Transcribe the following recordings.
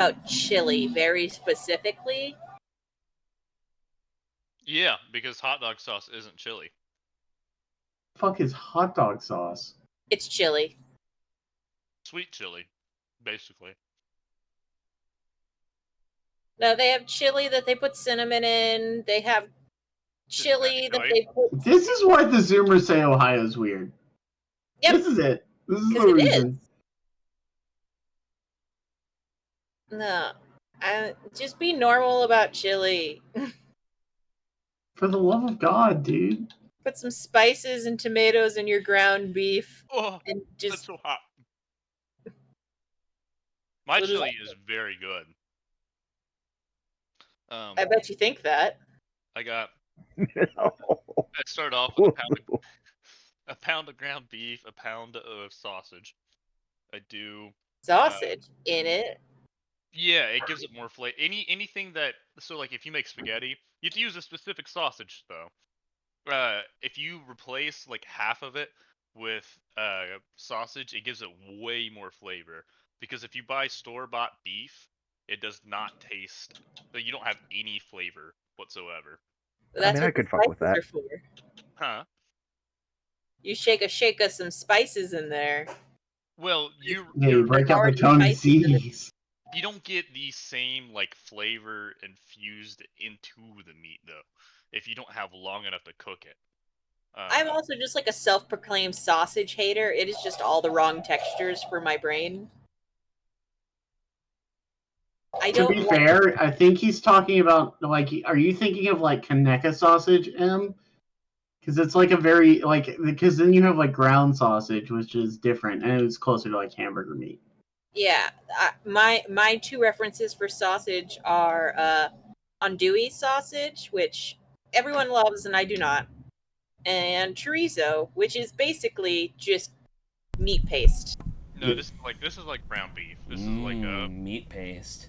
about chili very specifically. Yeah, because hot dog sauce isn't chili. Fuck is hot dog sauce? It's chili. Sweet chili, basically. No, they have chili that they put cinnamon in. They have chili that they put... This is why the Zoomers say Ohio's weird. Yep. This is it. This is the it reason. Is. No. Just be normal about chili. For the love of God, dude. Put some spices and tomatoes in your ground beef. Oh, and just... that's so hot. My chili is very good. I bet you think that. I started off with a pound of ground beef, a pound of sausage. I do sausage in it. Yeah, it gives it more flavor. Anything that, so like if you make spaghetti, you have to use a specific sausage though. If you replace like half of it with sausage, it gives it way more flavor. Because if you buy store-bought beef, it does not taste. You don't have any flavor whatsoever. That's I could fuck with that. Huh? You shake of some spices in there. Well, you break out the Tony C's. You don't get the same like flavor infused into the meat though, if you don't have long enough to cook it. I'm also just like a self-proclaimed sausage hater. It is just all the wrong textures for my brain. To be fair, I think he's talking about, like, are you thinking of, like, Kaneka sausage, M? Because it's, like, a very, like, because then you have, like, ground sausage, which is different, and it's closer to, like, hamburger meat. Yeah, my two references for sausage are andouille sausage, which everyone loves and I do not, and chorizo, which is basically just meat paste. No, this is like ground beef. This is like a meat paste.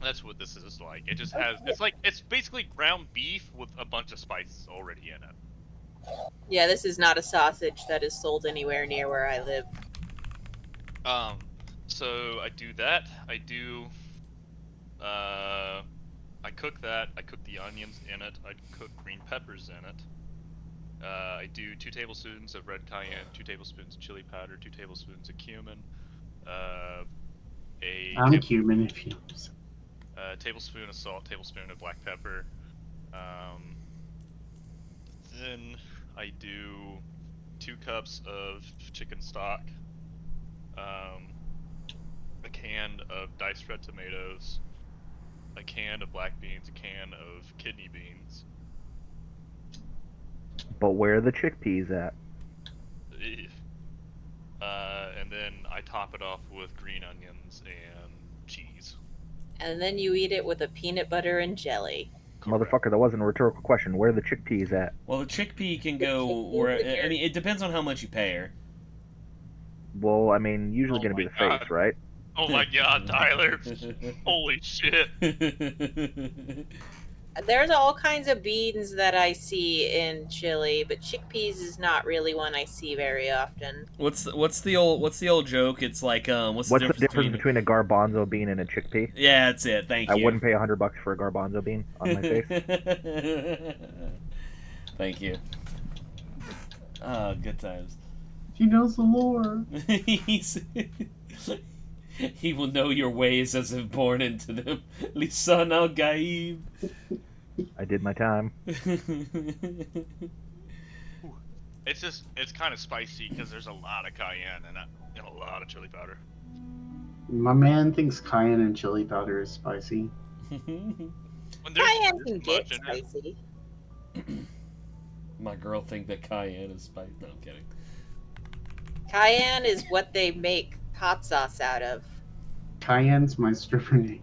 That's what this is like. It just has it's basically ground beef with a bunch of spices already in it. Yeah, this is not a sausage that is sold anywhere near where I live. So I do that. I do I cook that. I cook the onions in it. I cook green peppers in it. I do 2 tablespoons of red cayenne, 2 tablespoons of chili powder, 2 tablespoons of cumin, I'm cumin if you a tablespoon of salt, tablespoon of black pepper. Then I do 2 cups of chicken stock, a can of diced red tomatoes, a can of black beans, a can of kidney beans. But where are the chickpeas at? And then I top it off with green onions and cheese. And then you eat it with a peanut butter and jelly. Correct. Motherfucker, that wasn't a rhetorical question. Where are the chickpeas at? Well, the chickpea can go where... I mean, it depends on how much you pay her. Well, I mean, usually going to be the face, right? Oh my god, Tyler. Holy shit. There's all kinds of beans that I see in chili, but chickpeas is not really one I see very often. What's the old joke? It's like what's the difference between a garbanzo bean and a chickpea? Yeah, that's it. Thank you. I wouldn't pay $100 for a garbanzo bean on my face. Thank you. Oh, good times. He knows the lore. He will know your ways as if born into them. Lisan al-Gaib. I did my time. It's kind of spicy because there's a lot of cayenne and a lot of chili powder. My man thinks cayenne and chili powder is spicy. Cayenne can get spicy. My girl think that cayenne is spicy. No, I'm kidding. Cayenne is what they make hot sauce out of. Cayenne's my stripper name.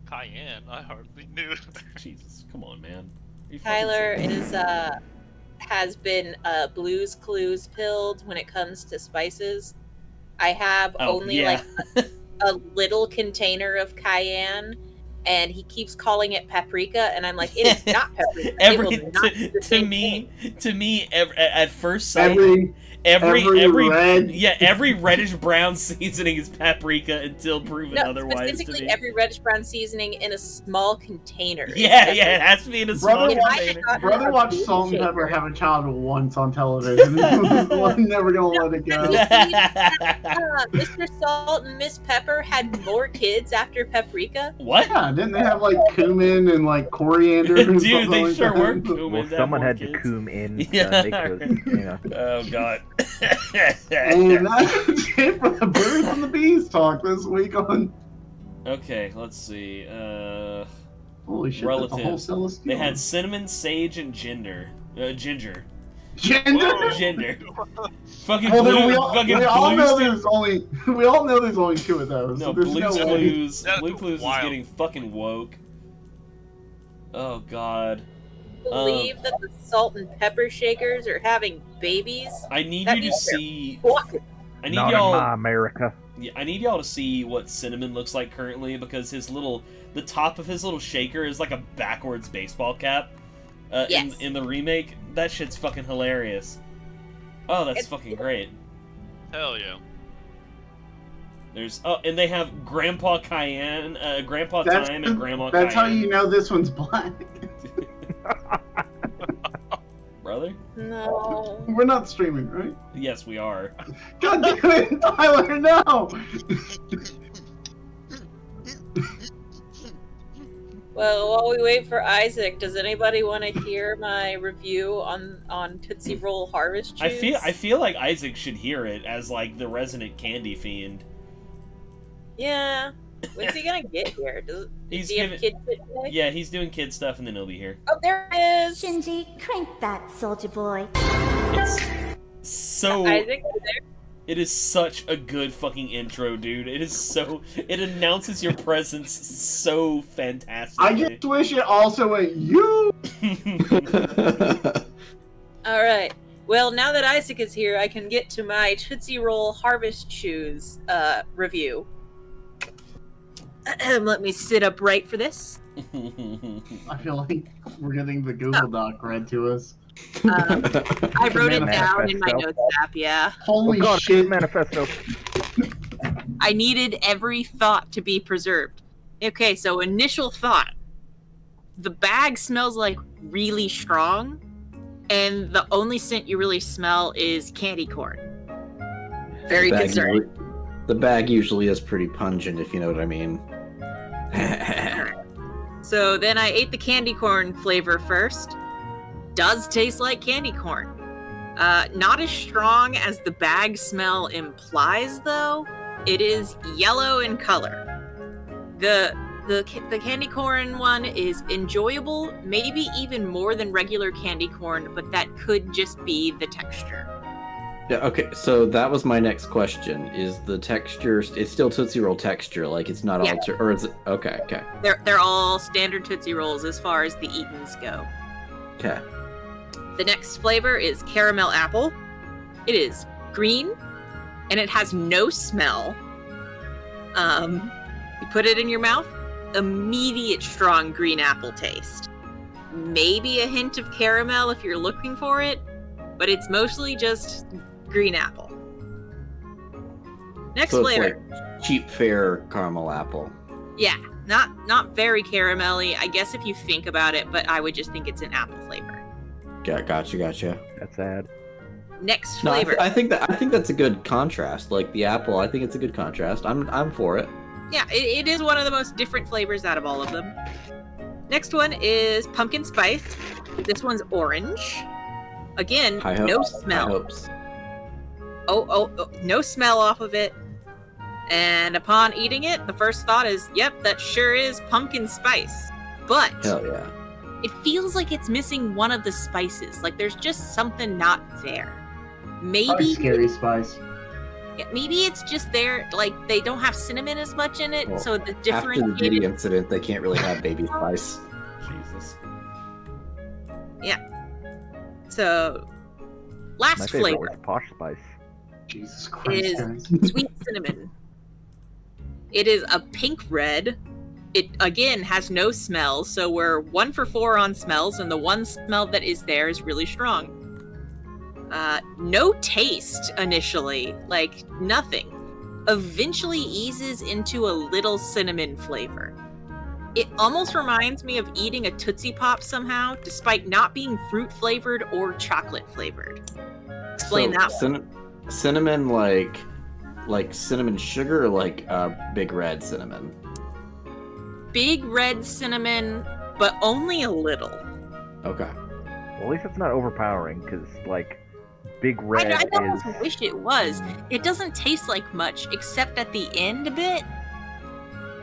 Cayenne? I hardly knew. Jesus, come on, man. Tyler has been Blue's Clues pilled when it comes to spices. I have like a little container of cayenne, and he keeps calling it paprika, and I'm like, it is not paprika. To me, at first sight, every red. yeah, every reddish brown seasoning is paprika until proven otherwise. Specifically, every reddish brown seasoning in a small container. Yeah, it has to be in a small container. Brother watched Salt and Pepper Have a Child once on television. I'm never gonna let it go. Mr. Salt and Miss Pepper had more kids after paprika. What? Yeah, didn't they have like cumin and like coriander? And Dude, they like sure that? were cumin. Well, someone had to coom in make those, Oh god. And that's it for the birds and the bees talk this week on. Okay, let's see. Holy shit! Relatives. That's a whole cell of steel. They had cinnamon, sage, and ginger. Ginger. Ginger. Fucking Well, blue. we all know Blues. there's only. We all know there's only 2 of those. No, so there's Blue's no way. Clues. That's Blue Clues is wild. getting fucking woke. Oh god. Believe that the salt and pepper shakers are having babies. I need That you to means they're see. fucking- I need Not in y'all. my America. Yeah, I need y'all to see what Cinnamon looks like currently because the top of his little shaker is like a backwards baseball cap. Yes. In the remake, that shit's fucking hilarious. Oh, that's fucking great. Hell yeah. There's and they have Grandpa Cayenne, Grandpa That's- Thyme, and Grandma That's Cayenne. how you know this one's black. Brother? No. We're not streaming, right? Yes, we are. God damn it, Tyler, no! Well, while we wait for Isaac, does anybody want to hear my review on Tootsie Roll Harvest Chews? I feel like Isaac should hear it as like the resident candy fiend. Yeah. When's he gonna get here? Does he have kid shit today? Yeah, he's doing kid stuff and then he'll be here. Oh, there it is! Shinji, crank that, soldier boy. It's so. Isaac, are you there? It is such a good fucking intro, dude. It is so. It announces your presence so fantastically. I just wish it also went you. Alright. Well, now that Isaac is here, I can get to my Tootsie Roll Harvest Chews review. Let me sit upright for this. I feel like we're getting the Google Doc read to us. I wrote it down in my Manifesto. notes app, yeah. Holy God, shit. manifesto. I needed every thought to be preserved. Okay, so initial thought. The bag smells like really strong, and the only scent you really smell is candy corn. Very concerning. The bag usually is pretty pungent, if you know what I mean. So then I ate the candy corn flavor first. Does taste like candy corn. Not as strong as the bag smell implies, though. It is yellow in color. The candy corn one is enjoyable, maybe even more than regular candy corn, but that could just be the texture. Yeah, okay, so that was my next question. Is the texture, it's still Tootsie Roll texture, like it's not Yeah. altered, or is it, okay. They're all standard Tootsie Rolls as far as the eatins go. Okay. The next flavor is caramel apple. It is green, and it has no smell. You put it in your mouth, immediate strong green apple taste. Maybe a hint of caramel if you're looking for it, but it's mostly just green apple. Next So it's flavor. like cheap fare caramel apple. Yeah, not very caramelly, I guess if you think about it, but I would just think it's an apple flavor. Gotcha. That's sad. Next No, flavor. I think that's a good contrast. Like the apple, I think it's a good contrast. I'm for it. Yeah, it is one of the most different flavors out of all of them. Next one is pumpkin spice. This one's orange. Again, High hopes. no High smell. hopes. Oh, no smell off of it. And upon eating it, the first thought is, yep, that sure is pumpkin spice. But Hell yeah. it feels like it's missing one of the spices. Like there's just something not there. Probably Maybe scary spice. maybe it's just there, like they don't have cinnamon as much in it, Well, so the After the differentiated. Diddy incident, they can't really have baby spice. Jesus. So My last favorite flavor was Posh Spice. Jesus Christ, Is- guys. sweet cinnamon. It is a pink red. It again has no smell, so we're 1 for 4 on smells, and the one smell that is there is really strong. No taste initially, like nothing. Eventually eases into a little cinnamon flavor. It almost reminds me of eating a Tootsie Pop somehow, despite not being fruit flavored or chocolate flavored. Explain that one. Cinnamon, like cinnamon sugar, or like big red cinnamon? Big red cinnamon, but only a little. Okay. Well, at least it's not overpowering, because, like, Big Red I is... almost wish it was. It doesn't taste like much, except at the end a bit.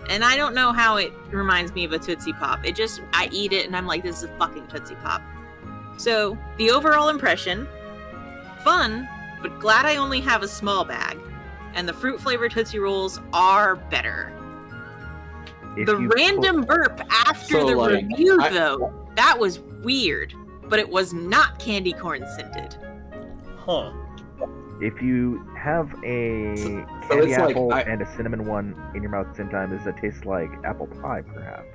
And I don't know how it reminds me of a Tootsie Pop. I eat it and I'm like, this is a fucking Tootsie Pop. So, the overall impression, fun, but glad I only have a small bag. And the fruit-flavored Tootsie Rolls are better. The random burp after the review, though, that was weird. But it was not candy corn scented. Huh. If you have a candy apple and a cinnamon one in your mouth at the same time, does it taste like apple pie, perhaps?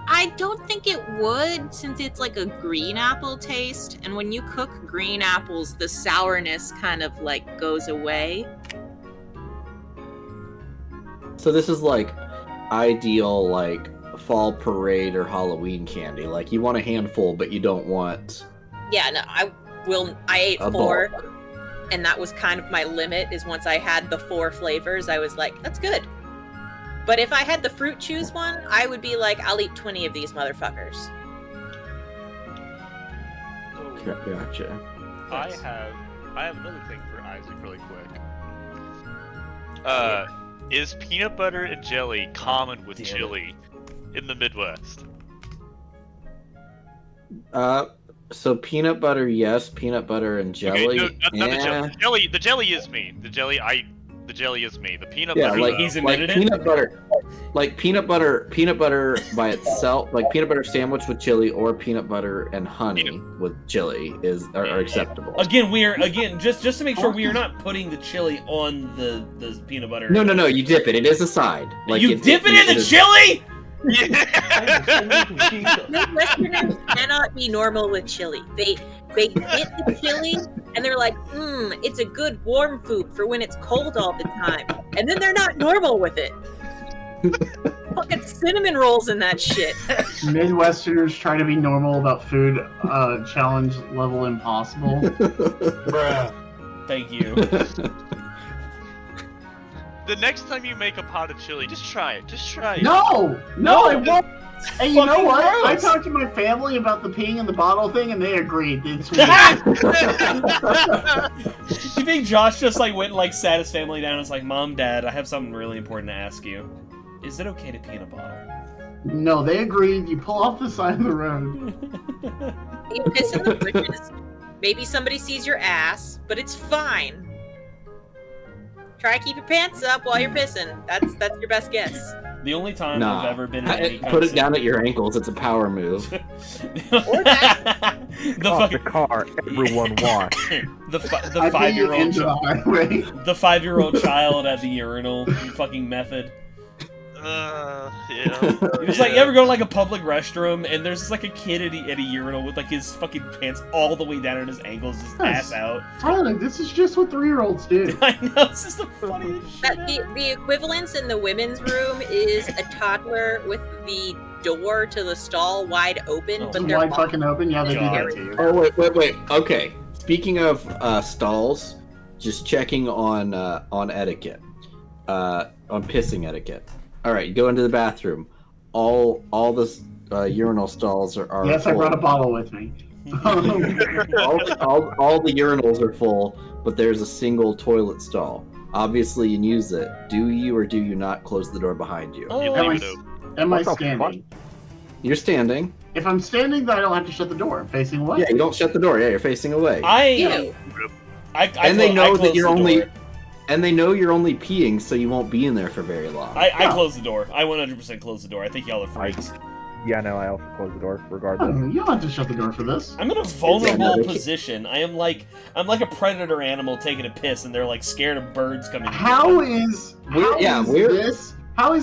I don't think it would, since it's like a green apple taste. And when you cook green apples, the sourness kind of like goes away. So this is like ideal, like fall parade or Halloween candy. Like you want a handful, but you don't want. Yeah, no, I ate 4, and that was kind of my limit. Is once I had the 4 flavors, I was like, that's good. But if I had the fruit choose one, I would be like, I'll eat 20 of these motherfuckers. Gotcha. I have another thing for Isaac really quick. Is peanut butter and jelly common with chili in the Midwest? So peanut butter, yes. Peanut butter and jelly. Okay, no, not the jelly. The jelly is me. The jelly is me. The peanut butter. Like he's admitted it. Peanut butter by itself, like peanut butter sandwich with chili or peanut butter and honey with chili are acceptable. Again, just to make sure we are not putting the chili on the peanut butter. No, you dip it. It is a side. Like you dip it in the chili? Midwesterners cannot be normal with chili. They get the chili and they're like, it's a good warm food for when it's cold all the time. And then they're not normal with it. Fucking cinnamon rolls in that shit. Midwesterners try to be normal about food, challenge level impossible. Bruh. Thank you. The next time you make a pot of chili, just try it. No, I won't. And you know what? Gross. I talked to my family about the peeing in the bottle thing, and they agreed. It's weird. You think Josh just like went and like sat his family down and was like, Mom, Dad, I have something really important to ask you. Is it okay to pee in a bottle? No, they agreed. You pull off the side of the road. You piss in the bushes. Maybe somebody sees your ass, but it's fine. Try to keep your pants up while you're pissing. That's your best guess. The only time I've ever been in any kind put of it down at your ankles. It's a power move. Or that. The car everyone wants. The 5-year-old the 5-year-old child at the urinal fucking method. Yeah. It's like, you ever go to like a public restroom and there's just like a kid at a urinal with like his fucking pants all the way down at his ankles, his ass out. Tyler, this is just what 3-year-olds do. I know, this is the funniest shit. The equivalence in the women's room is a toddler with the door to the stall wide open, but they're wide fucking open. Yeah, they do that too. Oh wait. Okay. Speaking of stalls, just checking on etiquette, on pissing etiquette. All right, you go into the bathroom. All the urinal stalls are yes, full. I brought a bottle with me. all the urinals are full, but there's a single toilet stall. Obviously, you use it. Do you or do you not close the door behind you? Am I standing? You're standing. If I'm standing, then I don't have to shut the door. I'm facing away. Yeah, you don't shut the door. Yeah, you're facing away. They know that you're only. And they know you're only peeing, so you won't be in there for very long. I close the door. I 100% close the door. I think y'all are freaks. Yeah, no, I also close the door, regardless. You don't have to shut the door for this. I'm in a vulnerable position. I'm like a predator animal taking a piss, and they're like scared of birds coming. How is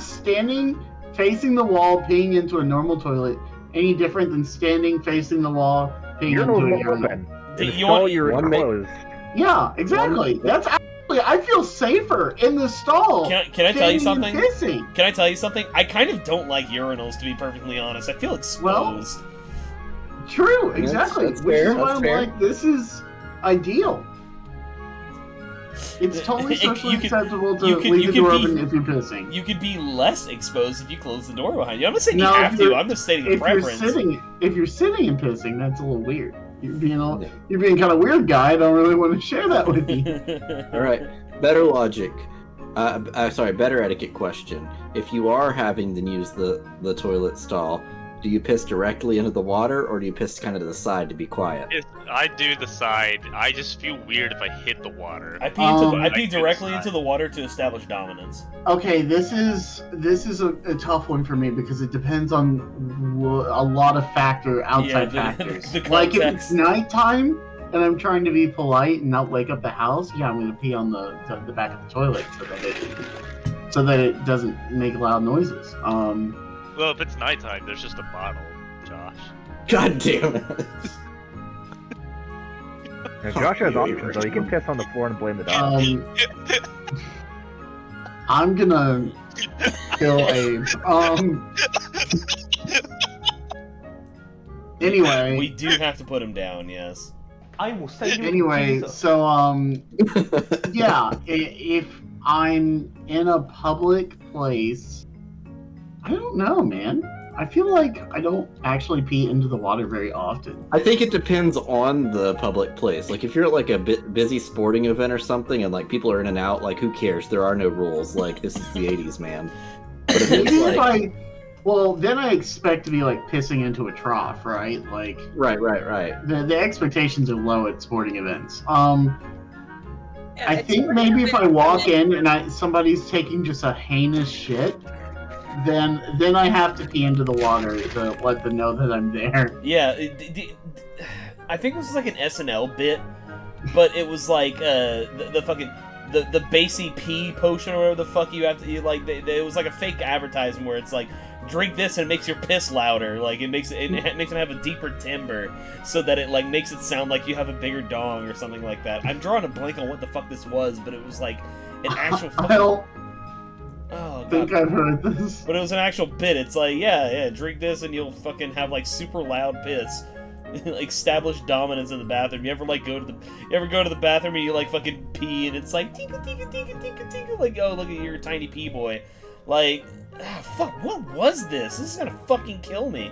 standing facing the wall peeing into a normal toilet any different than standing facing the wall peeing into a urinal? you're enclosed. Yeah, exactly. That's actually, I feel safer in the stall. Can I tell you something? Pissing. Can I tell you something? I kind of don't like urinals, to be perfectly honest. I feel exposed. Well, true, exactly. That's Which fair, is why that's I'm fair. like, this is ideal. It's totally socially acceptable to leave the door open if you're pissing. You could be less exposed if you close the door behind you. I'm not saying No, you have to. I'm just stating a preference. If you're sitting and pissing, that's a little weird. You're being kind of weird, guy. I don't really want to share that with you. All right, better logic. Better etiquette question. If you are having to use the toilet stall, do you piss directly into the water, or do you piss kind of to the side to be quiet? I do the side. I just feel weird if I hit the water. I pee directly into the water to establish dominance. Okay, this is a tough one for me because it depends on a lot of outside factors. Like if it's nighttime and I'm trying to be polite and not wake up the house, yeah, I'm gonna pee on the back of the toilet so that it doesn't make loud noises. Well, if it's nighttime, there's just a bottle, Josh. God damn it. Now, Josh has options, though. He can piss on the floor and blame the dog. I'm gonna kill Abe. Anyway. We do have to put him down, yes. I will say you. Anyway, Jesus. so, yeah, if I'm in a public place, I don't know, man. I feel like I don't actually pee into the water very often. I think it depends on the public place. Like, if you're at, like, a busy sporting event or something, and, like, people are in and out, like, who cares? There are no rules. Like, this is the 80s, man. But if it's, like... Well, then I expect to be, like, pissing into a trough, right? Like... Right. The expectations are low at sporting events. Yeah, I think maybe if I walk in and somebody's taking just a heinous shit... Then I have to pee into the water to let them know that I'm there. Yeah, I think this was like an SNL bit, but it was like the fucking the Basie pee potion or whatever the fuck you have to it was like a fake advertisement where it's like, drink this and it makes your piss louder, like it makes it have a deeper timbre so that it like makes it sound like you have a bigger dong or something like that. I'm drawing a blank on what the fuck this was, but it was like an actual fucking... I think I've heard this. But it was an actual bit. It's like, yeah, drink this and you'll fucking have like super loud piss. Establish dominance in the bathroom. You ever go to the bathroom and you like fucking pee and it's like tinka tinka tinka tinka tinka, like, oh, look at your tiny pee boy. Like, fuck, what was this? This is gonna fucking kill me.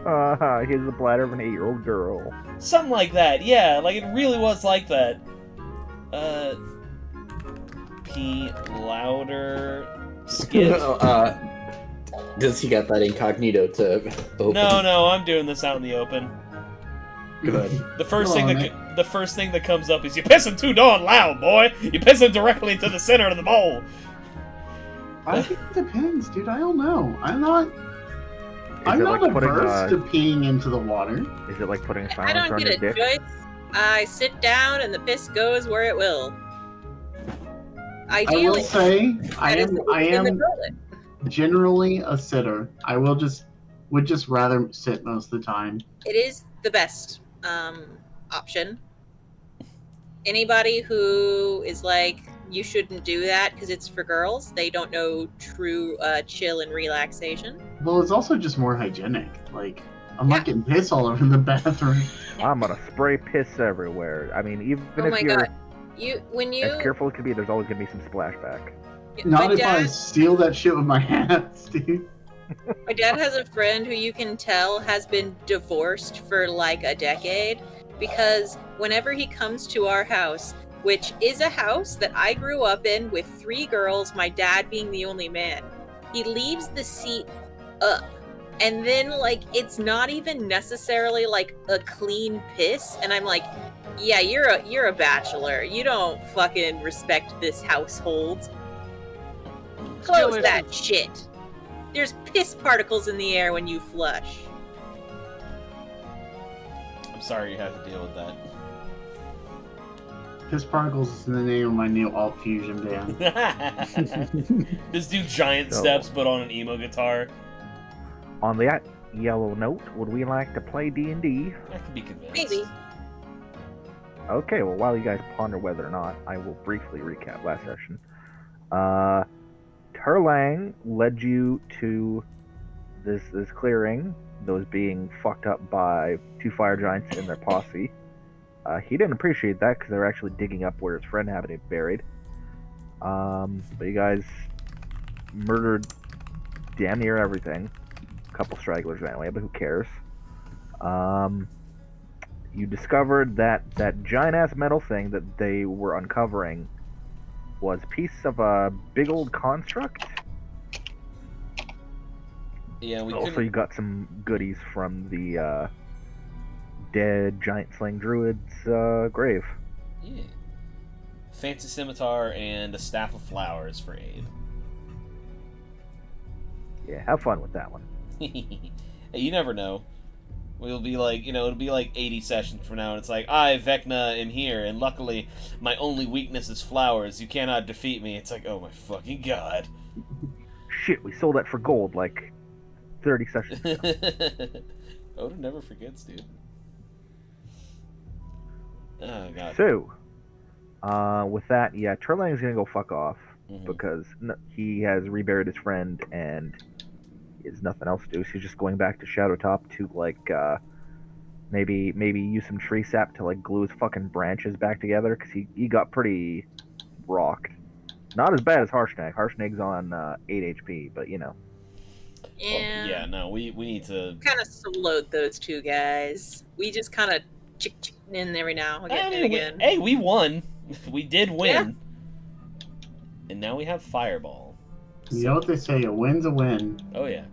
Here's the bladder of an 8-year-old girl. Something like that, yeah, like it really was like that. Pee louder. Skip. Does he got that incognito to open? No, I'm doing this out in the open. Good. The first thing that comes up is, you're pissing too darn loud, boy. You're pissing directly into the center of the bowl. I think it depends, dude. I don't know. I'm not like averse to peeing into the water. Is it like putting I silence don't on get your a dick? choice. I sit down and the piss goes where it will. Ideally, I will say I in the am toilet. generally a sitter. I would just rather sit most of the time. It is the best option. Anybody who is like, you shouldn't do that because it's for girls, they don't know true chill and relaxation. Well, it's also just more hygienic. Like, I'm not getting piss all over the bathroom. I'm gonna spray piss everywhere. I mean, even if you're as careful as can be, there's always gonna be some splashback. Not if I steal that shit with my hands, dude. My dad has a friend who you can tell has been divorced for like a decade because whenever he comes to our house, which is a house that I grew up in with 3 girls, my dad being the only man, he leaves the seat up. And then, like, it's not even necessarily like a clean piss, and I'm like, yeah, you're a bachelor. You don't fucking respect this household. Close that shit. There's piss particles in the air when you flush. I'm sorry you have to deal with that. Piss Particles is the name of my new alt fusion band. Just do giant steps, but on an emo guitar. On that yellow note, would we like to play D&D? I could be convinced. Maybe. Okay, well, while you guys ponder whether or not, I will briefly recap last session. Turlang led you to this clearing that was being fucked up by 2 fire giants and their posse. He didn't appreciate that because they were actually digging up where his friend had it buried. But you guys murdered damn near everything. A couple stragglers anyway, but who cares? You discovered that giant-ass metal thing that they were uncovering was a piece of a big old construct. Yeah, we also, you got some goodies from the dead giant slaying druid's grave. Yeah. Fancy scimitar and a staff of flowers for aid. Yeah, have fun with that one. Hey, you never know. We'll be like, it'll be like 80 sessions from now, and it's like, I, Vecna, am here, and luckily, my only weakness is flowers. You cannot defeat me. It's like, oh my fucking god. Shit, we sold that for gold, like, 30 sessions ago. Oda never forgets, dude. Oh, god. So, with that, yeah, Turlang's gonna go fuck off, because he has reburied his friend, and he has nothing else to do, so he's just going back to Shadowtop to, like, maybe use some tree sap to, like, glue his fucking branches back together, because he got pretty rocked. Not as bad as Harshnag. Harshnag's on 8 HP, but, you know. Yeah. Yeah, no, we need to... kind of slowed those two guys. We just kind of chick in every now and again. Hey, we won. We did win. Yeah. And now we have Fireball. You know what they say, a win's a win. Oh, yeah.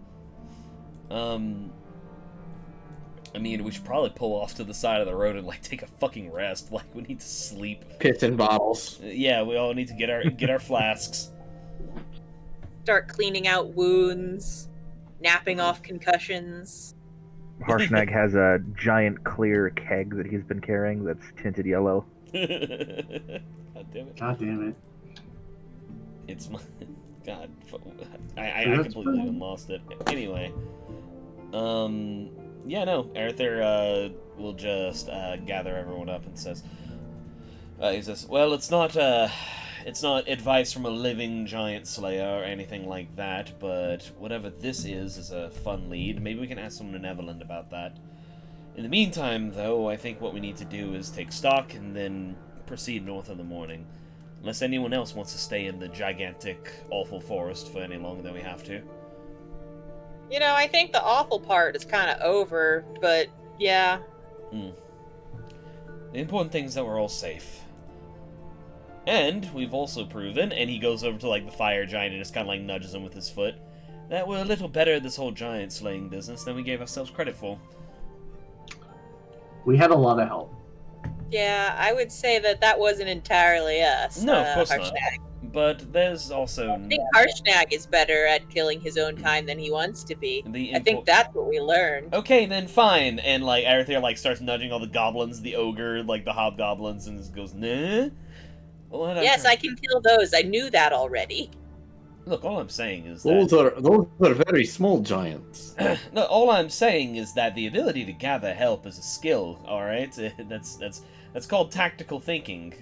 I mean, we should probably pull off to the side of the road and, like, take a fucking rest. Like, we need to sleep. Piss in bottles. Yeah, we all need to get our flasks. Start cleaning out wounds, napping off concussions. Harshnag has a giant clear keg that he's been carrying that's tinted yellow. God damn it. God damn it. It's my... God. I completely lost it. Anyway. Yeah, no. Arthur will just gather everyone up and says... he says, well, it's not advice from a living giant slayer or anything like that, but whatever this is a fun lead. Maybe we can ask someone in Everland about that. In the meantime, though, I think what we need to do is take stock and then proceed north in the morning. Unless anyone else wants to stay in the gigantic, awful forest for any longer than we have to. You know, I think the awful part is kind of over, but yeah. The important thing is that we're all safe. And we've also proven, and he goes over to, like, the fire giant and just kind of, like, nudges him with his foot, that we're a little better at this whole giant slaying business than we gave ourselves credit for. We had a lot of help. Yeah, I would say that wasn't entirely us. No, of course Harshnag. not. But there's also... I think Harshnag is better at killing his own kind than he wants to be. I think that's what we learned. Okay, then fine. And, like, Arthur, like, starts nudging all the goblins, the ogre, like, the hobgoblins, and just goes, nah? Yes, I can kill those. I knew that already. Look, all I'm saying is those are very small giants. No, all I'm saying is that the ability to gather help is a skill, alright? That's called tactical thinking.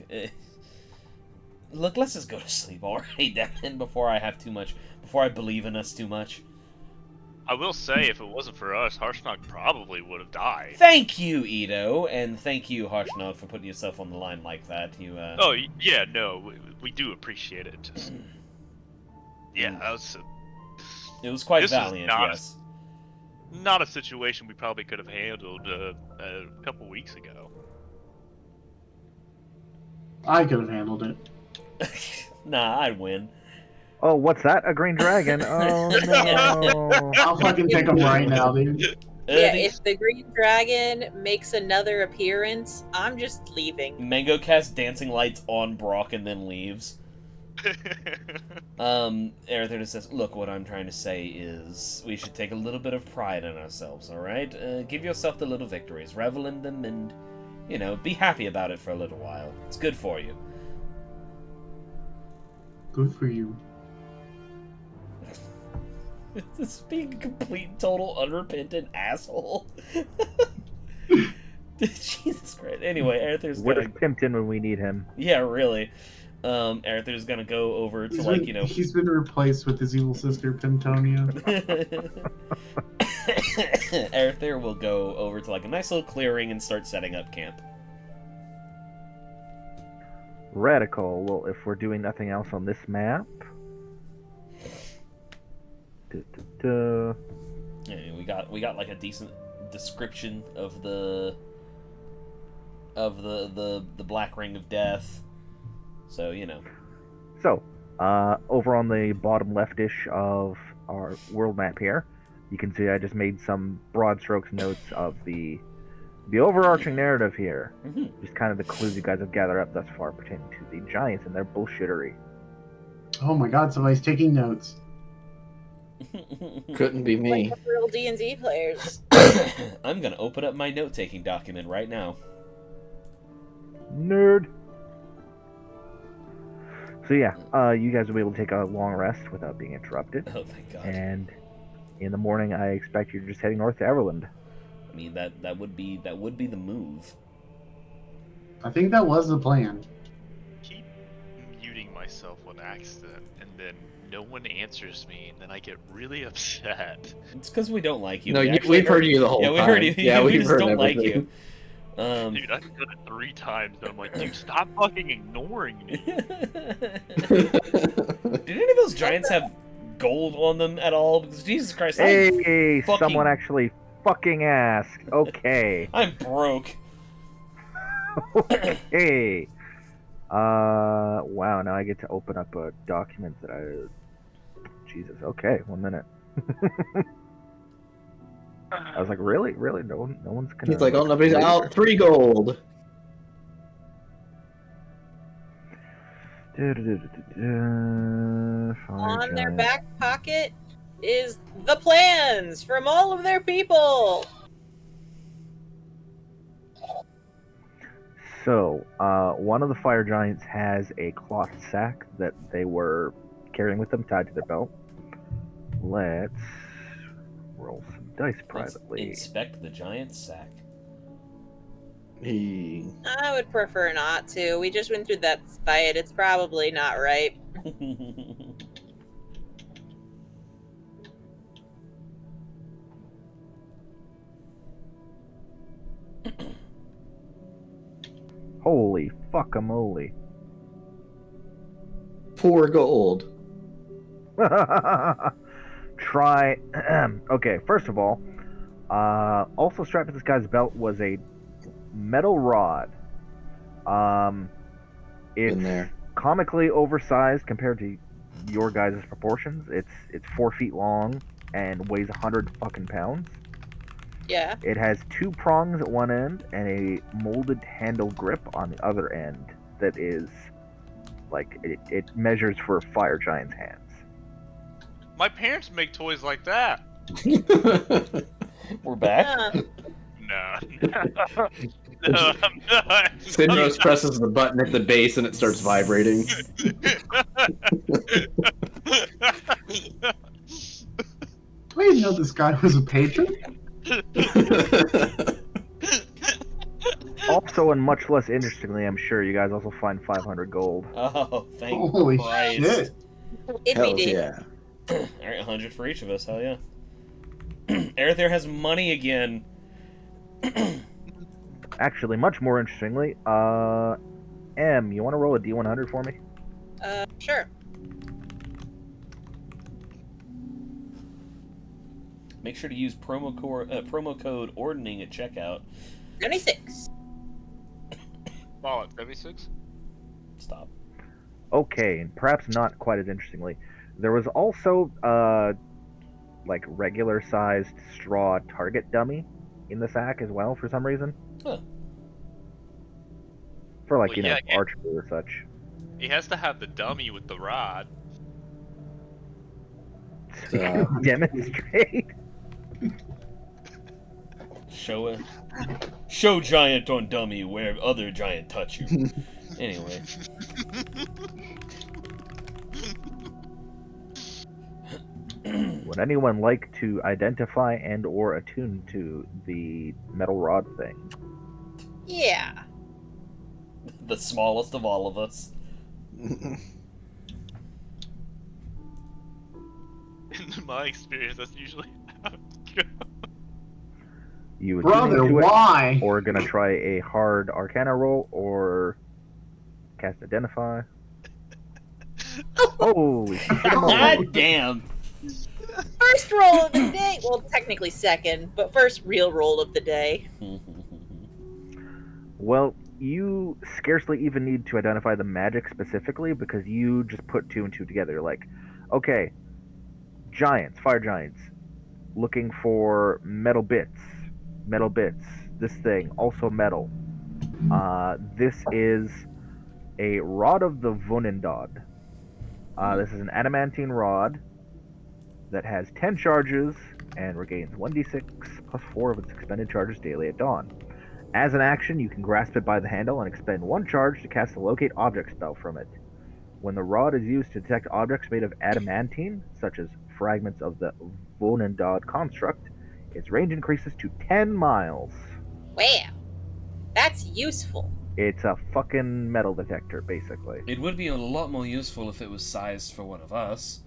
Look, let's just go to sleep, alright, Dan, before I believe in us too much. I will say, if it wasn't for us, Harshnag probably would have died. Thank you, Ito, and thank you, Harshnag, for putting yourself on the line like that. Oh, yeah, no, we do appreciate it. Just... Yeah, that was... It was quite valiant, yes. Not a situation we probably could have handled a couple weeks ago. I could have handled it. Nah, I'd win. Oh, what's that? A green dragon? Oh, no. I'll fucking take him right now, dude. Yeah, if the green dragon makes another appearance, I'm just leaving. Mango casts dancing lights on Brock and then leaves. Arthur says, look, what I'm trying to say is we should take a little bit of pride in ourselves, alright? Give yourself the little victories, revel in them, and, you know, be happy about it for a little while. It's good for you. Good for you. This being a complete, total, unrepentant asshole. Jesus Christ. Anyway, Arthur's Where's gonna... Pimpton when we need him? Yeah, really. Arthur's gonna go over to, He's been replaced with his evil sister, Pintonia. Arthur will go over to, like, a nice little clearing and start setting up camp. Radical. Well, if we're doing nothing else on this map... Yeah, we got like a decent description of the Black Ring of Death. So, So, over on the bottom leftish of our world map here, you can see I just made some broad strokes notes of the overarching narrative here. Mm-hmm. Just kind of the clues you guys have gathered up thus far pertaining to the giants and their bullshittery. Oh my god, somebody's taking notes. Couldn't be me. Like real D&D players. I'm gonna open up my note-taking document right now. Nerd. So yeah, you guys will be able to take a long rest without being interrupted. Oh, thank God. And in the morning, I expect you're just heading north to Everland. I mean, that would be the move. I think that was the plan. Keep muting myself on accident, and then no one answers me, and then I get really upset. It's because we don't like you. No, we've heard you the whole time. Yeah, we heard you. Yeah, we we've just heard don't like everything. you. Dude, I've done it 3 times, and I'm like, dude, stop fucking ignoring me. Did any of those giants have gold on them at all? Because Jesus Christ, Hey, someone actually fucking asked. Okay. I'm broke. Hey. Wow, now I get to open up a document that Jesus, okay, 1 minute. I was like, really? No one's gonna... He's like, oh, nobody's out. 3 gold. On their back pocket is the plans from all of their people. So, one of the fire giants has a cloth sack that they were carrying with them tied to their belt. Let's roll some dice privately. Let's inspect the giant sack. I would prefer not to. We just went through that fight. It's probably not right. Holy fuck-a-moly. 4 gold. Try... Okay, first of all, also strapped to this guy's belt was a metal rod. It's In there. comically oversized compared to your guys' proportions. It's 4 feet long and weighs 100 fucking pounds. Yeah. It has 2 prongs at one end and a molded handle grip on the other end that is like it measures for a fire giant's hands. My parents make toys like that. We're back. No, no, I'm not. Sinros presses the button at the base and it starts vibrating. I didn't know this guy was a patron. Also, and much less interestingly, I'm sure you guys also find 500 gold. Oh, thank Holy Christ. shit. Hells yeah. Alright, 100 for each of us, hell yeah. Arthur has money again. Actually, much more interestingly, M, you want to roll a D100 for me? Sure. Make sure to use promo code ordning at checkout. 26. Oh, 76? Stop. Okay, and perhaps not quite as interestingly, there was also like regular-sized straw target dummy in the sack as well for some reason. Huh. For like, Well, you know, yeah, archery or such. He has to have the dummy with the rod. Demonstrate. Show giant on dummy where other giant touch you. Anyway. Would anyone like to identify and or attune to the metal rod thing? Yeah. The smallest of all of us. In my experience, that's usually how it goes. You Brother, attuning to it, why? or gonna try a hard Arcana roll, or cast Identify. Holy shit! God damn. First roll of the day. Well, technically second, but first real roll of the day. Well, you scarcely even need to identify the magic specifically because you just put 2 and 2 together. Like, okay, giants, fire giants, looking for metal bits. This thing, also metal. This is a rod of the Vunendod. This is an adamantine rod that has 10 charges and regains 1d6 plus 4 of its expended charges daily at dawn. As an action, you can grasp it by the handle and expend 1 charge to cast a locate object spell from it. When the rod is used to detect objects made of adamantine, such as fragments of the Vunendod construct, its range increases to 10 miles. Wow. That's useful. It's a fucking metal detector, basically. It would be a lot more useful if it was sized for one of us.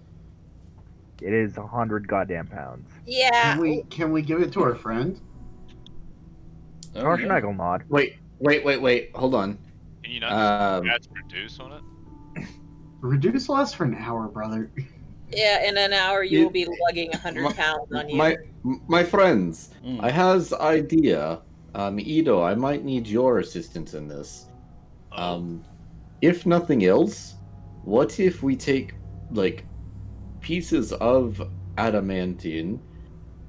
It is 100 goddamn pounds. Yeah. Can we give it to our friend? Oh, Harshnagel nod. Wait. Hold on. Can you not just reduce on it? Reduce less for an hour, brother. Yeah, in an hour you will be lugging 100 pounds on you. My friends, Mm. I has idea. Ido, I might need your assistance in this. If nothing else, what if we take like pieces of adamantine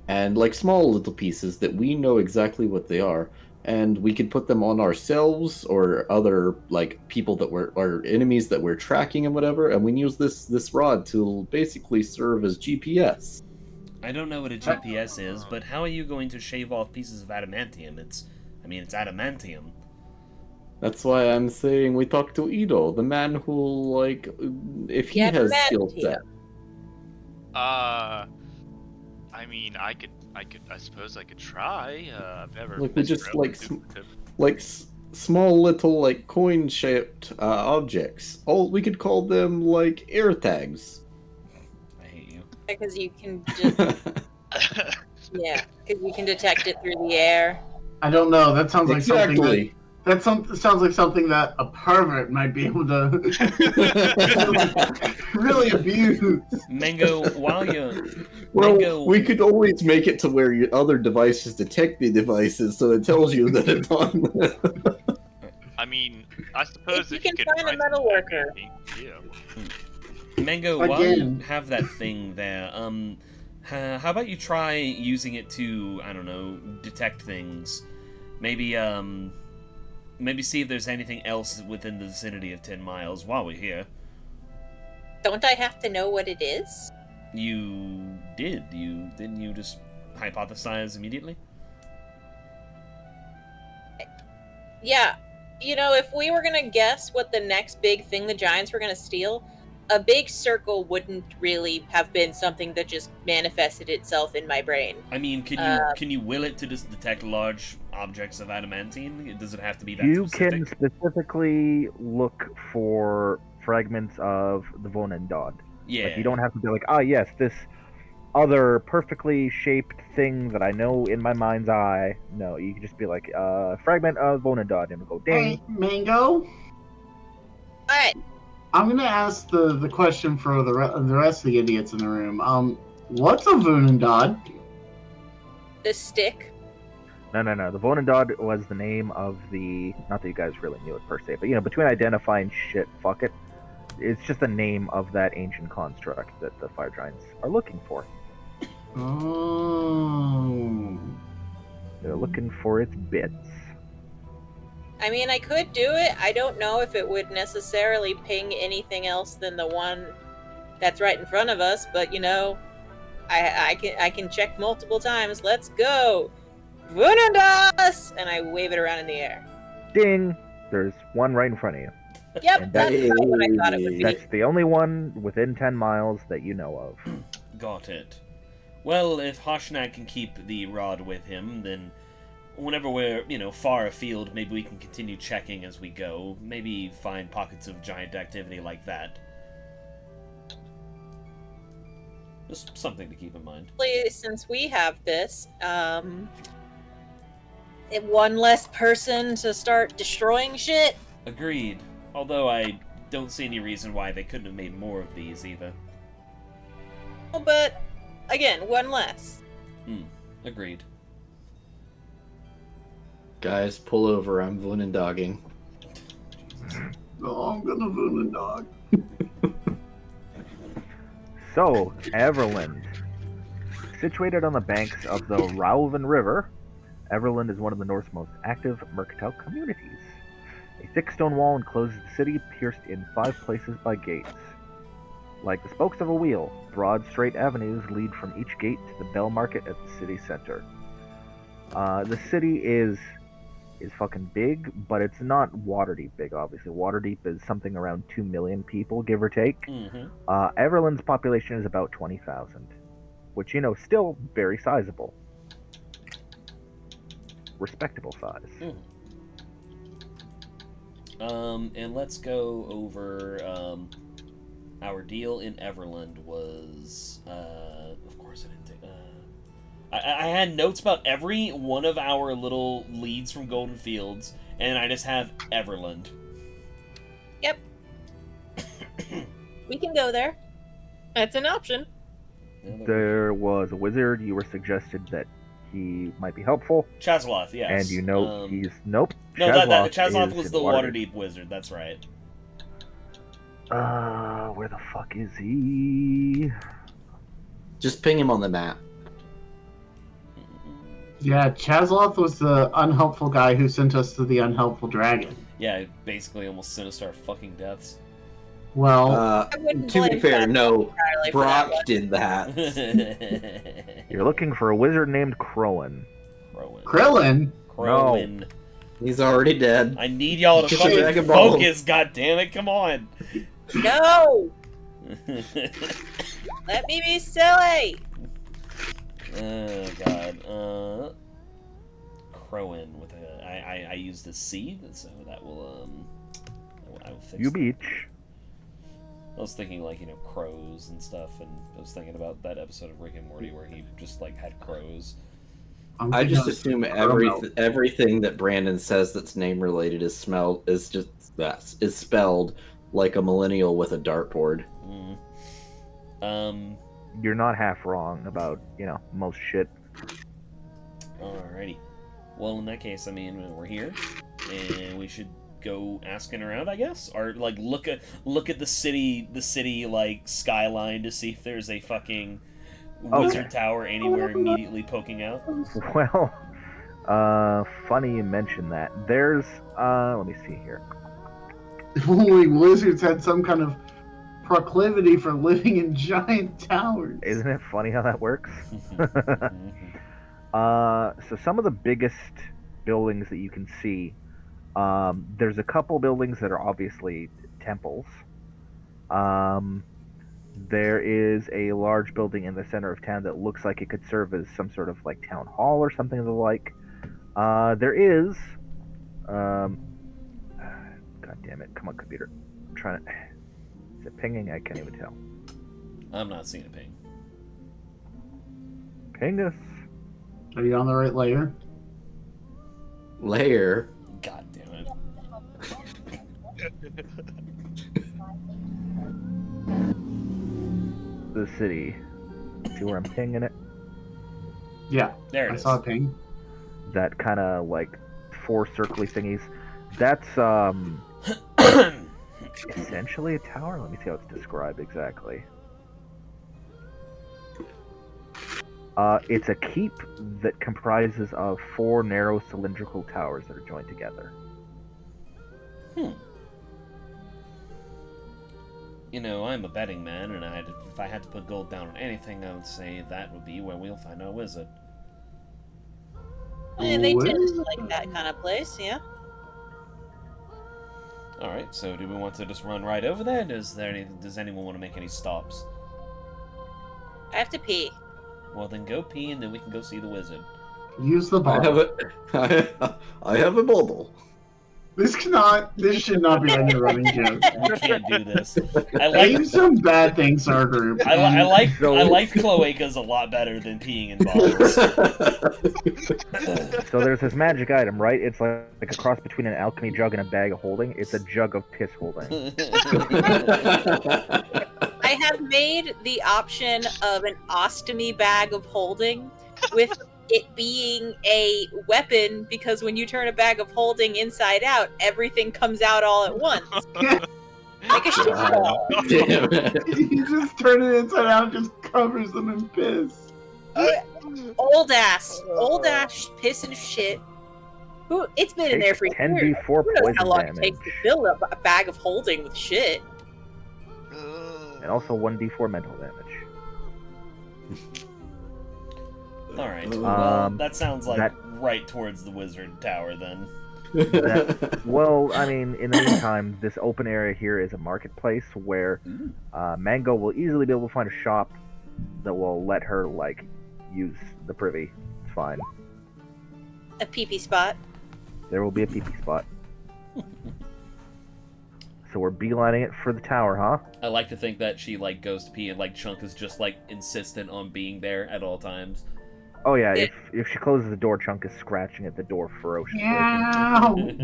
and like small little pieces that we know exactly what they are, and we could put them on ourselves or other like people that were or enemies that we're tracking and whatever, and we use this rod to basically serve as GPS. I don't know what a GPS is, but how are you going to shave off pieces of adamantium? It's adamantium. That's why I'm saying we talk to Ido, the man who, like, if he has skill set. I mean, I suppose I could try. I've never. Like, we just small little like coin-shaped objects. Oh, we could call them like air tags. I hate you. Because you can just because you can detect it through the air. I don't know. That sounds like Exactly. sounds like something that a pervert might be able to really abuse. Mango, We could always make it to where your other devices detect the devices, so it tells you that it's on. I mean, I suppose If if you you can could find a metal worker. Yeah. Mango, while you have that thing there, how about you try using it to, I don't know, detect things? Maybe see if there's anything else within the vicinity of 10 miles while we're here. Don't I have to know what it is? You did. Didn't you just hypothesize immediately? Yeah. You know, if we were going to guess what the next big thing the Giants were going to steal, a big circle wouldn't really have been something that just manifested itself in my brain. I mean, can you will it to just detect large objects of adamantine? Does it have to be that specific? You can specifically look for fragments of the Vunendod. Yeah. Like, you don't have to be like, yes, this other perfectly shaped thing that I know in my mind's eye. No, you can just be like, fragment of Vunendod, and it'll go ding. Hey, Mango. What? I'm gonna ask the question for the rest of the idiots in the room. What's a Vunendod? The stick. No. The Vunendod was the name of the. Not that you guys really knew it per se, but between identifying shit, fuck it. It's just the name of that ancient construct that the fire giants are looking for. Oh. They're looking for its bits. I mean, I could do it. I don't know if it would necessarily ping anything else than the one that's right in front of us, but I can check multiple times. Let's go! Vunendas! And I wave it around in the air. Ding! There's one right in front of you. Yep, that's about what I thought it would be. That's the only one within 10 miles that you know of. Got it. Well, if Harshnag can keep the rod with him, then whenever we're, far afield, maybe we can continue checking as we go. Maybe find pockets of giant activity like that. Just something to keep in mind. Since we have this, one less person to start destroying shit. Agreed. Although I don't see any reason why they couldn't have made more of these either. Oh, but again, one less. Agreed. Guys, pull over. I'm Voonendogging. Oh, I'm gonna Voonendog. So, Everland. Situated on the banks of the Rauven River, Everland is one of the North's most active mercantile communities. A thick stone wall encloses the city, pierced in 5 places by gates. Like the spokes of a wheel, broad, straight avenues lead from each gate to the Bell Market at the city center. The city is fucking big, but it's not Waterdeep big, obviously. Waterdeep is something around 2 million people, give or take. Everland's population is about 20,000, which, still very sizable. Respectable size. And let's go over, our deal in Everland was, of course I didn't take, I had notes about every one of our little leads from Golden Fields, and I just have Everland. Yep. We can go there. That's an option. There was a wizard. You were suggested that he might be helpful. Chazloth, yes. And he's... Nope. No, Chazloth was the Waterdeep wizard, that's right. Where the fuck is he? Just ping him on the map. Yeah, Chazloth was the unhelpful guy who sent us to the unhelpful dragon. Yeah, basically almost sent us to our fucking deaths. Well, to be fair, no, Brock did that. You're looking for a wizard named Crowan. Krillin? Crowan. No. He's already dead. I need y'all to fucking focus, goddammit, come on. No! Let me be silly! Oh god. Crowan with a I used a C, so that will I will fix You that. beach. I was thinking crows and stuff, and I was thinking about that episode of Rick and Morty where he just had crows. I just assume everything that Brandon says that's name related is spelled like a millennial with a dartboard. You're not half wrong about, most shit. Alrighty. Well, in that case, we're here, and we should go asking around, I guess, or look at the city skyline to see if there's a fucking wizard tower anywhere immediately poking out. Well, funny you mention that. There's let me see here. If only wizards had some kind of proclivity for living in giant towers. Isn't it funny how that works? So some of the biggest buildings that you can see, there's a couple buildings that are obviously temples. There is a large building in the center of town that looks like it could serve as some sort of town hall or something of the like. There is, God damn it! Come on, computer. I'm trying to. Is it pinging? I can't even tell. I'm not seeing a ping. Ping us. Are you on the right layer? Layer? God damn it. The city. See where I'm pinging it? Yeah. There it I is. saw a ping. That kind of 4 circly thingies. That's essentially a tower. Let me see how it's described exactly. It's a keep that comprises of 4 narrow cylindrical towers that are joined together. I'm a betting man, and if I had to put gold down on anything, I would say that would be where we'll find our wizard. Yeah, they tend to like that kind of place, yeah. Alright, so do we want to just run right over there? Does anyone want to make any stops? I have to pee. Well, then go pee, and then we can go see the wizard. Use the bottle. I have a bottle. This should not be like a running joke. We can't do this. Name some bad things to our group. I like cloacas a lot better than peeing in bottles. So there's this magic item, right? It's like a cross between an alchemy jug and a bag of holding. It's a jug of piss holding. I have made the option of an ostomy bag of holding with it being a weapon, because when you turn a bag of holding inside out, everything comes out all at once. Like a shit ball. Damn it. You just turn it inside out and just covers them in piss. Old ass piss and shit. It's been in there for years. 10d4 Who knows poison how long damage. it takes to fill up a bag of holding with shit. And also 1d4 mental damage. Alright, well, that sounds like right towards the wizard tower then. Well, I mean, in the meantime, this open area here is a marketplace where Mango will easily be able to find a shop that will let her, like, use the privy. It's fine. A pee-pee spot. There will be a pee-pee spot. So we're beelining it for the tower, huh? I like to think that she, like, goes to pee and, like, Chunk is just, like, insistent on being there at all times. Oh yeah, if she closes the door, Chunk is scratching at the door ferociously. Chunk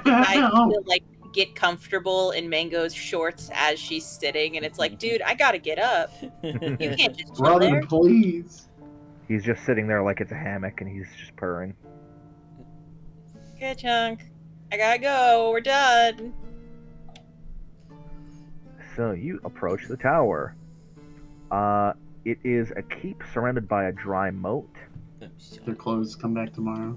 decides to, like, get comfortable in Mango's shorts as she's sitting, and it's like, dude, I gotta get up. You can't just chill there. Please. He's just sitting there like it's a hammock, and he's just purring. Okay, Chunk. I gotta go. We're done. So you approach the tower. It is a keep surrounded by a dry moat. Their clothes come back tomorrow.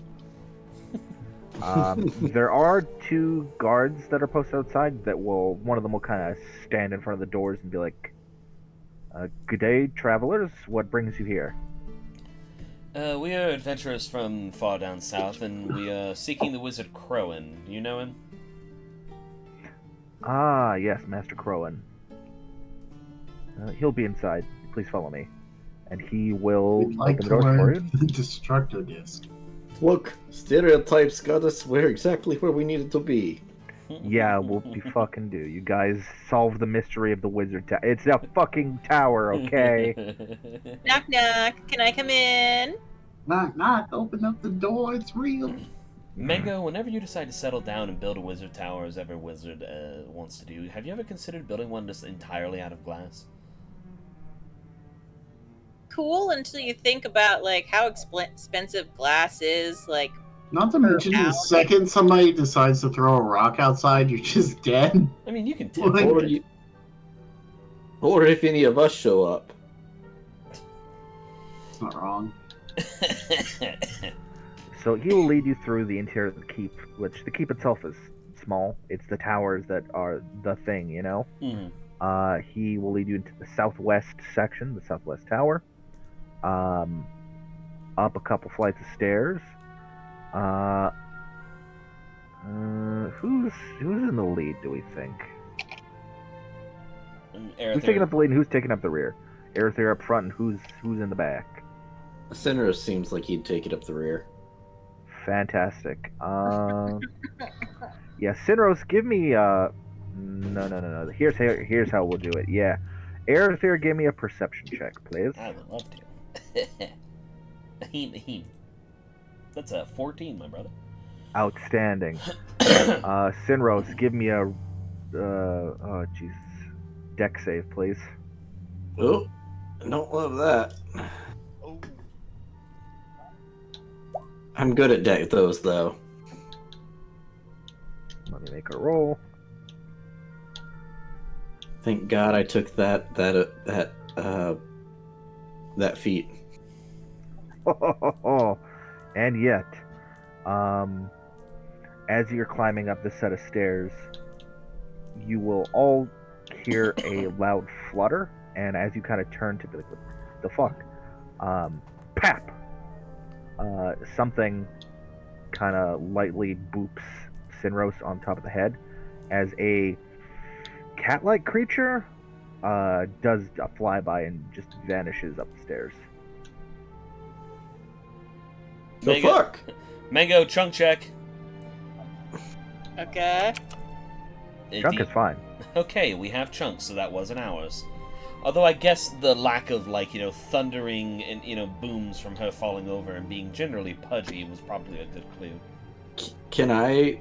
There are 2 guards that are posted outside that will, one of them will kind of stand in front of the doors and be like, good day, travelers. What brings you here? We are adventurers from far down south, and we are seeking the wizard Crowan. You know him? Ah, yes, Master Crowan. He'll be inside. Please follow me. And he will open the door for you. The Destructo Disc. Look, stereotypes got us exactly where we needed to be. Yeah, whoopie fucking do. You guys solve the mystery of the wizard tower. It's a fucking tower, okay? Knock, knock. Can I come in? Knock, knock. Open up the door. It's real. Mango, whenever you decide to settle down and build a wizard tower, as every wizard wants to do, have you ever considered building one just entirely out of glass? Cool until you think about, like, how expensive glass is, like... Not to mention, the second somebody decides to throw a rock outside, you're just dead. I mean, you can tip it. Or if any of us show up. It's not wrong. So he will lead you through the interior of the keep, which the keep itself is small. It's the towers that are the thing, you know? Mm-hmm. He will lead you into the southwest section, the southwest tower. Up a couple flights of stairs. Who's in the lead, do we think? Who's taking up the lead and who's taking up the rear? Aerother up front and who's in the back? Sinner seems like he'd take it up the rear. Fantastic. Yeah, Sinros, give me no. Here's how we'll do it. Yeah. Aerother, give me a perception check, please. I would love to. That's a 14, my brother. Outstanding. Sinros, give me a oh Jesus. Deck save, please. Oh, I don't love that. I'm good at deck those though. Let me make a roll. Thank God I took that feat. And yet, as you're climbing up this set of stairs, you will all hear a loud flutter, and as you kind of turn to be like, what the fuck? Pap! Something kind of lightly boops Sinros on top of the head as a cat-like creature does a flyby and just vanishes up the stairs. The fuck? Mango, chunk check. Okay. Chunk is fine. Okay, we have chunks, so that wasn't ours. Although I guess the lack of, like, thundering and, booms from her falling over and being generally pudgy was probably a good clue. Can I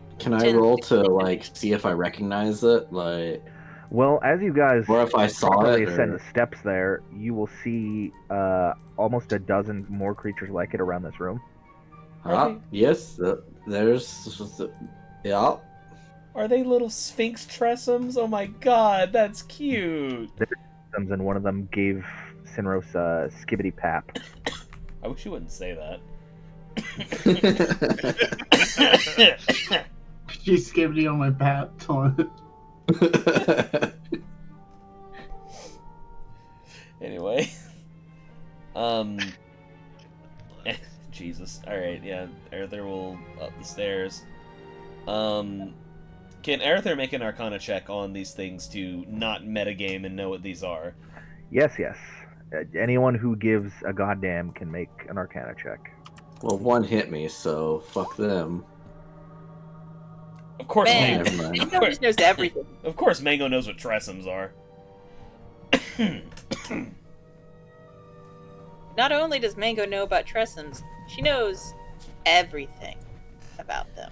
roll to, like, see if I recognize it? Like... Well, as you guys or if I saw properly it, ascend the steps there, you will see almost a dozen more creatures like it around this room. Yes, there's... Yeah. Are they little sphinx tressums? Oh my god, that's cute! And one of them gave Sinros a Skibidi pap. I wish you wouldn't say that. She's Skibidi on my pap. Anyway. Jesus. Alright, yeah. Arthur will up the stairs. Can Arthur make an Arcana check on these things to not metagame and know what these are? Yes. Anyone who gives a goddamn can make an Arcana check. Well, one hit me, so fuck them. Of course, Mango just knows everything. Of course, Mango knows what tressums are. Not only does Mango know about tressums, she knows everything about them.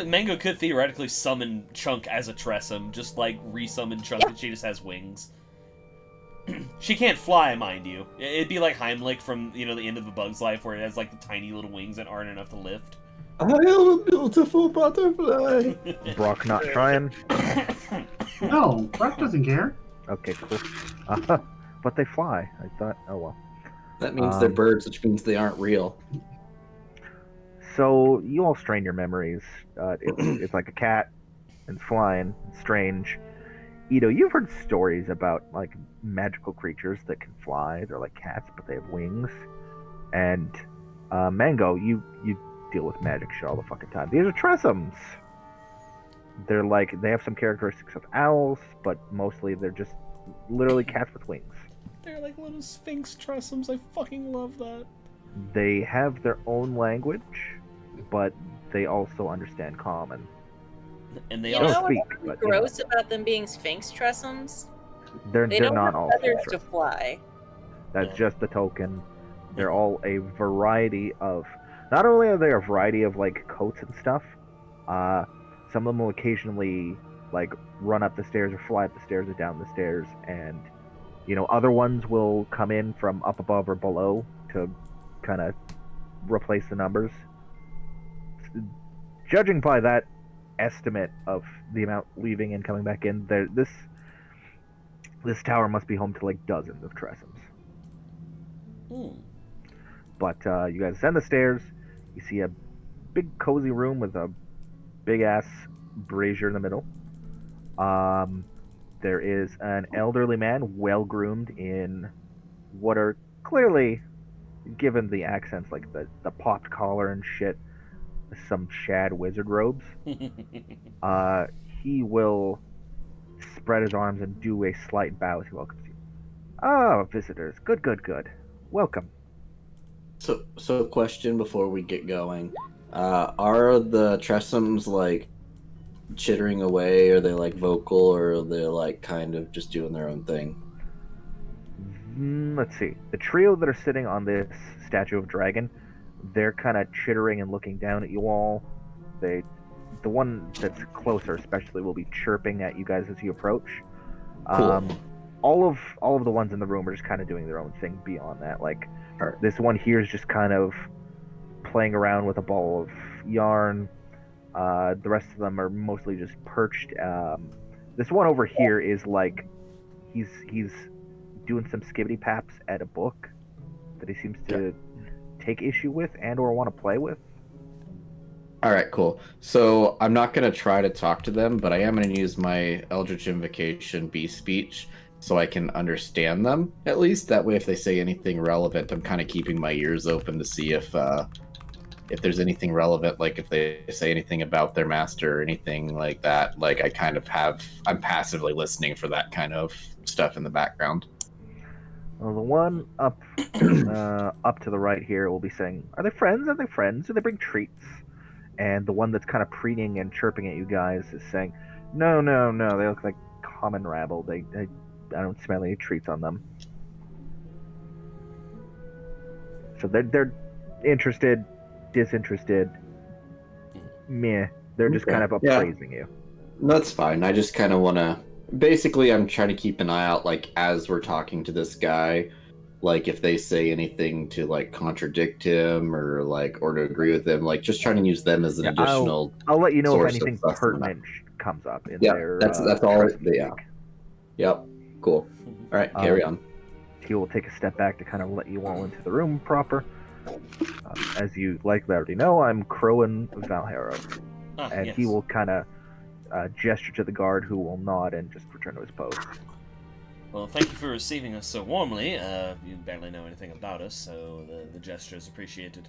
Mango could theoretically summon Chunk as a tressum, just like resummon Chunk, and she just has wings. She can't fly, mind you. It'd be like Heimlich from, the end of A Bug's Life, where it has, like, the tiny little wings that aren't enough to lift. I am a beautiful butterfly. Brock not trying? No, Brock doesn't care. Okay, cool. But they fly. I thought, oh well. That means they're birds, which means they aren't real. So, you all strain your memories. It's like a cat, and flying, and strange. Ito, you've heard stories about, like, magical creatures that can fly. They're like cats, but they have wings. And, Mango, you deal with magic shit all the fucking time. These are tressums! They're like, they have some characteristics of owls, but mostly they're just literally cats with wings. They're like little sphinx tressums. I fucking love that. They have their own language, but they also understand common. And they all speak. What's gross about them being sphinx tressums? They're don't not have all feathers sphinx. to fly. That's just the token. They're all a variety of. Not only are they a variety of like coats and stuff, some of them will occasionally like run up the stairs or fly up the stairs or down the stairs, and other ones will come in from up above or below to kind of replace the numbers. Judging by that estimate of the amount leaving and coming back in, this tower must be home to like dozens of tressums. But you guys ascend the stairs. You see a big cozy room with a big ass brazier in the middle. There is an elderly man, well groomed in what are clearly, given the accents, like the popped collar and shit, some shad wizard robes. He will spread his arms and do a slight bow as he welcomes you. Oh, visitors. Good. Welcome. So question before we get going. Are the tressums, like, chittering away? Are they, like, vocal, or are they, like, kind of just doing their own thing? Let's see. The trio that are sitting on this statue of dragon, they're kind of chittering and looking down at you all. The one that's closer especially will be chirping at you guys as you approach. Cool. All of the ones in the room are just kind of doing their own thing beyond that. Like, this one here is just kind of playing around with a ball of yarn. The rest of them are mostly just perched. This one over here is like, he's doing some skibidi paps at a book that he seems to take issue with and or want to play with. All right, cool. So I'm not going to try to talk to them, but I am going to use my Eldritch Invocation Beast Speech so I can understand them, at least. That way, if they say anything relevant, I'm kind of keeping my ears open to see if there's anything relevant, like if they say anything about their master or anything like that. Like, I'm passively listening for that kind of stuff in the background. Well, the one up up to the right here will be saying, "Are they friends? Are they friends? Do they bring treats?" And the one that's kind of preening and chirping at you guys is saying, "No, no, no. They look like common rabble. I don't smell any treats on them." So they're interested, disinterested, meh. They're just kind of appraising you. That's fine. I just kind of want to. Basically, I'm trying to keep an eye out, like, as we're talking to this guy, like, if they say anything to, like, contradict him or, like, or to agree with him, like, just trying to use them as an additional. I'll let you know if source anything of pertinent comes up in Yeah, their. that's all. Yeah. Speak. Yep. Cool. All right, carry on. He will take a step back to kind of let you all into the room proper. As you likely already know, I'm Crowan Valharo. And yes. he will kind of gesture to the guard, who will nod and just return to his post. Well, thank you for receiving us so warmly. You barely know anything about us, so the gesture is appreciated.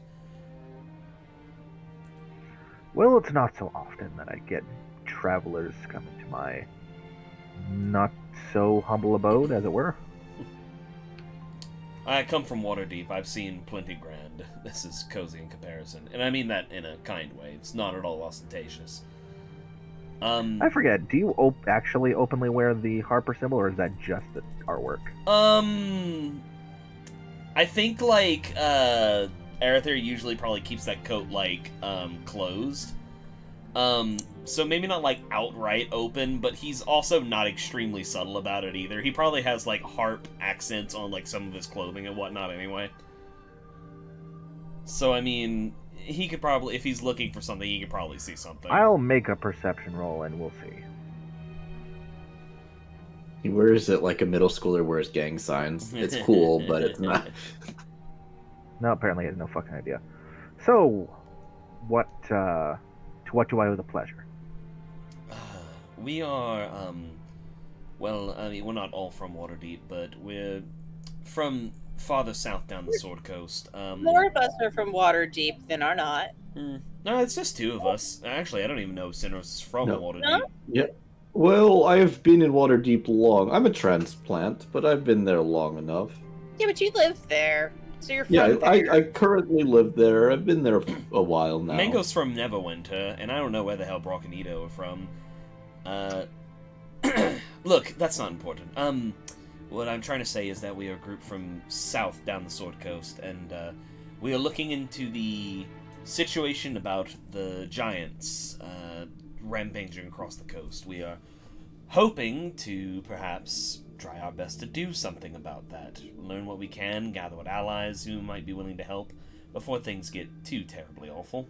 Well, it's not so often that I get travelers coming to my not so humble abode, as it were. I come from Waterdeep. I've seen plenty grand. This is cozy in comparison. And I mean that in a kind way. It's not at all ostentatious. I forget, do you actually openly wear the Harper symbol, or is that just the artwork? I think, like, Arethyr usually probably keeps that coat, like, closed. So maybe not, like, outright open, but he's also not extremely subtle about it either. He probably has, like, harp accents on, like, some of his clothing and whatnot anyway. So, I mean, he could probably, if he's looking for something, he could probably see something. I'll make a perception roll and we'll see. He wears it like a middle schooler wears gang signs. It's cool, but it's not. No, apparently he has no fucking idea. So, what do I owe the pleasure? We are, well, I mean, we're not all from Waterdeep, but we're from farther south down the Sword Coast. More of us are from Waterdeep than are not. No, it's just two of us. Actually, I don't even know if Sinros is from Waterdeep. No? Yeah. Well, I've been in Waterdeep long. I'm a transplant, but I've been there long enough. Yeah, but you live there, so you're from there. I currently live there. I've been there a while now. Mango's from Neverwinter, and I don't know where the hell Brock and Ito are from. Look, that's not important. What I'm trying to say is that we are a group from south down the Sword Coast, and we are looking into the situation about the giants rampaging across the coast. We are hoping to perhaps try our best to do something about that. Learn what we can, gather what allies who might be willing to help before things get too terribly awful.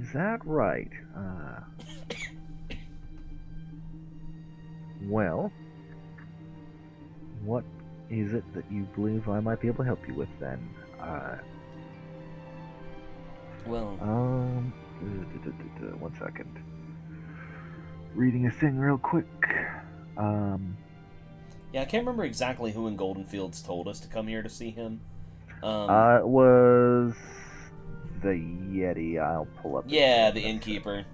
Is that right? Well, what is it that you believe I might be able to help you with then? Well, 1 second. Reading a thing real quick. yeah, I can't remember exactly who in Goldenfields told us to come here to see him. It was the Yeti. I'll pull up. Yeah, the innkeeper.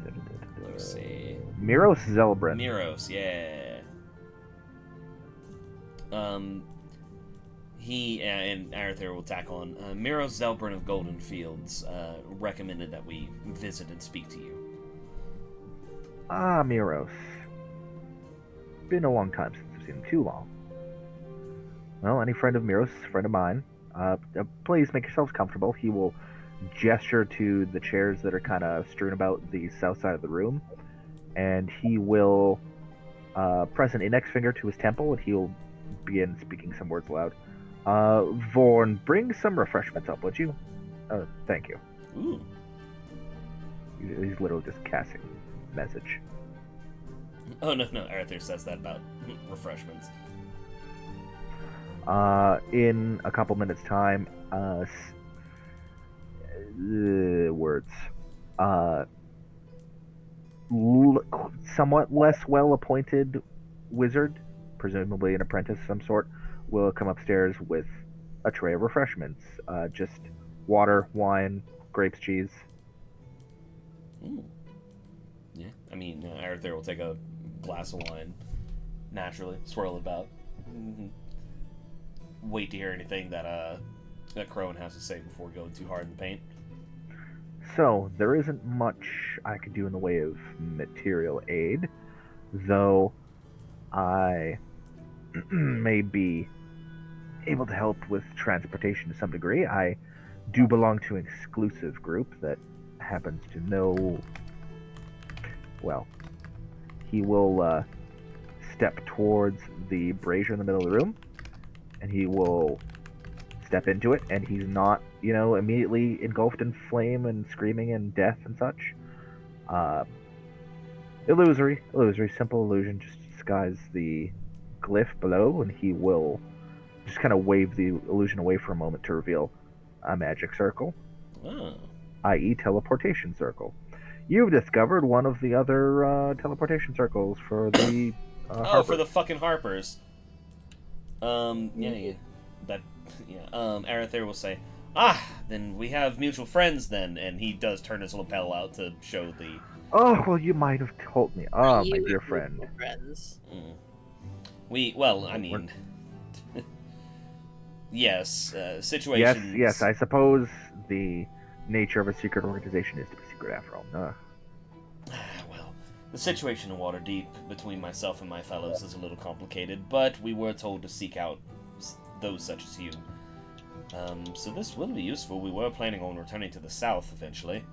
Let me see. Miros Zelbrin. Miros, yeah. He and Arethyr will tack on. Miros Zelbrin of Golden Fields recommended that we visit and speak to you. Ah, Miros. Been a long time since I've seen him. Too long. Well, any friend of Miros is a friend of mine. Please make yourselves comfortable. He will gesture to the chairs that are kind of strewn about the south side of the room, and he will press an index finger to his temple, and he'll begin speaking some words aloud. Vorn, bring some refreshments up, would you? Thank you. Ooh. He's literally just casting message. Oh, no, Arethyr says that about refreshments. In a couple minutes' time, words. Somewhat less well-appointed wizard, presumably an apprentice of some sort, will come upstairs with a tray of refreshments. Just water, wine, grapes, cheese. Ooh. Yeah, I mean, Arthur will take a glass of wine, naturally, swirl it about. Mm-hmm. Wait to hear anything that Crone has to say before going too hard in the paint. So, there isn't much I could do in the way of material aid, though I may be able to help with transportation to some degree. I do belong to an exclusive group that happens to know. Well, he will step towards the brazier in the middle of the room, and he will step into it, and he's not, immediately engulfed in flame and screaming and death and such. Illusory, simple illusion, just disguise the glyph below, and he will just kind of wave the illusion away for a moment to reveal a magic circle, i.e. teleportation circle. You've discovered one of the other teleportation circles for the Harpers. For the fucking Harpers. Arathair will say, then we have mutual friends then, and he does turn his lapel out to show the... Oh, well, you might have told me. My dear friend. Friends. Yes, situations... Yes, I suppose the nature of a secret organization is to be secret after all. Well, the situation in Waterdeep between myself and my fellows is a little complicated, but we were told to seek out those such as you. So this will be useful. We were planning on returning to the south eventually.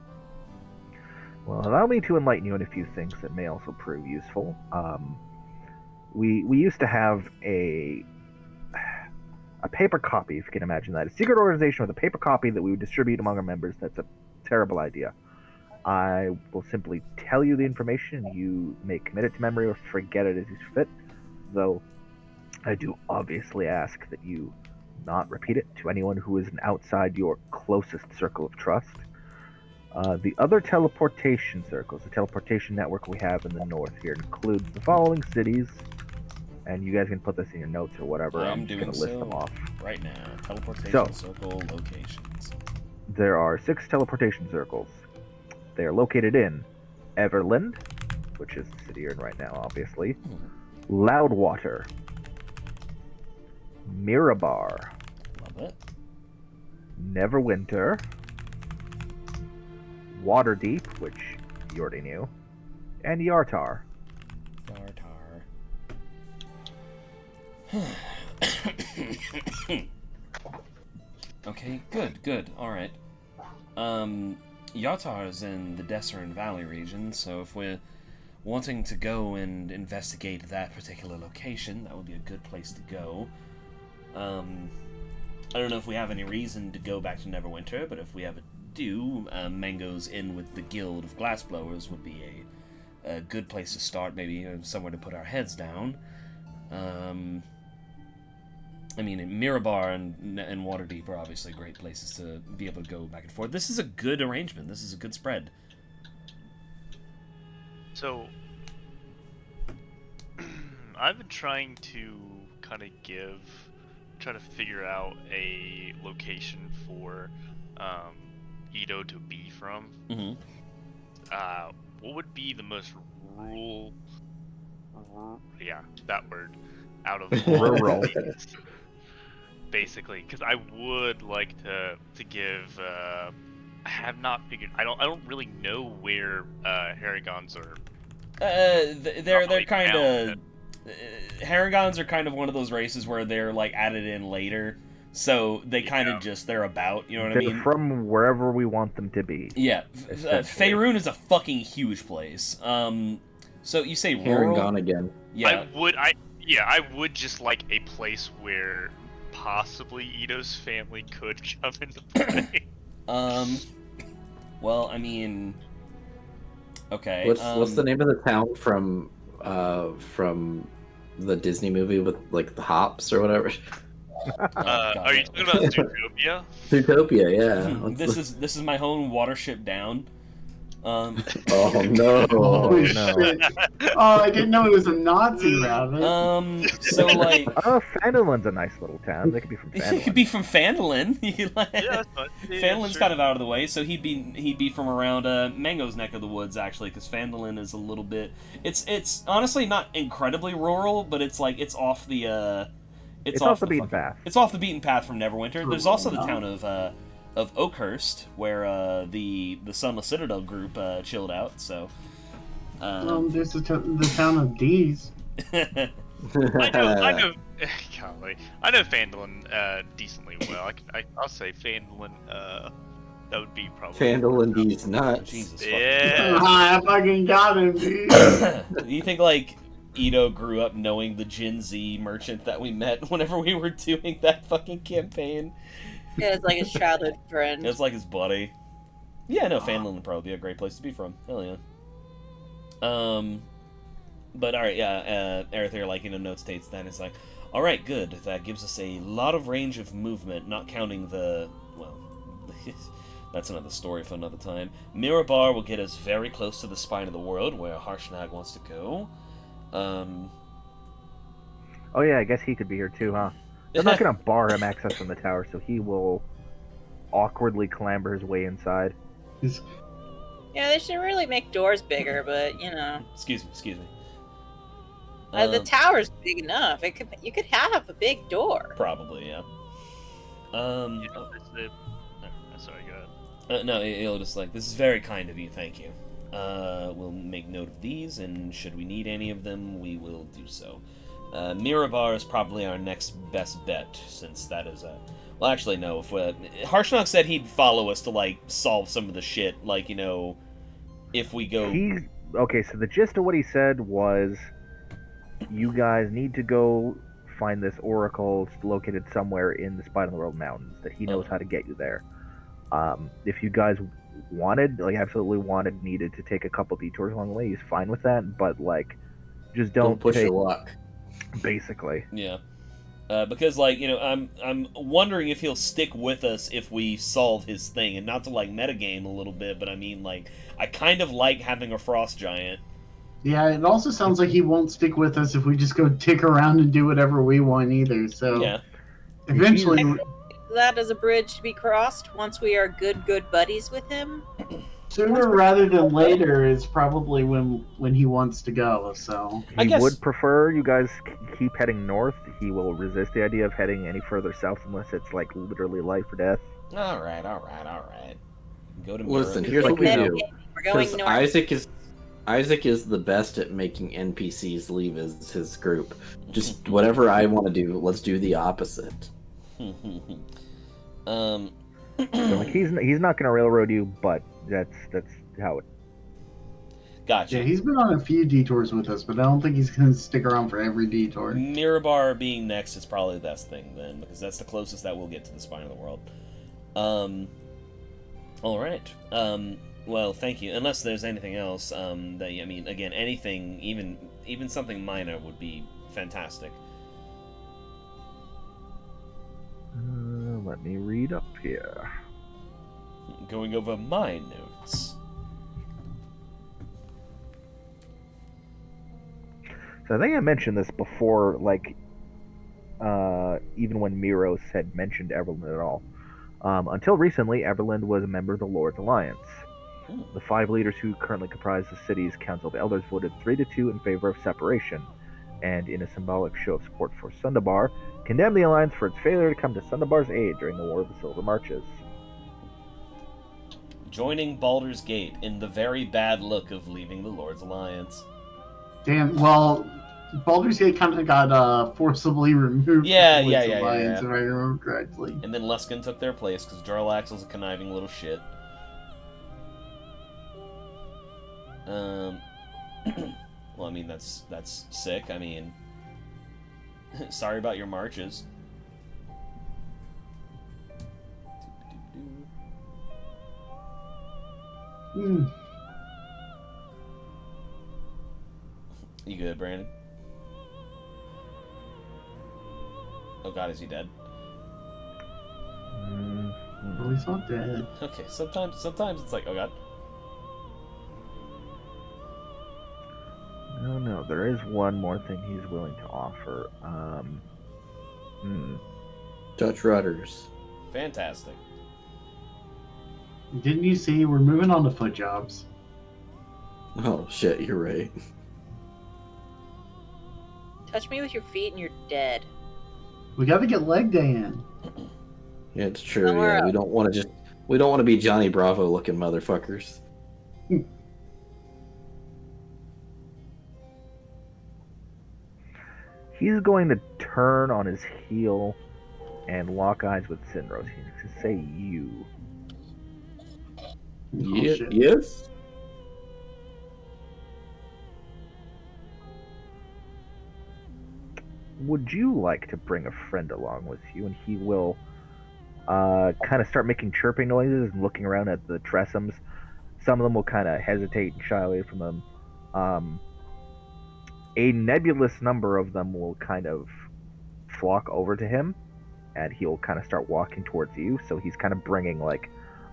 Well, allow me to enlighten you on a few things that may also prove useful. We used to have a paper copy, if you can imagine that. A secret organization with a paper copy that we would distribute among our members. That's a terrible idea. I will simply tell you the information, and you may commit it to memory or forget it as you fit, though I do obviously ask that you not repeat it to anyone who isn't outside your closest circle of trust. The other teleportation circles, the teleportation network we have in the north here, includes the following cities, and you guys can put this in your notes or whatever. I'm just going to list them off right now. Teleportation circle locations. There are 6 teleportation circles. They are located in Everland, which is the city you're in right now, obviously. Loudwater. Mirabar. Love it. Neverwinter. Waterdeep, which you already knew. And Yartar. Okay, good, alright. Yartar is in the Desserin Valley region, so if we're wanting to go and investigate that particular location, that would be a good place to go. I don't know if we have any reason to go back to Neverwinter, but if we ever do, Mango's Inn with the Guild of Glassblowers would be a good place to start, maybe somewhere to put our heads down. I mean, Mirabar and Waterdeep are obviously great places to be able to go back and forth. This is a good arrangement. This is a good spread. So, I've been trying to kind of try to figure out a location for Ito to be from. Mm-hmm. What would be the most rural? Yeah, that word. Out of rural. Basically, because I would like to give. I have not figured. I don't really know where Harrigans are. They're kind of. Harrigans are kind of one of those races where they're like added in later, so they kind of just they're about. You know what I mean? They're from wherever we want them to be. Yeah, Faerun is a fucking huge place. So you say rural? Harrigan again. Yeah, I would just like a place where possibly Ito's family could come into play. Well, I mean, okay. What's the name of the town from the Disney movie with like the hops or whatever? Are you talking about Zootopia? Zootopia, yeah. This is my own Watership Down. Oh no! Holy no. shit! Oh, I didn't know he was a Nazi rabbit. So like, Oh, Fandolin's a nice little town. They could be from he Fandolin. could be from Phandalin. Yeah, that's fine. Yeah, Phandalin's sure. kind of out of the way, so he'd be from around Mango's neck of the woods actually, because Phandalin is a little bit. It's honestly not incredibly rural, but it's like it's off the. It's off the beaten path. It's off the beaten path from Neverwinter. There's also the no. town of Oakhurst, where the Sunless Citadel group chilled out. So. There's the town of D's. I know. Golly, I know Phandalin decently well. I'll say Phandalin. That would be probably. Phandalin D's nuts. Jesus. Yeah. I fucking got him, dude. Do you think like Ito grew up knowing the Gen Z merchant that we met whenever we were doing that fucking campaign? Yeah, it's like his childhood friend. It's like his buddy. Yeah, no, Phandalin would probably be a great place to be from. Hell yeah. But alright, yeah, Arethyr, like, note states that it's like, alright, good, that gives us a lot of range of movement, not counting the, well, that's another story for another time. Mirabar will get us very close to the spine of the world, where Harshnag wants to go. Oh yeah, I guess he could be here too, huh? They're not gonna bar him access from the tower, so he will awkwardly clamber his way inside. Yeah, they should really make doors bigger, but Excuse me. the tower's big enough. You could have a big door. Probably, yeah. Sorry, go ahead. No, he'll just like, this is very kind of you, thank you. We'll make note of these, and should we need any of them, we will do so. Mirabar is probably our next best bet, since that is a... Well, actually, no. If Harshnag said he'd follow us to, like, solve some of the shit, like, if we go... Okay, so the gist of what he said was, you guys need to go find this oracle. It's located somewhere in the Spine of the World Mountains, that he knows how to get you there. If you guys needed to take a couple detours along the way, he's fine with that, but, like, just don't push your luck. Basically. Yeah. Because, like, I'm wondering if he'll stick with us if we solve his thing, and not to, like, metagame a little bit, but I mean, like, I kind of like having a frost giant. Yeah, it also sounds like he won't stick with us if we just go tick around and do whatever we want either, so... Yeah. Eventually... That is a bridge to be crossed once we are good buddies with him. Sooner rather than later is probably when he wants to go, so... He would prefer you guys keep heading north. He will resist the idea of heading any further south unless it's, like, literally life or death. Alright. Go to Listen, Mirror. here's what we do. We're going north. Isaac is the best at making NPCs leave his group. Just whatever I want to do, let's do the opposite. So, like, he's not gonna railroad you, but that's how it... Gotcha. Yeah, he's been on a few detours with us, but I don't think he's gonna stick around for every detour. Mirabar being next is probably the best thing then, because that's the closest that we'll get to the spine of the world. Alright. Well, thank you. Unless there's anything else, again, anything, even something minor would be fantastic. Let me read up here. Going over my notes. So I think I mentioned this before, like, even when Miros had mentioned Everland at all. Until recently, Everland was a member of the Lord's Alliance. The 5 leaders who currently comprise the city's Council of Elders voted 3-2 in favor of separation, and in a symbolic show of support for Sundabar, condemned the Alliance for its failure to come to Sundabar's aid during the War of the Silver Marches. Joining Baldur's Gate in the very bad look of leaving the Lord's Alliance. Damn, well, Baldur's Gate kind of got forcibly removed Yeah. if I remember correctly. And then Luskan took their place, because Jarlaxle's a conniving little shit. Well, I mean, that's sick. I mean, sorry about your marches. Mm. You good, Brandon? Oh god, is he dead? Well, he's not dead. Okay, sometimes it's like, oh god. there is one more thing he's willing to offer. Dutch rudders. Fantastic. Didn't you see? We're moving on to foot jobs. Oh shit, you're right. Touch me with your feet and you're dead. We got to get leg day in. Yeah, it's true. Somewhere Yeah, else. we don't want to be Johnny Bravo looking motherfuckers. He's going to turn on his heel and lock eyes with Sinros. He's going to say you. Yeah, shit. yes. Would you like to bring a friend along with you? And he will kind of start making chirping noises and looking around at the Tressums. Some of them will kind of hesitate and shy away from them. A nebulous number of them will kind of flock over to him, and he'll kind of start walking towards you. So he's kind of bringing like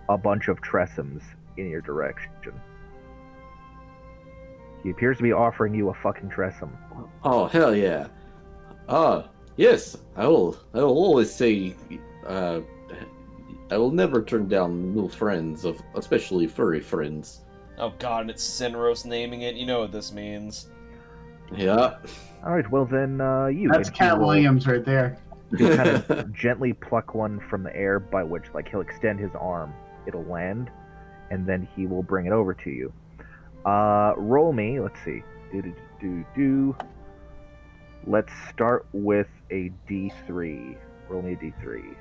a bunch of Tressums in your direction. He appears to be offering you a fucking Tressum. Oh hell yeah. Yes. I will always say I will never turn down new friends, especially furry friends. Oh god, and it's Sinros naming it. You know what this means. Yeah. Alright, well then, you. That's and he Cat will- Williams right there. He'll kind of gently pluck one from the air, by which, like, he'll extend his arm. It'll land, and then he will bring it over to you. Roll me. Let's see. Let's start with a D3. Roll me a D3.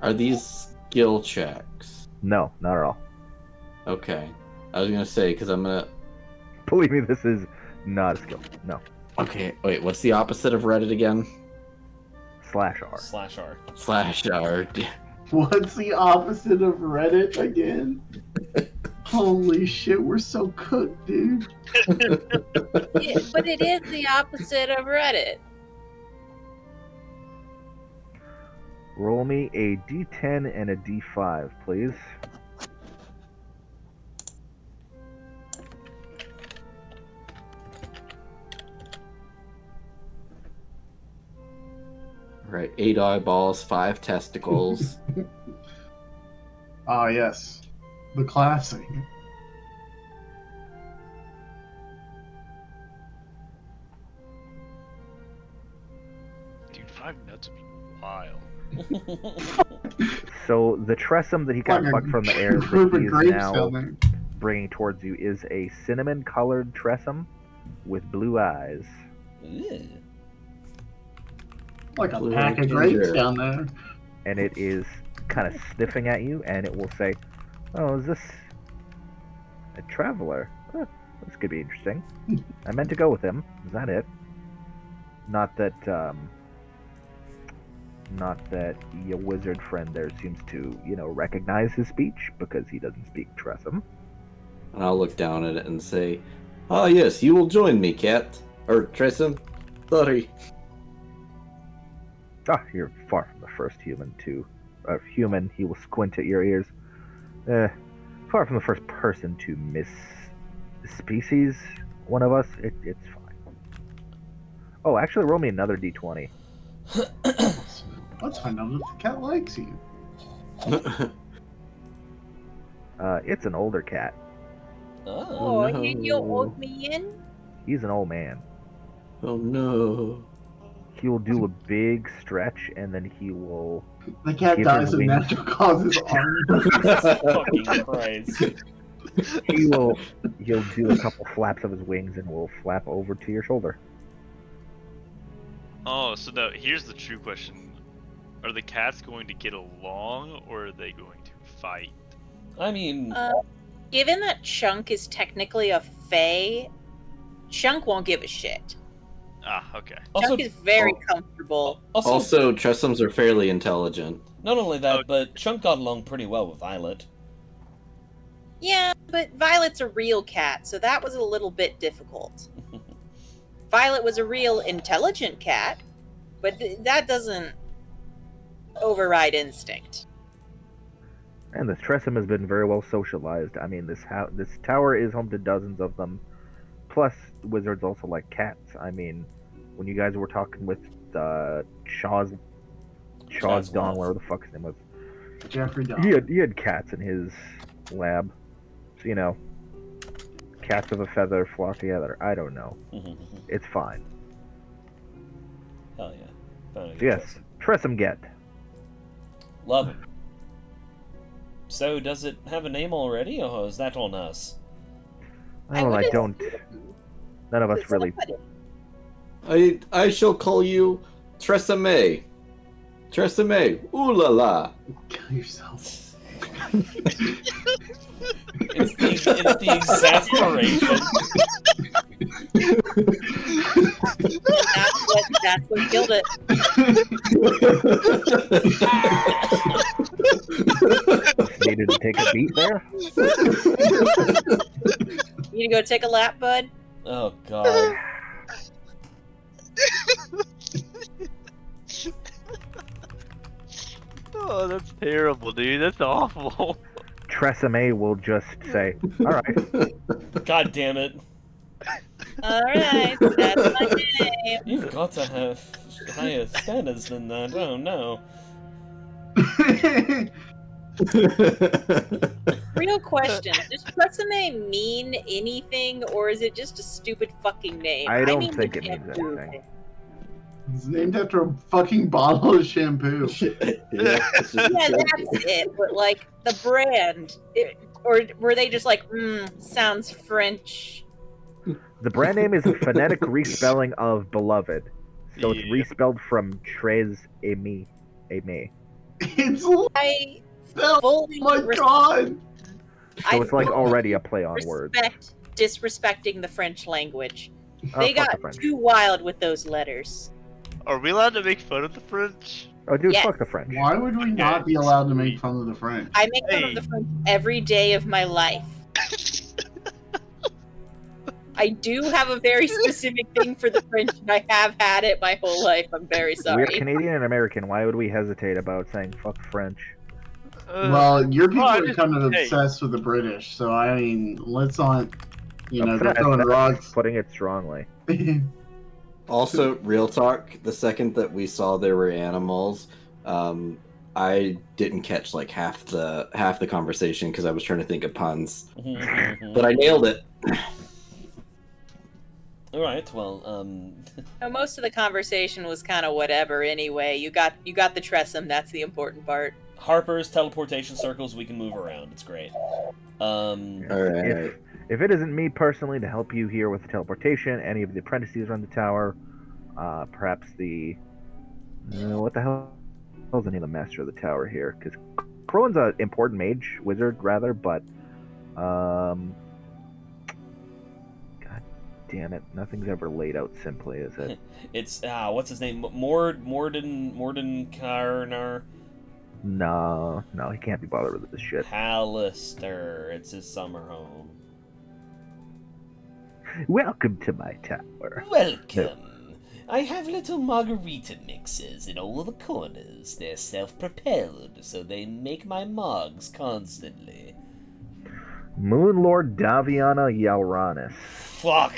Are these skill checks? No, not at all. Okay. I was gonna say, because I'm gonna... Believe me, this is not a skill. No. Okay, wait, what's the opposite of Reddit again? /R. /R. /R. What's the opposite of Reddit again? Holy shit, we're so cooked, dude. Yeah, but it is the opposite of Reddit. Roll me a D10 and a D5, please. Right, 8 eyeballs, 5 testicles. Ah, yes. The classic. Dude, 5 nuts would be wild. So the Tressum that he got Like a plucked from the air group that of he is grapes now down there. bringing towards you is a cinnamon-colored Tressum with blue eyes. Ew. Like a Blue pack of ginger. grapes down there. And it is kind of sniffing at you, and it will say, "Oh, is this a traveler? Huh, this could be interesting. I meant to go with him. Is that it? Not that your wizard friend there seems to, recognize his speech because he doesn't speak Tressum." And I'll look down at it and say, "Ah, yes, you will join me, Cat. Or Tressum. Sorry." Ah, you're far from the first human. He will squint at your ears. Far from the first person to miss species one of us. It's fine. Oh, actually, roll me another D20. Let's find out if the cat likes you. It's an older cat. Oh. Oh, no. you old man? He's an old man. Oh no. He will do a big stretch, and then he will... The cat Give dies his of wings. natural causes arm. Fucking Christ. He'll do a couple flaps of his wings and will flap over to your shoulder. Oh, so now here's the true question. Are the cats going to get along, or are they going to fight? I mean, Given that Chunk is technically a fae, Chunk won't give a shit. Ah, okay. also, Chunk is very comfortable. Also, Tressums are fairly intelligent. not only that, Oh. but Chunk got along pretty well with Violet. Yeah, but Violet's a real cat, so that was a little bit difficult. Violet was a real intelligent cat, but that doesn't override instinct. And this Tressum has been very well socialized. I mean, this tower is home to dozens of them, Plus, wizards also like cats. I mean, when you guys were talking with Shaw's Don, whatever the fuck his name was, Jeffrey Don. He had cats in his lab. So, you know, cats of a feather flock together. I don't know. It's fine. Hell yeah. So yes, Tressum get. Love it. So, does it have a name already, or is that on us? Oh, I don't. None of us really. I shall call you Tresemme. Tresemme. Ooh la la. Kill yourself. It's the exasperation. That's what killed it. Needed to take a beat there. You need to go take a lap, bud? Oh, God. Oh, that's terrible, dude. That's awful. Tresemme will just say, alright. God damn it. Alright, that's my name. You've got to have higher standards than that. Oh, no. Real question. Does Tresemme mean anything, or is it just a stupid fucking name? I don't mean think the it means shampoo. anything. It's named after a fucking bottle of shampoo. Yeah, that's it. But like the brand, or were they just like, sounds French? The brand name is a phonetic respelling of beloved. So it's respelled from Tres Aimé. It's I oh fully my god! So it's like already a play on words. Disrespecting the French language. Oh, They fuck got the French. too wild with those letters. Are we allowed to make fun of the French? Oh, dude, Yes. fuck the French. Why would we not be allowed to make fun of the French? I make fun of the French every day of my life. I do have a very specific thing for the French, and I have had it my whole life. I'm very sorry. We're Canadian and American. Why would we hesitate about saying fuck French? Well, your people I are just- kind of hey. obsessed with the British, so I mean, let's not, they're Obsessed, throwing that's rocks. Putting it strongly. Also, real talk, the second that we saw there were animals, I didn't catch like half the conversation because I was trying to think of puns. But I nailed it. Alright, well, Most of the conversation was kind of whatever anyway. You got the Tressum, that's the important part. Harper's teleportation circles, we can move around. It's great. Alright. If it isn't me personally to help you here with the teleportation, any of the apprentices around the tower, perhaps the what the hell is the name of the master of the tower here? Because Crowan's an important mage, wizard rather, but God damn it, nothing's ever laid out simply, is it? It's what's his name? Morden Karnar. No, he can't be bothered with this shit. Hallister. It's his summer home. Welcome to my tower. Welcome. I have little margarita mixers in all the corners. They're self-propelled, so they make my mogs constantly. Moon Lord Daviana Yalranis. Fuck.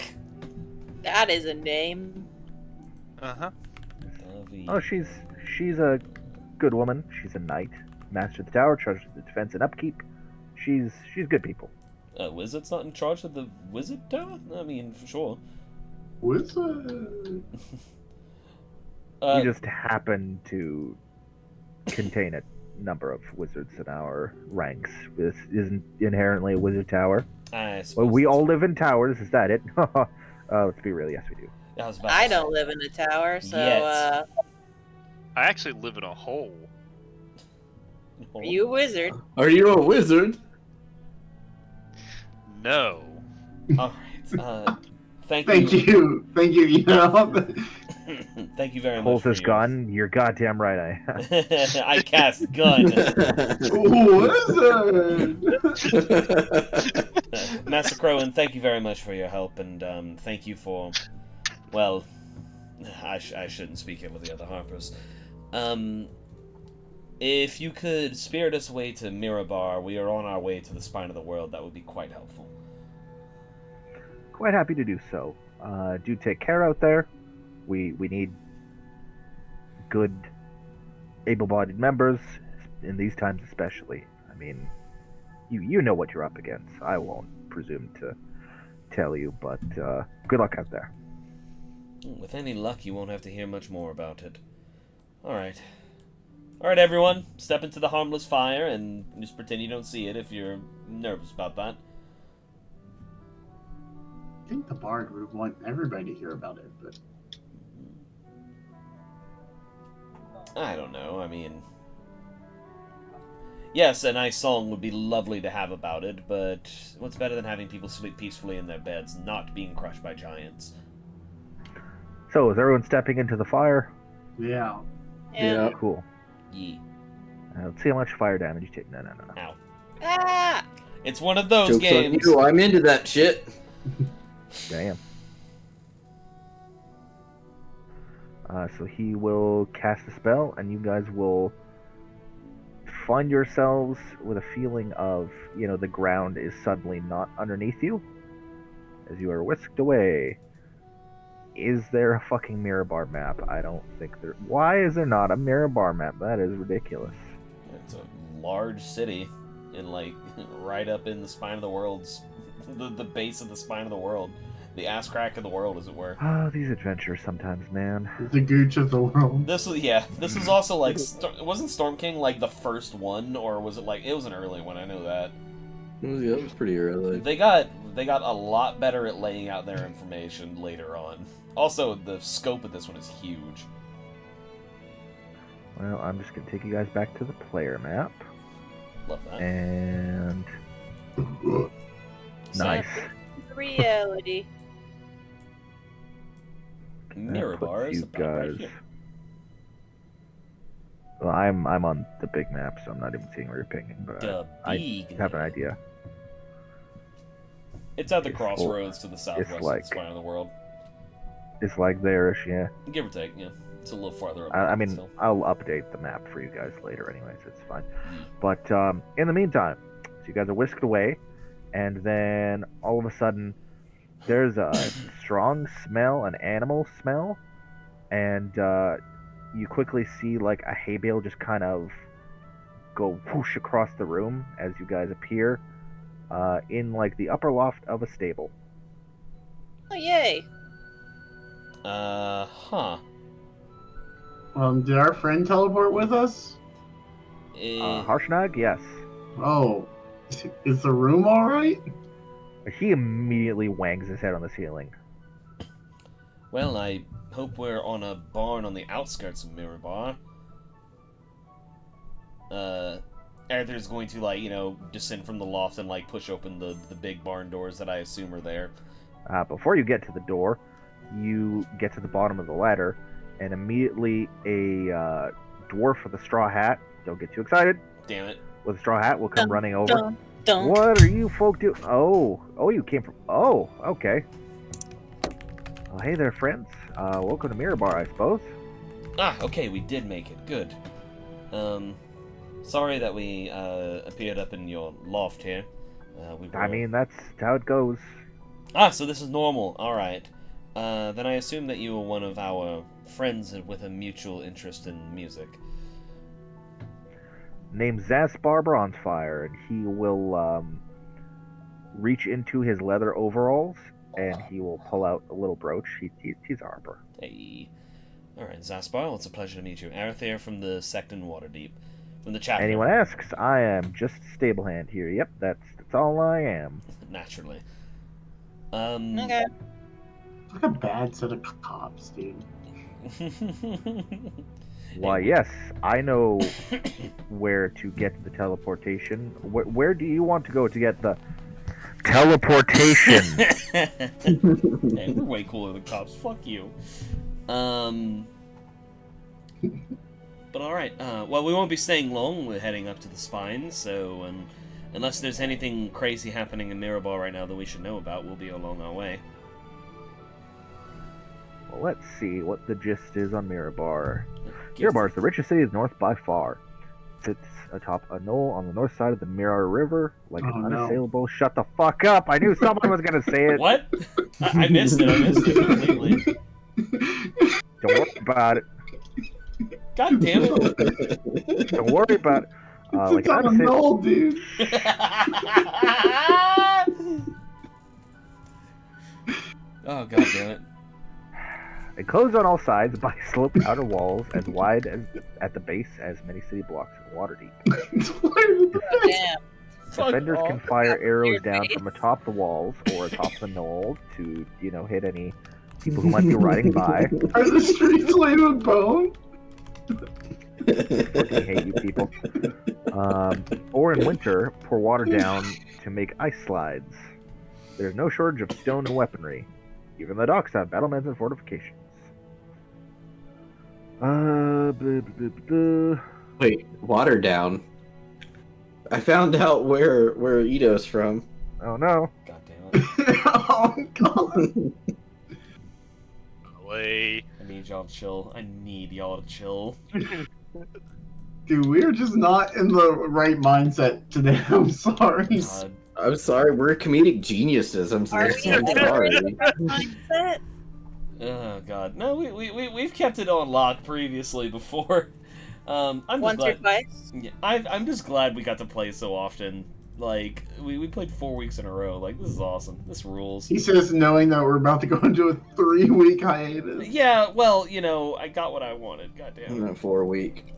That is a name. Uh-huh. Oh, she's a good woman. She's a knight, master of the tower, charged with the defense and upkeep. She's good people. Wizard's not in charge of the wizard tower? I mean, for sure. Wizard. We just happen to contain a number of wizards in our ranks. This isn't inherently a wizard tower. I suppose Well, we that's- all live in towers. Is that it? Let's be real. Yes, we do. I don't live in a tower, so Yet. I actually live in a hole. are you a wizard? Are you a wizard? No. All right. Thank Thank you. you. Thank you, Thank you very much. Pulls for his your- gun. You're goddamn right. I cast gun. Wizard! Master Crowan, thank you very much for your help, and thank you for, well, I shouldn't speak ill of the other Harpers. If you could spirit us away to Mirabar, we are on our way to the spine of the world. That would be quite helpful. quite happy to do so. Do take care out there. We need good, able-bodied members in these times, especially. I mean, you know what you're up against. I won't presume to tell you, but good luck out there. With any luck, you won't have to hear much more about it. Alright. Alright, everyone. Step into the harmless fire and just pretend you don't see it if you're nervous about that. I think the bard would want everybody to hear about it, but I don't know, I mean... Yes, a nice song would be lovely to have about it, but what's better than having people sleep peacefully in their beds, not being crushed by giants? So, is everyone stepping into the fire? yeah. Yeah. Cool. Yee. Let's see how much fire damage you take. No. Ow. Ah! It's one of those Joke's games. on you. I'm into that shit. Damn. So he will cast a spell, and you guys will find yourselves with a feeling of, the ground is suddenly not underneath you as you are whisked away. Is there a fucking mirror bar map? I don't think there... Why is there not a mirror bar map? That is ridiculous. It's a large city, and right up in the spine of the world's... the base of the spine of the world. The ass crack of the world, as it were. Oh, these adventures sometimes, man. The gooch of the world. This was also wasn't Storm King the first one, or was it it was an early one? I know that. Yeah, it was pretty early. They got a lot better at laying out their information later on. Also, the scope of this one is huge. Well, I'm just gonna take you guys back to the player map. Love that. And nice. Reality. Mirror bar is about right here. Well, I'm on the big map, so I'm not even seeing where you're pinging, but I have an idea. It's at the crossroads to the southwest of the spine of the world. It's there-ish, yeah. Give or take, yeah. It's a little farther up. I mean, still. I'll update the map for you guys later anyways, it's fine. But in the meantime, so you guys are whisked away, and then all of a sudden, there's a strong smell, an animal smell, and you quickly see a hay bale just kind of go whoosh across the room as you guys appear in the upper loft of a stable. Oh, yay. Huh. Did our friend teleport with us? Harshnag, yes. Oh, is the room alright? He immediately wangs his head on the ceiling. Well, I hope we're on a barn on the outskirts of Mirabar. Arthur's going to, descend from the loft and, push open the big barn doors that I assume are there. Before you get to the door, you get to the bottom of the ladder, and immediately a dwarf with a straw hat, don't get too excited. Damn it. With a straw hat will come running over. Don't. What are you folk doing? Oh, you came from... Oh, okay. Well, hey there, friends. Welcome to Mirror Bar, I suppose. Ah, okay, we did make it. Good. Sorry that we appeared up in your loft here. I mean, that's how it goes. Ah, so this is normal. Alright. Then I assume that you are one of our friends with a mutual interest in music. Named Zaspar Bronzefire, and he will reach into his leather overalls, and he will pull out a little brooch. He's a harper. Hey. Alright, Zaspar, well, it's a pleasure to meet you. Arathair from the sect in Waterdeep. From the chapter. Anyone asks, I am just a stable hand here. Yep, that's all I am. Naturally. Okay. Like a bad set of cops, dude. Why, yes, I know where to get the teleportation. Where do you want to go to get the teleportation? Hey, we're way cooler than cops. Fuck you. But alright, well, we won't be staying long. We're heading up to the spine, so unless there's anything crazy happening in Mirabar right now that we should know about, we'll be along our way. Well, let's see what the gist is on Mirabar. Mirabar is the richest city of the north by far. sits atop a knoll on the north side of the Mirror River, like an no. unassailable. Shut the fuck up! I knew someone was gonna say it. What? I missed it. I missed it completely. Don't worry about it. God damn it! Don't worry about it. Like It's on a knoll, dude. Oh, god damn it. Enclosed on all sides by sloped outer walls as wide as at the base as many city blocks in water deep. Damn. Defenders Fuck can off. fire arrows Weird down face. from atop the walls or atop the knoll to, hit any people who might be riding by. Are the streets laid with bone? Fucking hate you people. Or in winter, pour water down to make ice slides. There's no shortage of stone and weaponry. Even the docks have battlements and fortifications. Wait, water down. I found out where Ito's from. Oh no. God damn it. Oh god. Away. I need y'all to chill. I need y'all to chill. Dude, we're just not in the right mindset today. I'm sorry. God. I'm sorry, we're comedic geniuses. I'm Are so we sorry. mindset? Oh god. No, we've kept it on lock previously before. I'm just Once or glad. twice? Yeah, I'm just glad we got to play so often. Like we played 4 weeks in a row. Like this is awesome. This rules. He says, knowing that we're about to go into a 3-week hiatus. Yeah, well, I got what I wanted. Goddamn. For a week.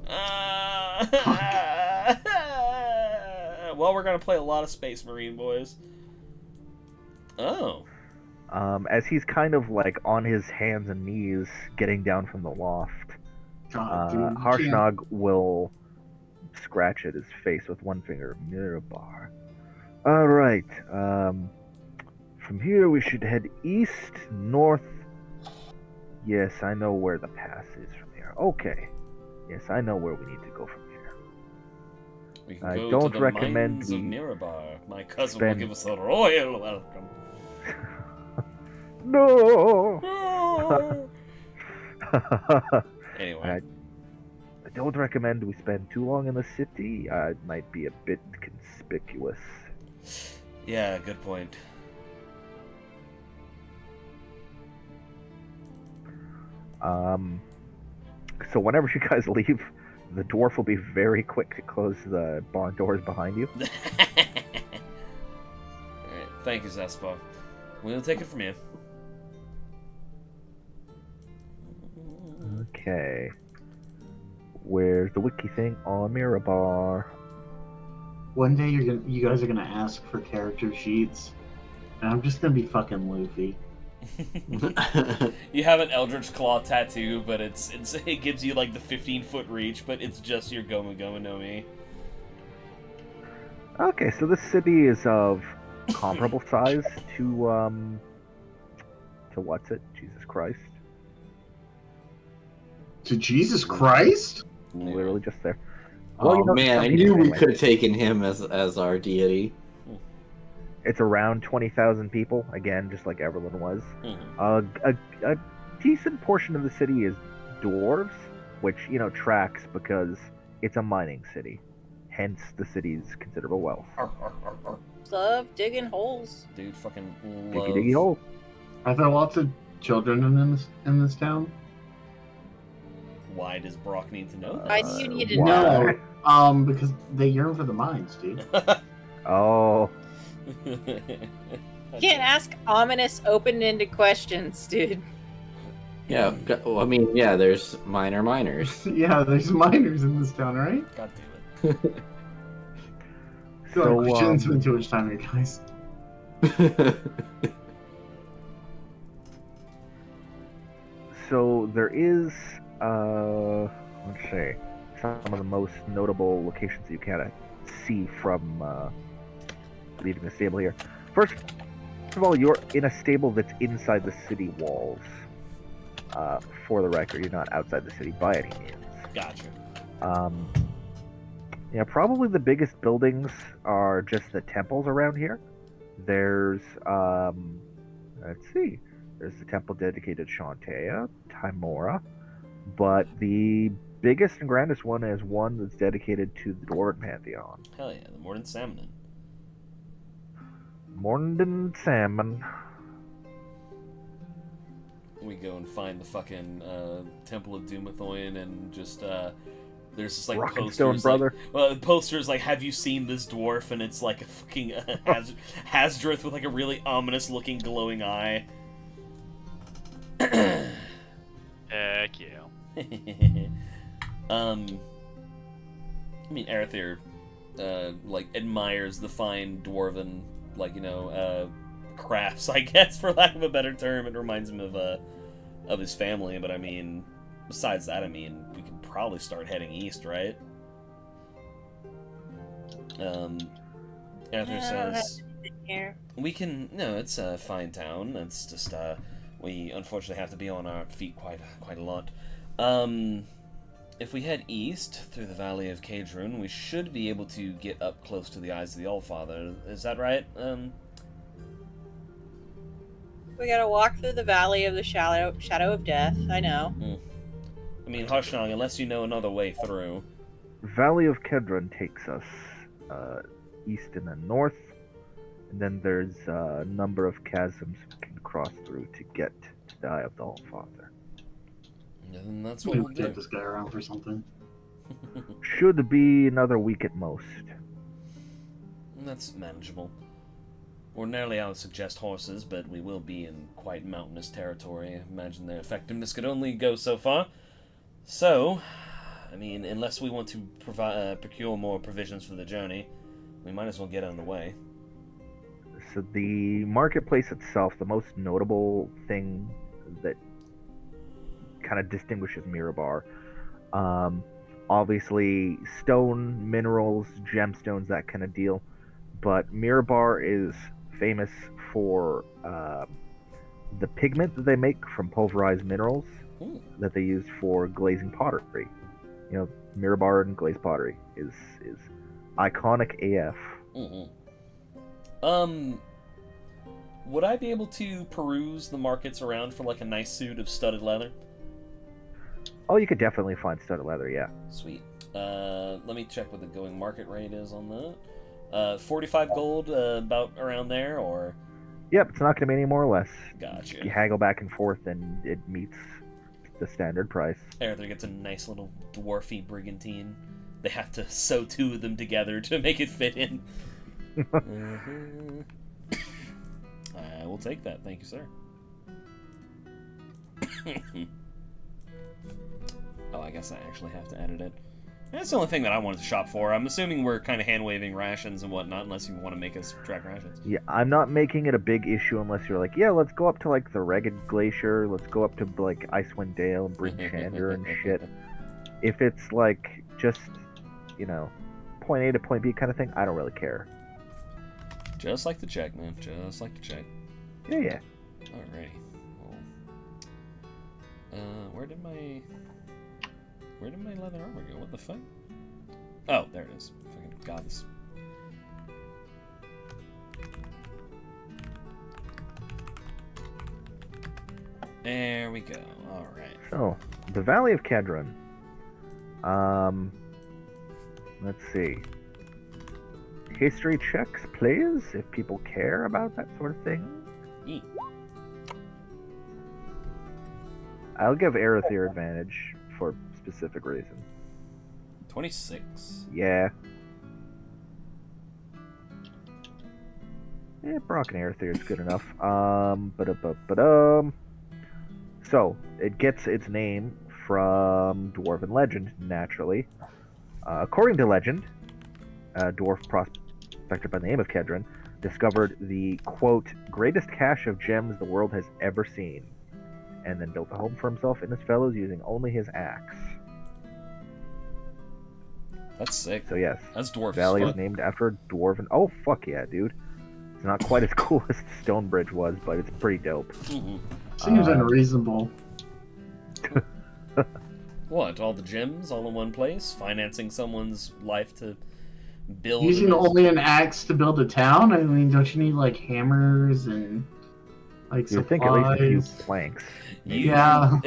Well, we're gonna play a lot of Space Marine, boys. Oh. As he's kind of like on his hands and knees getting down from the loft, God, dude, you Harshnag will scratch at his face with one finger. Mirabar. Alright, from here we should head east, north. Yes, I know where the pass is from here. Okay. Yes, I know where we need to go from here. We can I go don't to the recommend mines of we Nirabar. My cousin spend- will give us a royal welcome. No! Anyway. I don't recommend we spend too long in the city. It might be a bit conspicuous. Yeah, good point. So whenever you guys leave, the dwarf will be very quick to close the barn doors behind you. Alright, thank you, Zespa. We'll take it from you. Okay. Where's the wiki thing on Mirabar? One day you guys are gonna ask for character sheets, and I'm just gonna be fucking Luffy. You have an Eldritch Claw tattoo, but it gives you like the 15-foot reach, but it's just your Gomu Gomu no Mi. Okay, so this city is of comparable size to what's it? Jesus Christ. To Jesus Christ? Literally just there. Oh Well, man, I some knew people we anyway. could have taken him as our deity. It's around 20,000 people, again, just like Everlyn was. A decent portion of the city is dwarves, which, tracks because it's a mining city. Hence the city's considerable wealth. Love digging holes. Dude, fucking Diggy love. diggy hole. Are there lots of children in this town? Why does Brock need to know Why that? do you need to Why? know? No, because they yearn for the mines, dude. Oh, You can't ask ominous, open-ended questions, dude. Yeah, well, I mean, yeah, there's miners. Yeah, there's miners in this town, right? God damn it. So, we shouldn't um, spend too much time here, guys. so there is, let's see, some of the most notable locations you can see from leaving the stable here. First of all, you're in a stable that's inside the city walls. For the record, you're not outside the city by any means. Gotcha. Yeah, probably the biggest buildings are just the temples around here. There's, let's see, there's the temple dedicated to Shantaea, Timora, but the biggest and grandest one is one that's dedicated to the Dwarven Pantheon. Hell yeah, the Morning Salmon. Mornden Salmon. We go and find the fucking Temple of Dumathoin and just there's this like posters, brother. Posters like, have you seen this dwarf? And it's like a fucking Hasdrith with like a really ominous looking glowing eye. Heck yeah. I mean, Arethyr like admires the fine dwarven, like, you know, crafts, I guess, for lack of a better term. It reminds him of his family, but I mean, besides that, I mean, we could probably start heading east, right? Arethyr says we can. No, it's a fine town. It's just we unfortunately have to be on our feet quite a lot. If we head east through the Valley of Kadrun, we should be able to get up close to the Eyes of the Allfather. Is that right? We gotta walk through the Valley of the Shadow of Death. I know. I mean, Harshnag, unless you know another way through. Valley of Kedron takes us east and then north, and then there's a number of chasms we can cross through to get to the Eye of the Allfather. And that's what we'll do. Take this guy around for something. Should be another week at most. That's manageable. Ordinarily, I would suggest horses, but we will be in quite mountainous territory. I imagine their effectiveness could only go so far. So, I mean, unless we want to procure more provisions for the journey, we might as well get on the way. So the marketplace itself, the most notable thing that kind of distinguishes Mirabar, obviously stone, minerals, gemstones, that kind of deal. But Mirabar is famous for the pigment that they make from pulverized minerals that they use for glazing pottery. You know, Mirabar and glazed pottery is iconic AF. Would I be able to peruse the markets around for like a nice suit of studded leather? Oh, you could definitely find studded leather, yeah. Sweet. Let me check what the going market rate is on that. 45 gold, about around there, or? Yep, it's not going to be any more or less. Gotcha. You haggle back and forth, and it meets the standard price. Arethyr gets a nice little dwarfy brigantine. They have to sew two of them together to make it fit in. I will take that, thank you, sir. Oh, I guess I actually have to edit it. That's the only thing that I wanted to shop for. I'm assuming we're kind of hand-waving rations and whatnot, unless you want to make us track rations. Yeah, I'm not making it a big issue unless you're like, yeah, let's go up to, like, the Ragged Glacier, let's go up to, like, Icewind Dale and Bryn Shander and shit. If it's, like, just, you know, point A to point B kind of thing, I don't really care. Just like the check, man. Just like the check. Yeah, yeah. Alrighty. Well, where did my leather armor go? What the fuck? Oh, there it is. Fucking goddess. There we go. Alright. So, the Valley of Kedron. Let's see. History checks, please, if people care about that sort of thing. I'll give Arethyr advantage for specific reason. 26. Yeah. Brock and Arethyr is good enough. So, it gets its name from Dwarven legend, naturally. According to legend, a dwarf prospector by the name of Kedron discovered the, quote, greatest cache of gems the world has ever seen, and then built a home for himself and his fellows using only his axe. That's sick. So yes, that's dwarf. Valley is named after a dwarven. Oh fuck yeah, dude! It's not quite as cool as the stone bridge was, but it's pretty dope. Seems unreasonable. What? All the gems all in one place, financing someone's life to build. Using only an axe to build a town? I mean, don't you need like hammers and like You think at least a few supplies. planks. Yeah.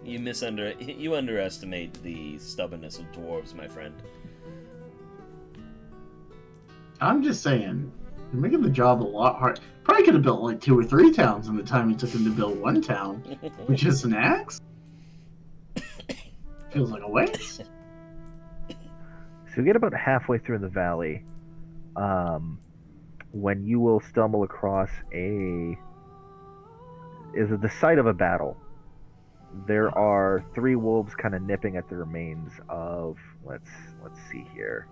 You underestimate the stubbornness of dwarves, my friend. I'm just saying, you're making the job a lot hard. Probably could have built like 2 or 3 towns in the time it took him to build one town with just an axe. Feels like a waste. So you get about halfway through the valley, when you will stumble across the site of a battle. There are 3 wolves kind of nipping at the remains of let's see here.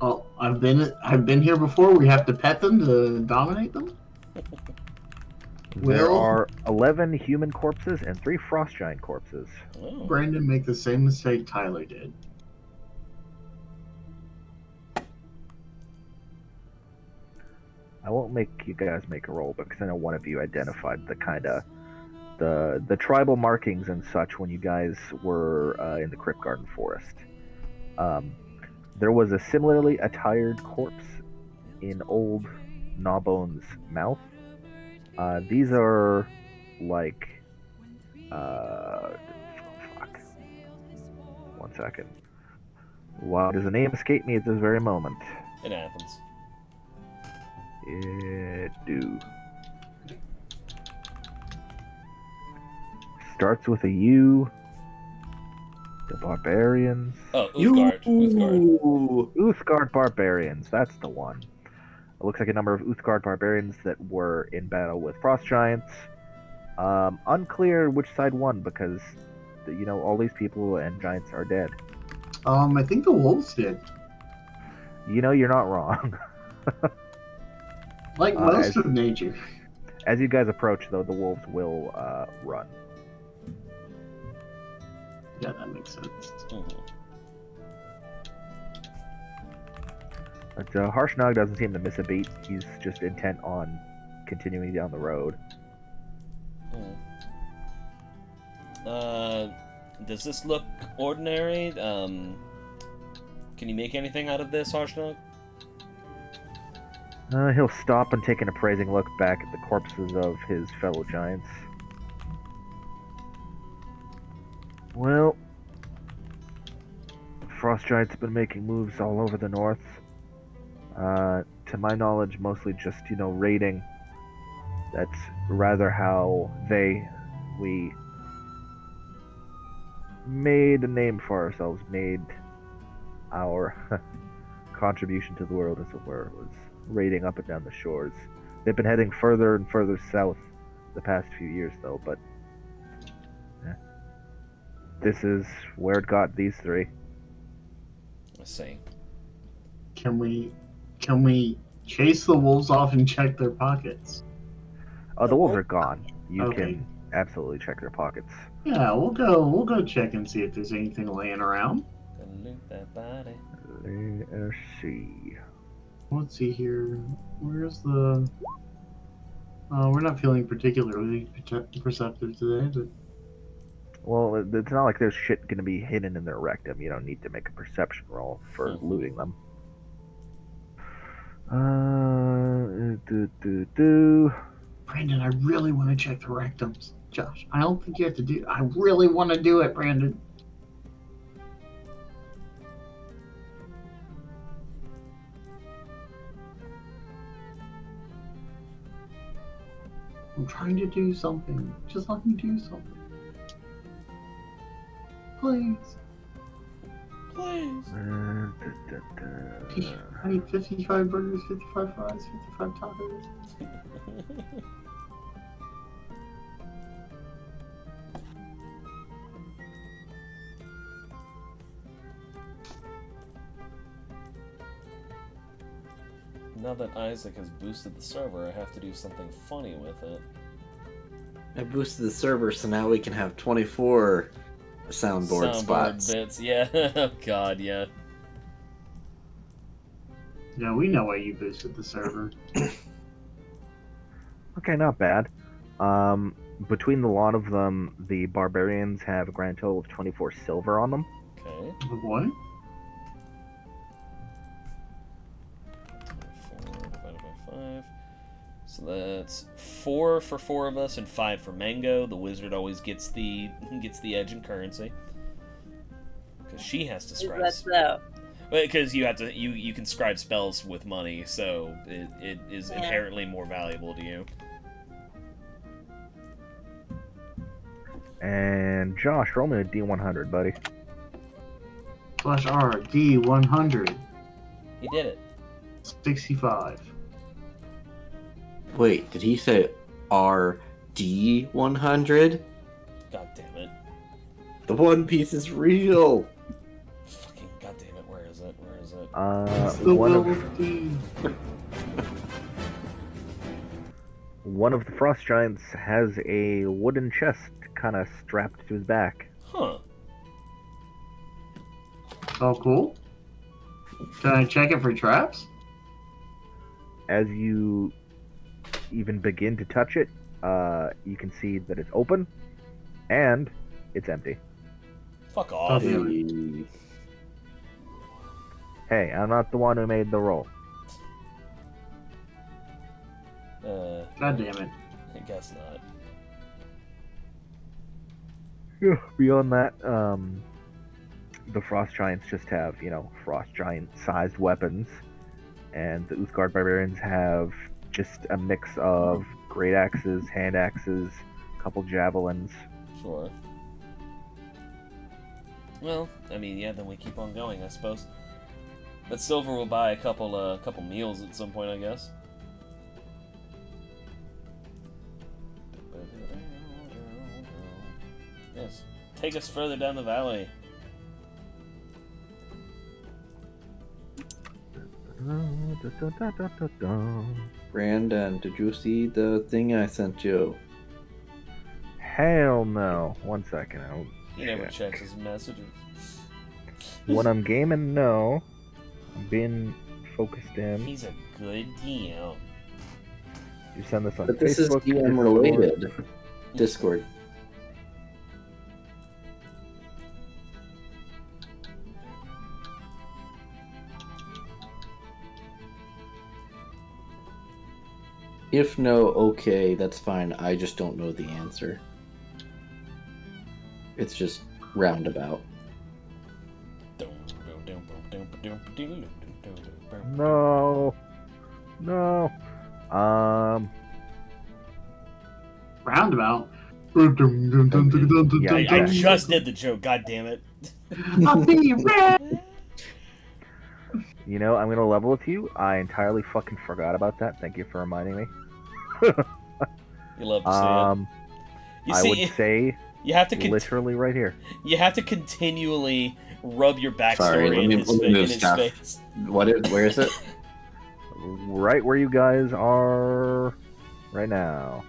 Oh, I've been here before. We have to pet them to dominate them. There are 11 human corpses and 3 frost giant corpses. Oh. Brandon, make the same mistake Tyler did. I won't make you guys make a roll because I know one of you identified the tribal markings and such when you guys were in the Crypt Garden Forest. There was a similarly attired corpse in old Gnawbone's mouth. These are like fuck. 1 second. Why does the name escape me at this very moment? It happens. It do. Starts with a U. The Barbarians. Oh, Uthgard. Uthgard Barbarians. That's the one. It looks like a number of Uthgard Barbarians that were in battle with Frost Giants. Unclear which side won because, all these people and giants are dead. I think the wolves did. You're not wrong. Like most of nature. As you guys approach, though, the wolves will run. Yeah, that makes sense. Mm-hmm. But Harshnag doesn't seem to miss a beat. He's just intent on continuing down the road. Does this look ordinary? Can you make anything out of this, Harshnag? He'll stop and take an appraising look back at the corpses of his fellow giants. Well, Frost Giants have been making moves all over the north. To my knowledge, mostly just, raiding. That's rather how we made a name for ourselves, made our contribution to the world, as it were, was raiding up and down the shores. They've been heading further and further south the past few years, though, but this is where it got these 3. Let's see. Can we chase the wolves off and check their pockets? Oh, the wolves are gone. You Okay. can absolutely check their pockets. Yeah, we'll go check and see if there's anything laying around. Gonna loot that body. Let's see. Let's see here. Where's the... we're not feeling particularly perceptive today, but... Well, it's not like there's shit gonna be hidden in their rectum. You don't need to make a perception roll for looting them. Brandon, I really want to check the rectums. Josh, I don't think you have to do... I really want to do it, Brandon. I'm trying to do something. Just let me do something. Please. Please. I need 55 burgers, 55 fries, 55 tacos. Now that Isaac has boosted the server, I have to do something funny with it. I boosted the server, so now we can have 24 soundboard spots. Bits, yeah. Oh god, yeah. Yeah, we know why you boosted the server. Okay, not bad. Between the lot of them, the barbarians have a grand total of 24 silver on them. Okay. What? 4. So that's 4 for 4 of us and 5 for Mango. The wizard always gets the edge in currency because she has to scribe. Is that so? Because you can scribe spells with money, so it is inherently more valuable to you. And Josh, roll me a D100, buddy. Slash R D100. You did it. 65. Wait, did he say RD100? God damn it. The One Piece is real. Fucking god damn it, where is it? Where is it? One of the frost giants has a wooden chest kind of strapped to his back. Huh. Oh, cool. Can I check it for traps? As you even begin to touch it, you can see that it's open and it's empty. Fuck off. Hey, I'm not the one who made the roll. God damn it. I guess not. Beyond that, the frost giants just have, frost giant-sized weapons, and the Uthgard barbarians have just a mix of great axes, hand axes, a couple javelins. Sure. Well, I mean, yeah, then we keep on going, I suppose. That silver will buy a couple meals at some point, I guess. Yes. Take us further down the valley. Brandon, did you see the thing I sent you? Hell no. 1 second. He never checks his messages. When I'm gaming, no. I'm being focused in. He's a good DM. You send this on But Facebook. this is DM related. Discord. If no, okay, that's fine. I just don't know the answer. It's just roundabout. No. No. Roundabout. Yeah, I just did the joke, god damn it. I'll be red. You know, I'm gonna level with you. I entirely fucking forgot about that. Thank you for reminding me. You love to see it. You I see, would say you have to literally right here. You have to continually rub your backstory in his face. Where is it? Right where you guys are right now.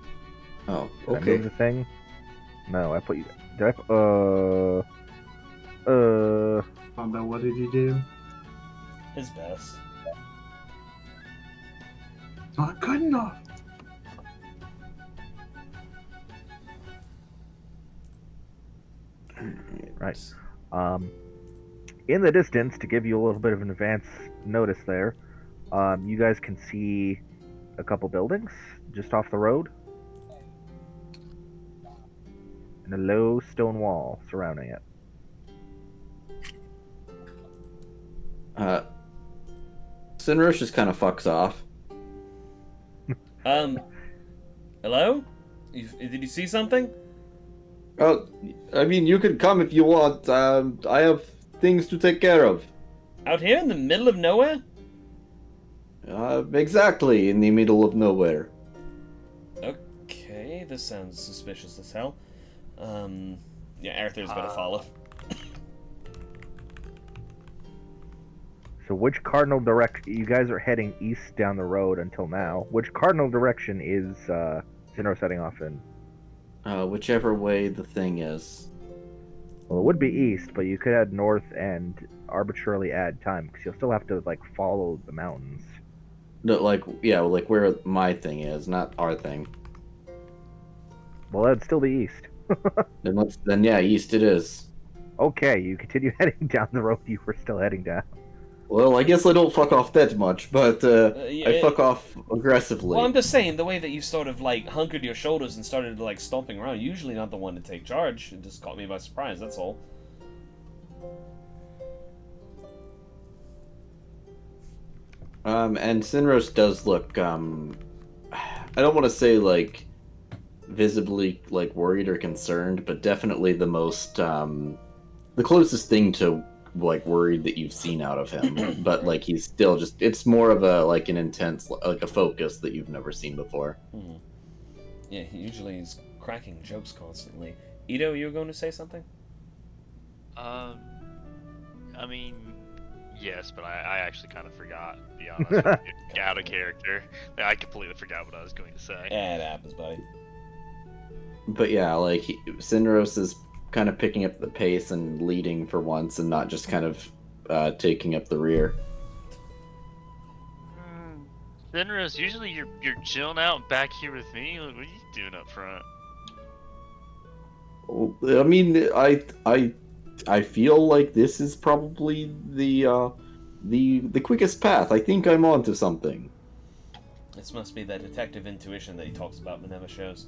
Oh, Did I okay. move the thing? No, I put you. Did I? Combo, what did you do? His best. Not good enough. Right. In the distance, to give you a little bit of an advance notice there, you guys can see a couple buildings just off the road. And a low stone wall surrounding it. Sinrush just kind of fucks off. Hello? Did you see something? Oh, I mean, you can come if you want. I have things to take care of. Out here in the middle of nowhere? Exactly, in the middle of nowhere. Okay, this sounds suspicious as hell. Yeah, Arthur's gonna follow. So which cardinal direction... You guys are heading east down the road until now. Which cardinal direction is Zinro setting off in? Whichever way the thing is. Well, it would be east, but you could head north and arbitrarily add time, because you'll still have to, follow the mountains. No, like where my thing is, not our thing. Well, that'd still be east. Then yeah, east it is. Okay, you continue heading down the road you were still heading down. Well, I guess I don't fuck off that much, but I fuck off aggressively. Well, I'm just saying, the way that you sort of, like, hunkered your shoulders and started, like, stomping around, usually not the one to take charge. It just caught me by surprise, that's all. And Sinros does look, I don't want to say, like, visibly, like, worried or concerned, but definitely the most, the closest thing to, like, worried that you've seen out of him. But, like, he's still just, it's more of a, like, an intense, like, a focus that you've never seen before. Hmm. Yeah, he usually is cracking jokes constantly. Ito, you were going to say something? I mean, yes, but I actually kind of forgot, to be honest with you. Out of character. I completely forgot what I was going to say. Yeah, it happens, buddy. But yeah, like, Sinros is kind of picking up the pace and leading for once and not just kind of taking up the rear. Sinros, usually you're chilling out back here with me. What are you doing up front? I mean, I feel like this is probably the quickest path. I think I'm onto something. This must be that detective intuition that he talks about in the Never shows.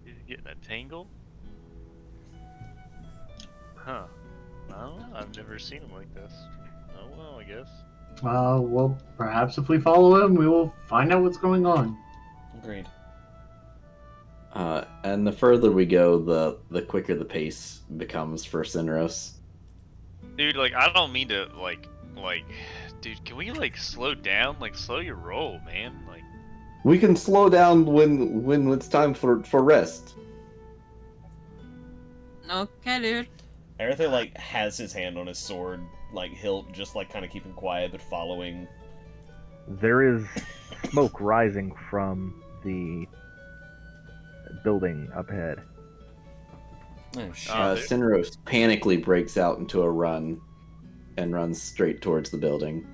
He's getting a tangle? Huh. I don't know. I've never seen him like this. Oh well, I guess. Well, perhaps if we follow him, we will find out what's going on. Agreed. And the further we go, the quicker the pace becomes for Sinros. Dude, like, I don't mean to, like, dude, can we, like, slow down? Like, slow your roll, man. Like, We can slow down when it's time for rest. Okay, dude. Aretha, like, has his hand on his sword, like, hilt, just, like, kind of keeping quiet, but following. There is smoke rising from the building up ahead. Oh, shit. Sinros panically breaks out into a run and runs straight towards the building.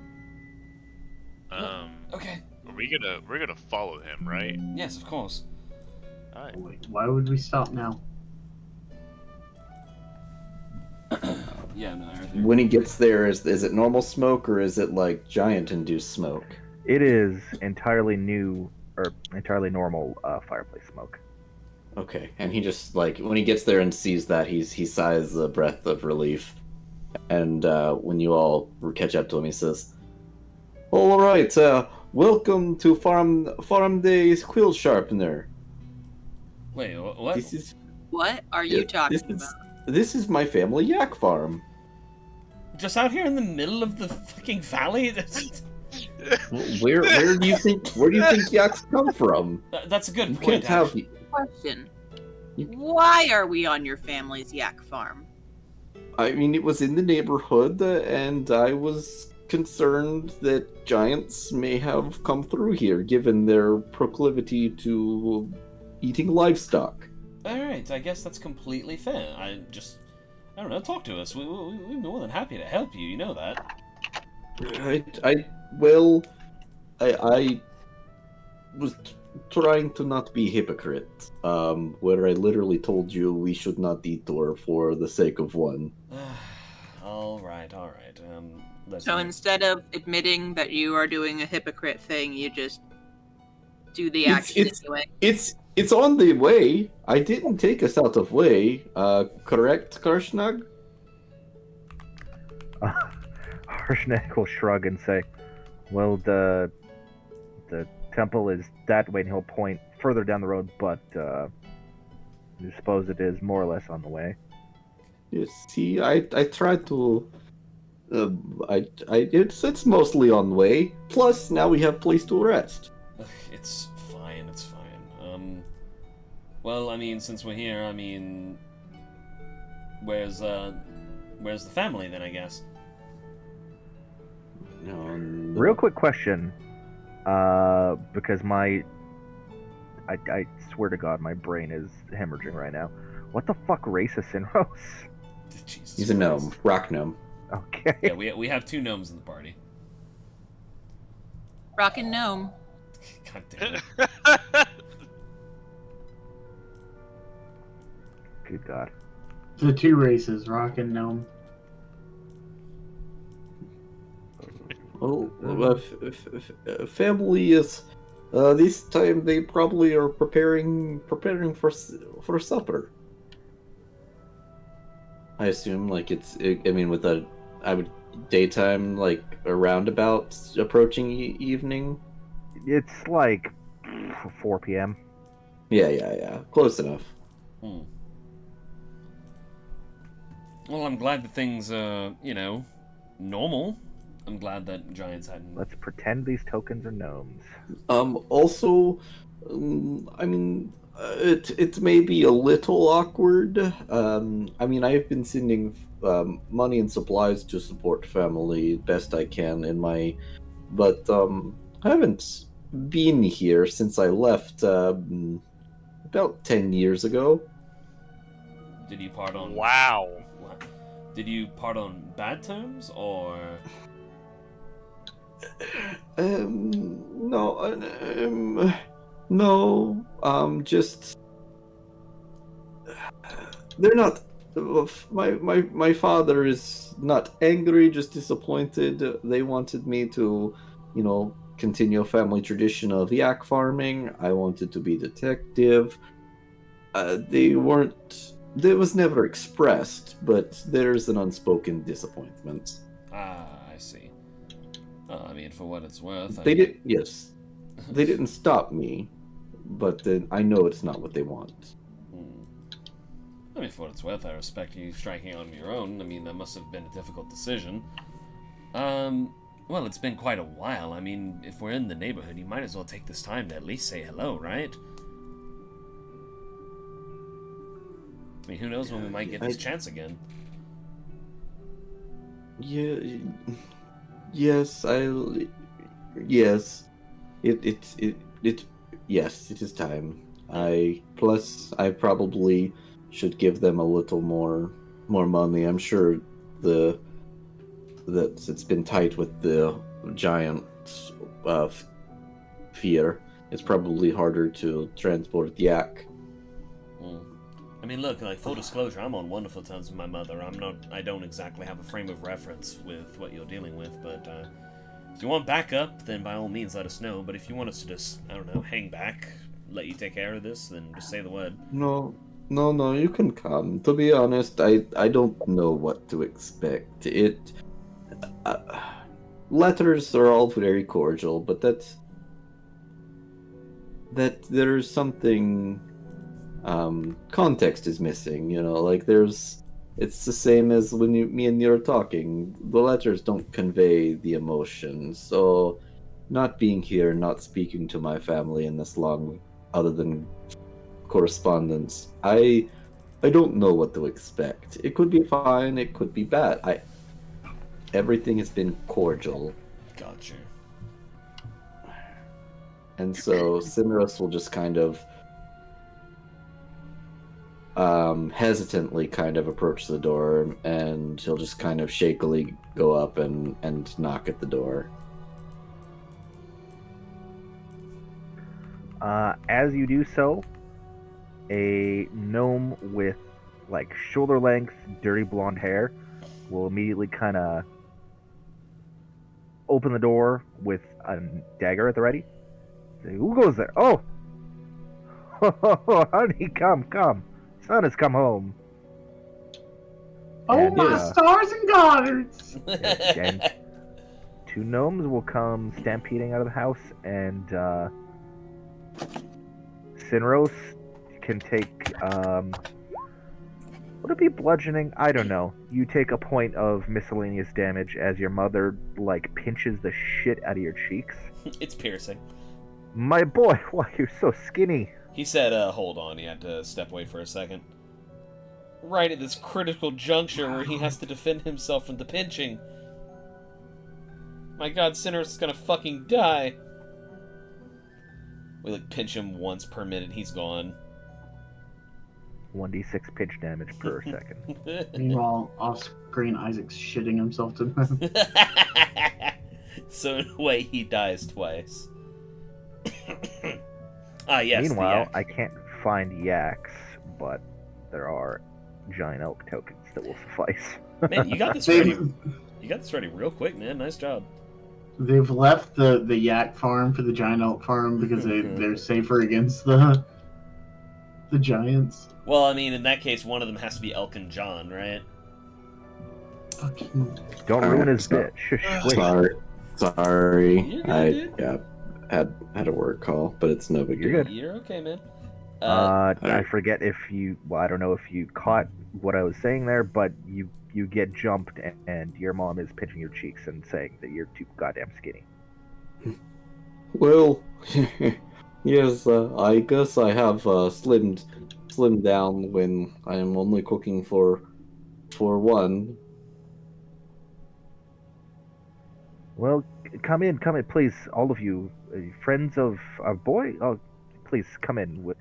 Okay. We're gonna follow him, right? Yes, of course. Alright. Wait, why would we stop now? Yeah, no, Aretha. When he gets there, is it normal smoke or is it like giant-induced smoke? It is entirely new or entirely normal fireplace smoke. Okay, and he just, like, when he gets there and sees that, he sighs a breath of relief. And when you all catch up to him, he says, "All right, welcome to Farm Day's Quill Sharpener. Wait, what? This is What are you talking about? This is my family yak farm. Just out here in the middle of the fucking valley? Where do you think yaks come from? That's a good You point. can't have. Question. Why are we on your family's yak farm? I mean, it was in the neighborhood, and I was concerned that giants may have come through here, given their proclivity to eating livestock. Alright, I guess that's completely fair. I don't know, talk to us. We're more than happy to help you, you know that. I was trying to not be hypocrite, where I literally told you we should not detour for the sake of one. Alright. So instead of admitting that you are doing a hypocrite thing, you just do the action anyway. It's on the way. I didn't take us out of way. Correct, Karshnag? Harshnag will shrug and say, "Well, the temple is that way," and he'll point further down the road, but I suppose it is more or less on the way. Yes, see, I tried to. It's mostly on the way. Plus, now we have place to rest. It's fine. Well, I mean, since we're here, I mean, where's the family then? I guess. No. Real quick question, because I swear to God, my brain is hemorrhaging right now. What the fuck race is Sinros? Jesus He's a Christ. gnome, rock gnome. Okay. Yeah, we have two gnomes in the party. Rockin' gnome. God damn it. Good God. The two races, rock and gnome. Family is this time they probably are preparing for supper. I assume like I mean with I would daytime like around about approaching evening. It's like 4 p.m. Yeah. Close enough. Well, I'm glad that things normal. I'm glad that giants hadn't. Let's pretend these tokens are gnomes. Also, I mean, it may be a little awkward. I mean, I've been sending money and supplies to support family best I can but I haven't been here since I left about 10 years ago. Did you part on? Wow. Did you part on bad terms or? No, just they're not. My father is not angry, just disappointed. They wanted me to, continue a family tradition of yak farming. I wanted to be detective. They weren't. It was never expressed, but there's an unspoken disappointment. Ah, I see. I mean, for what it's worth, Yes, they didn't stop me, but then I know it's not what they want. I mean, for what it's worth, I respect you striking on your own. I mean, that must have been a difficult decision. Well, it's been quite a while. I mean, if we're in the neighborhood, you might as well take this time to at least say hello, right? I mean, who knows when we might get this chance again? Yeah. Yes. Yes. Yes. It is time. I probably should give them a little more money. I'm sure that it's been tight with the giant fear. It's probably harder to transport the yak. I mean, look, like, full disclosure, I'm on wonderful terms with my mother. I don't exactly have a frame of reference with what you're dealing with, but if you want backup, then by all means let us know. But if you want us to just, I don't know, hang back, let you take care of this, then just say the word. No, you can come. To be honest, I don't know what to expect. Letters are all very cordial, but that there's something, context is missing, like it's the same as when me and you are talking. The letters don't convey the emotion, so not being here, not speaking to my family in this long, other than correspondence, I don't know what to expect. It could be fine, it could be bad. Everything has been cordial. Gotcha. And so Cineros will just kind of hesitantly kind of approach the door, and he'll just kind of shakily go up and knock at the door. As you do so, a gnome with like shoulder length, dirty blonde hair will immediately kind of open the door with a dagger at the ready. Say, who goes there? Oh, honey, come. Son has come home. Oh, and, my stars and garters! And two gnomes will come stampeding out of the house, and Sinros can take, would it be bludgeoning? I don't know. You take a point of miscellaneous damage as your mother, like, pinches the shit out of your cheeks. It's piercing. My boy, why you're so skinny? He said, hold on, he had to step away for a second. Right at this critical juncture where he has to defend himself from the pinching. My god, Sinner's is gonna fucking die. We, like, pinch him once per minute, he's gone. 1d6 pinch damage per second. Meanwhile, off screen, Isaac's shitting himself to death. So, in a way, he dies twice. Yes. Meanwhile, I can't find yaks, but there are giant elk tokens that will suffice. Man, you got this ready. You got this ready real quick, man. Nice job. They've left the yak farm for the giant elk farm because they're safer against the giants. Well, I mean, in that case, one of them has to be Elkin John, right? Fucking... Don't ruin his bit. Shush, wait. Sorry. You're good, I dude. had a work call, but it's no big deal. You're good. You're okay, man. I forget if you. Well, I don't know if you caught what I was saying there, but you get jumped, and your mom is pinching your cheeks and saying that you're too goddamn skinny. Well, yes, I guess I have slimmed down when I am only cooking for one. Well, come in, please, all of you, friends of our boy. Oh, please come in.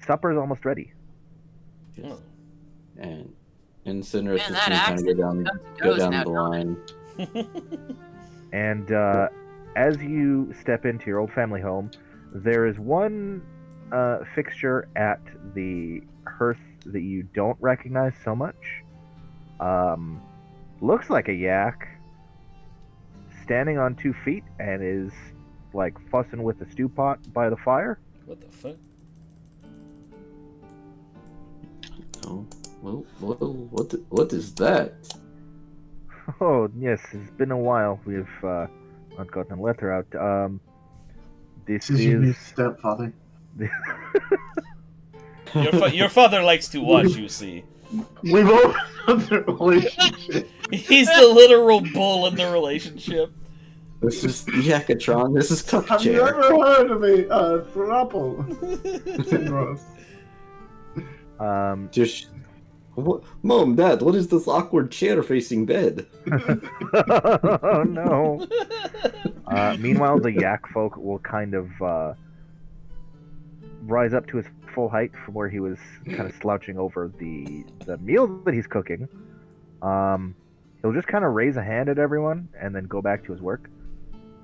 Supper's almost ready. Yes. And Cinerus Man, is that going to kind of go down the line. And as you step into your old family home, there is one fixture at the hearth that you don't recognize so much. Looks like a yak, standing on 2 feet and is like fussing with the stew pot by the fire. What the fuck? Oh, well, what is that? Oh yes, it's been a while. We've not gotten a letter out. This is your new is stepfather. Your father likes to watch, you see. We've opened up the relationship. He's the literal bull in the relationship. This is Yakatron. This is Tuck Have you Chair. ever heard of a throuple? Just, Mom, Dad, what is this awkward chair facing bed? Oh no. Meanwhile, the yak folk will kind of rise up to his full height from where he was kind of slouching over the meal that he's cooking. He'll just kind of raise a hand at everyone and then go back to his work.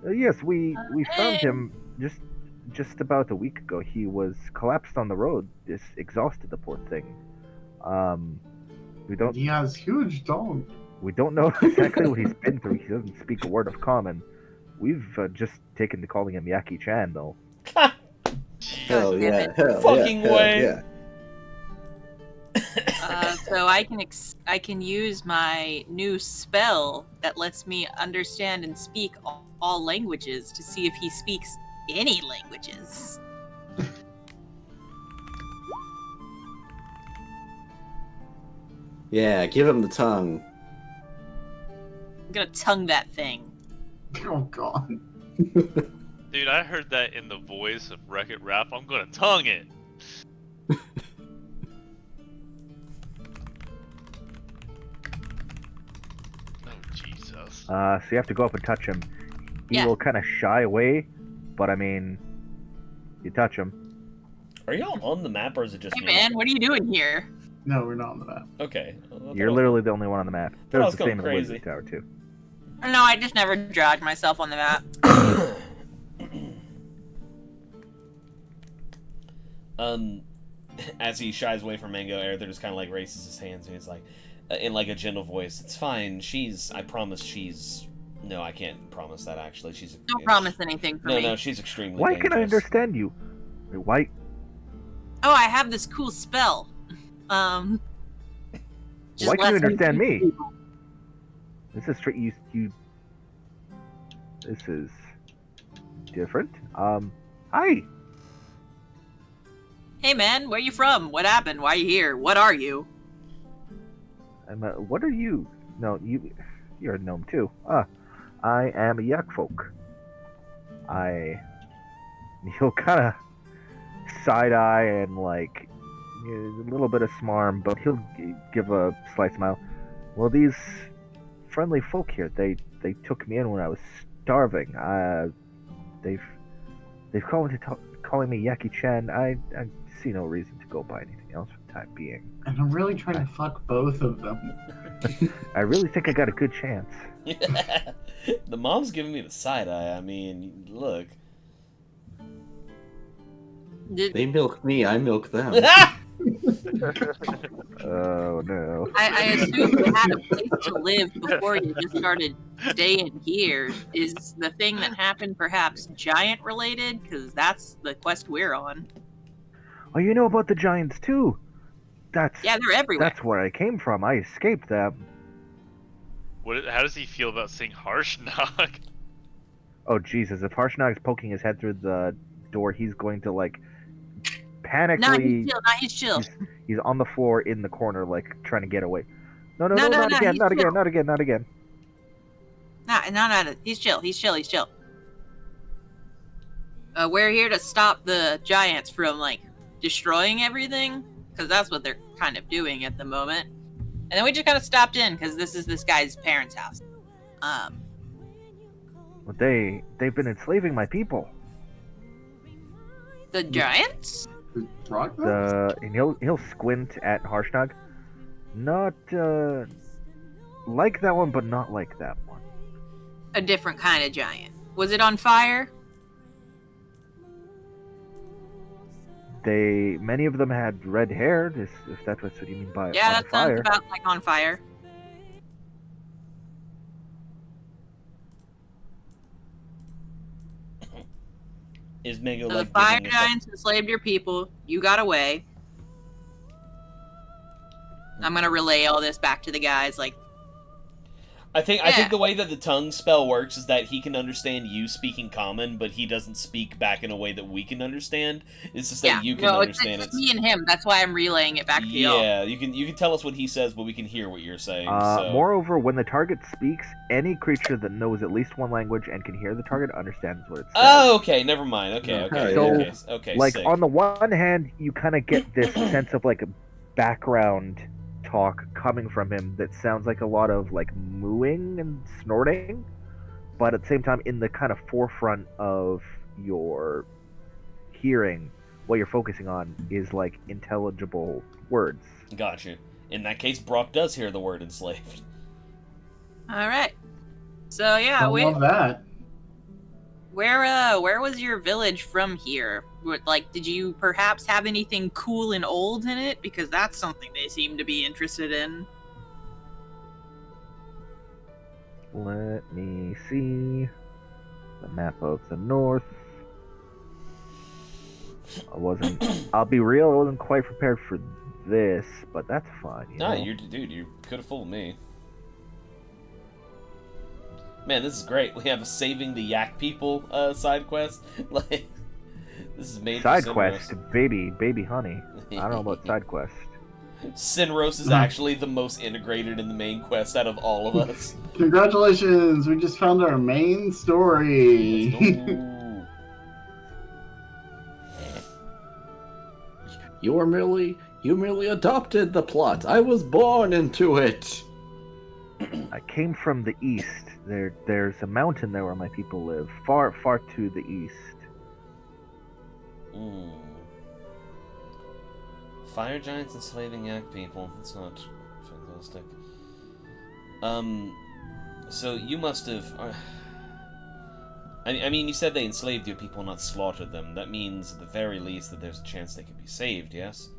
Yes, we found him just about a week ago. He was collapsed on the road, just exhausted, the poor thing. He has huge dog. We don't know exactly what he's been through. He doesn't speak a word of common. We've just taken to calling him Yaki-chan, though. Hell yeah, hell Fucking yeah, way. Hell yeah. So I can use my new spell that lets me understand and speak all languages to see if he speaks any languages. Yeah, give him the tongue. I'm gonna tongue that thing. Oh god. Dude, I heard that in the voice of Wreck-It Rap. I'm gonna tongue it. Oh, Jesus. So you have to go up and touch him. He Yeah. will kind of shy away, but I mean, you touch him. Are y'all on the map, or is it just Hey me? man, what are you doing here? No, we're not on the map. Okay. You're literally the only one on the map. I There's was the same in going the crazy. Wizard Tower too. No, I just never dragged myself on the map. As he shies away from Mango, Arether just kind of like raises his hands and he's like, in like a gentle voice, "It's fine. I promise she's. No, I can't promise that actually. Don't promise anything for me. No, she's extremely Why dangerous. can I understand you? Why? Oh, I have this cool spell. Why just can you lets understand me? people. This is straight. You. This is different. Hi. Hey man, where you from? What happened? Why you here? What are you? What are you? No, you're a gnome too. I am a yak folk. He'll kind of side eye and like a little bit of smarm, but he'll give a slight smile. Well, these friendly folk here, they took me in when I was starving. They've calling me Yaki-chan. I see no reason to go by anything else for the time being. And I'm really trying to fuck both of them. I really think I got a good chance. The mom's giving me the side eye. I mean, look. They milk me, I milk them. Oh no. I assume you had a place to live before you just started staying here. Is the thing that happened perhaps giant related? Because that's the quest we're on. Oh, you know about the giants too? Yeah, they're everywhere. That's where I came from. I escaped them. How does he feel about seeing Harshnag? Oh Jesus! If Harshnag's poking his head through the door, he's going to like panically. No, he's chill. He's on the floor in the corner, like trying to get away. No, No, not again, he's not chill. again, not again, not again. No. He's chill. We're here to stop the giants from like destroying everything, because that's what they're kind of doing at the moment. And then we just kind of stopped in because this is this guy's parents' house. Well, they've been enslaving my people. The giants? And he'll squint at Harshnag. Not like that one, but not like that one. A different kind of giant. Was it on fire? Many of them had red hair, if that's what you mean by yeah, on that fire. sounds about like on fire. Is Mango So like the fire giving giants enslaved your people. You got away. I'm gonna relay all this back to the guys. Like, I think the way that the tongue spell works is that he can understand you speaking common, but he doesn't speak back in a way that we can understand. It's just that you can understand it's me and him. That's why I'm relaying it back to y'all. Yeah, you can tell us what he says, but we can hear what you're saying. Moreover, when the target speaks, any creature that knows at least one language and can hear the target understands what it says. Oh, okay, never mind. Okay. Like, sick. on the one hand, you kind of get this sense of like background talk coming from him that sounds like a lot of like mooing and snorting, but at the same time, in the kind of forefront of your hearing, what you're focusing on is like intelligible words. Gotcha. In that case, Brock does hear the word enslaved. All right. So yeah, I love that. Where was your village from here? Like, did you perhaps have anything cool and old in it? Because that's something they seem to be interested in. Let me see the map of the north. I'll be real, I wasn't quite prepared for this, but that's fine. Nah, you could have fooled me. Man, this is great. We have a saving the yak people side quest. Like, this is made side for quest, baby honey. I don't know about side quest. Sinros is actually the most integrated in the main quest out of all of us. Congratulations, we just found our main story. You merely adopted the plot. I was born into it. I came from the east. There's a mountain there where my people live, far to the east. Fire giants enslaving yak people. That's not fantastic. So you must have. I mean, you said they enslaved your people, not slaughtered them. That means, at the very least, that there's a chance they could be saved. Yes.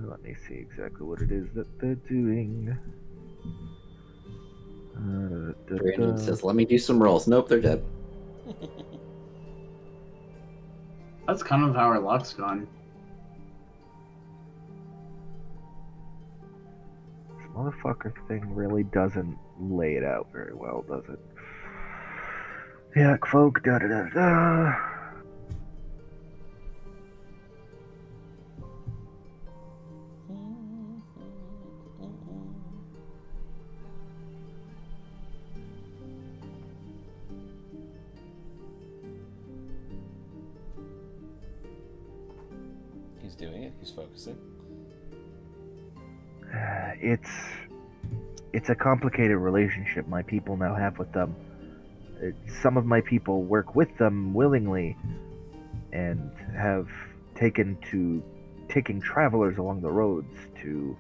Let me see exactly what it is that they're doing. Brandon says, "Let me do some rolls." Nope, they're dead. That's kind of how our luck's gone. This motherfucker thing really doesn't lay it out very well, does it? Yak folk, da. He's doing it. He's focusing. It's a complicated relationship my people now have with them. Some of my people work with them willingly and have taken to taking travelers along the roads to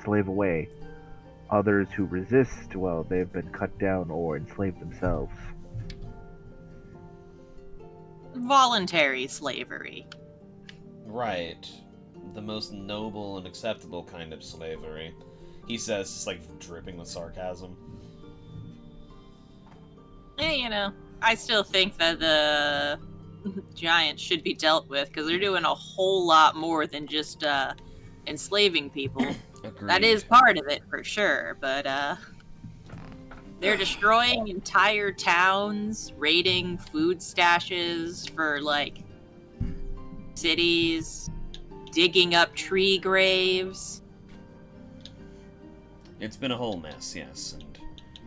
slave away. Others who resist, well, they've been cut down or enslaved themselves. Voluntary slavery. Right. The most noble and acceptable kind of slavery. He says, just like dripping with sarcasm. Yeah, I still think that the giants should be dealt with because they're doing a whole lot more than just enslaving people. Agreed. That is part of it for sure, but they're destroying entire towns, raiding food stashes for like cities, digging up tree graves. It's been a whole mess, yes. And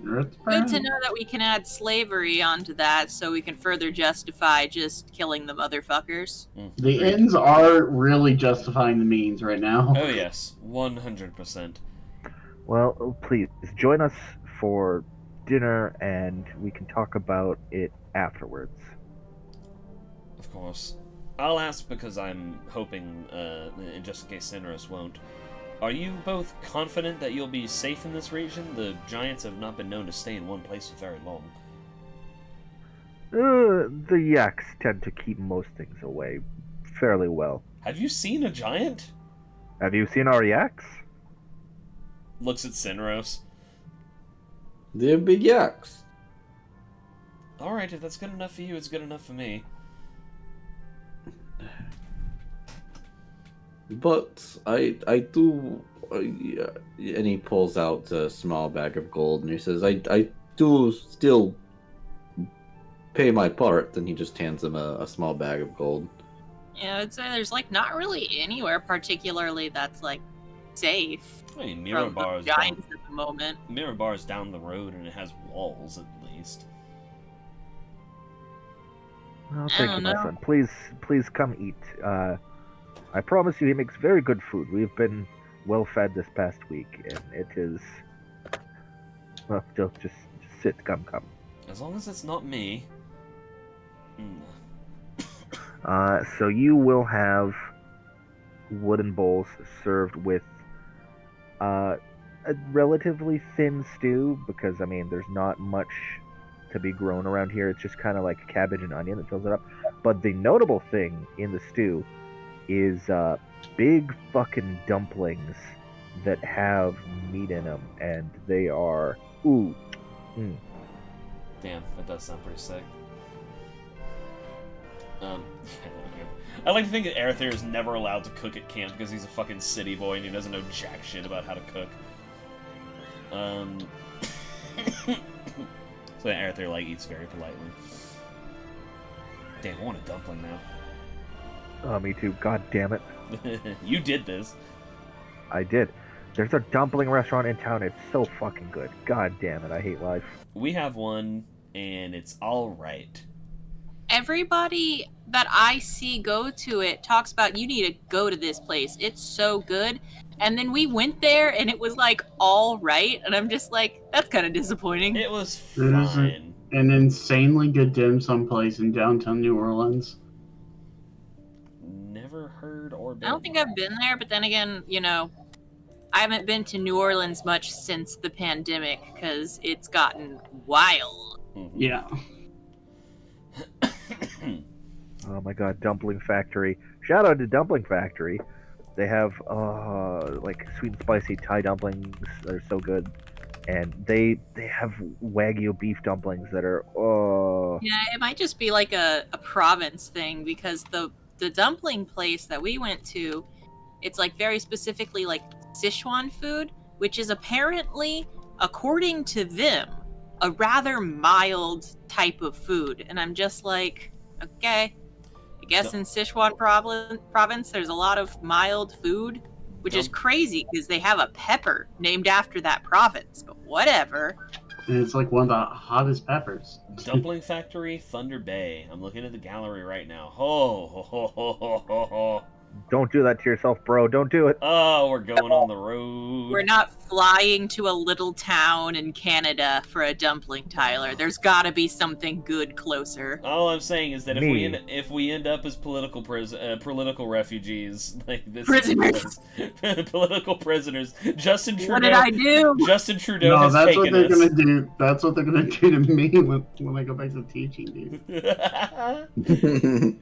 good to know that we can add slavery onto that so we can further justify just killing the motherfuckers. The ends are really justifying the means right now. Oh yes, 100%. Well, please join us for dinner and we can talk about it afterwards. Of course. I'll ask because I'm hoping, just in case Cineros won't. Are you both confident that you'll be safe in this region? The giants have not been known to stay in one place for very long. The yaks tend to keep most things away fairly well. Have you seen a giant? Have you seen our yaks? Looks at Cineros. They're big yaks. Alright, if that's good enough for you, it's good enough for me. But I do, and he pulls out a small bag of gold and he says, I do still pay my part. Then he just hands him a small bag of gold. Yeah, I'd say there's like not really anywhere particularly that's like safe. I mean, from the giants at the moment. Mirabar's down the road and it has walls at least. Oh, thank you, my son. Please come eat. I promise you he makes very good food. We've been well fed this past week, and it is... Well, just sit, come. As long as it's not me. So you will have wooden bowls served with a relatively thin stew, because, I mean, there's not much to be grown around here. It's just kind of like cabbage and onion that fills it up. But the notable thing in the stew is big fucking dumplings that have meat in them, and they are Damn, that does sound pretty sick. I like to think that Arethyr is never allowed to cook at camp because he's a fucking city boy and he doesn't know jack shit about how to cook. So Arethyr like eats very politely. Damn, I want a dumpling now. Oh, me too. God damn it. You did this. I did. There's a dumpling restaurant in town. It's so fucking good. God damn it. I hate life. We have one, and it's alright. Everybody that I see go to it talks about, you need to go to this place. It's so good. And then we went there, and it was, like, all right. And I'm just like, that's kind of disappointing. It was fine. An insanely good dim sum place in downtown New Orleans. Never heard or been. I don't think I've been there, but then again, I haven't been to New Orleans much since the pandemic, because it's gotten wild. Mm-hmm. Yeah. Oh my god, Dumpling Factory. Shout out to Dumpling Factory. They have, like, sweet and spicy Thai dumplings that are so good. And they have Wagyu beef dumplings that are, Yeah, it might just be like a province thing, because the dumpling place that we went to, it's like very specifically like Sichuan food, which is apparently, according to them, a rather mild type of food. And I'm just like, okay, I guess in Sichuan province there's a lot of mild food, which is crazy because they have a pepper named after that province, but whatever. And it's like one of the hottest peppers. Dumpling Factory, Thunder Bay. I'm looking at the gallery right now. Ho. Don't do that to yourself, bro. Don't do it. Oh, we're going on the road. We're not flying to a little town in Canada for a dumpling, Tyler. There's gotta be something good closer. All I'm saying is that if we end up as political refugees, like this, prisoners, political prisoners, Justin Trudeau. What did I do? Justin Trudeau has taken us. That's what they're gonna do. That's what they're gonna do to me when I go back to teaching, dude.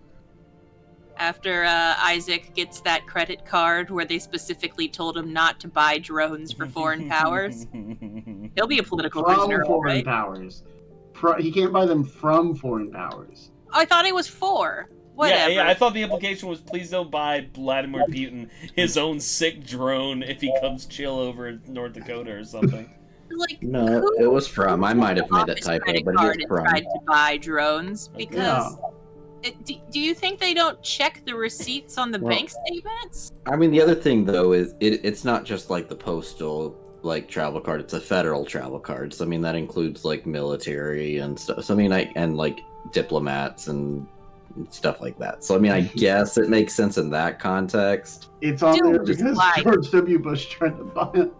After Isaac gets that credit card where they specifically told him not to buy drones for foreign powers, he'll be a political prisoner, From foreign right? powers. He can't buy them from foreign powers. I thought it was for. Whatever. Yeah, I thought the implication was please don't buy Vladimir Putin his own sick drone if he comes chill over in North Dakota or something. Like, No, it was from. I might have made a typo, but it was from. Tried to buy drones because. Do you think they don't check the receipts on the bank statements? I mean, the other thing though is it's not just like the postal like travel card; it's a federal travel card. So I mean that includes like military and stuff. So I mean, and like diplomats and stuff like that. So I mean, I guess it makes sense in that context. It's on there because George W. Bush tried to buy it.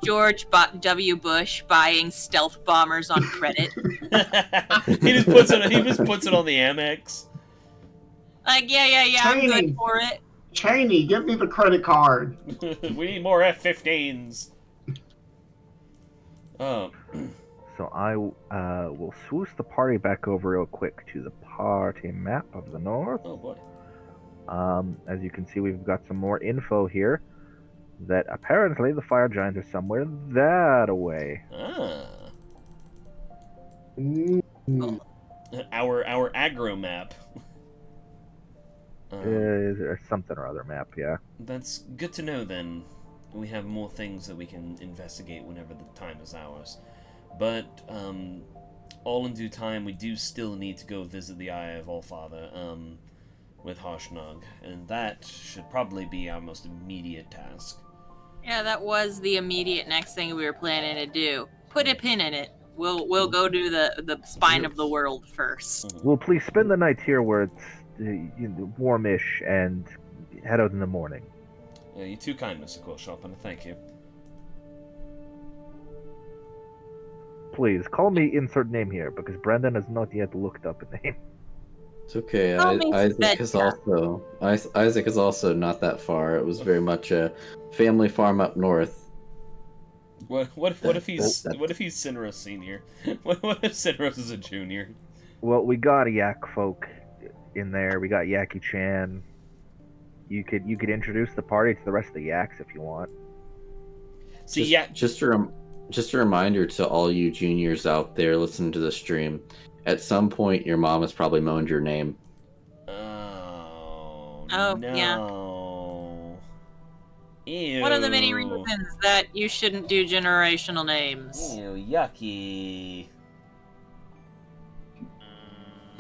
George W. Bush buying stealth bombers on credit. he just puts it on the Amex. Like, yeah, I'm good for it. Cheney, give me the credit card. We need more F-15s. So I will swoosh the party back over real quick to the party map of the North. Oh boy. As you can see, we've got some more info here. That apparently the fire giants are somewhere that away. Ah. Our aggro map. Or something or other map, yeah. That's good to know then. We have more things that we can investigate whenever the time is ours. But, all in due time, we do still need to go visit the Eye of Allfather, with Harshnag, and that should probably be our most immediate task. Yeah, that was the immediate next thing we were planning to do. Put a pin in it. We'll go to the spine of the world first. Well, please spend the night here where it's warmish and head out in the morning. Yeah, you're too kind, Mr. Quillshop, and thank you. Please, call me insert name here, because Brendan has not yet looked up a name. It's okay. Isaac is also not that far. It was very much a family farm up north. What if he's Sinros Senior? What if Sinros is a junior? Well, we got a Yak folk in there. We got Yaki Chan. You could introduce the party to the rest of the Yaks if you want. See, just a reminder to all you juniors out there listening to the stream. At some point, your mom has probably moaned your name. Oh no. Ew. One of the many reasons that you shouldn't do generational names. Ew, yucky.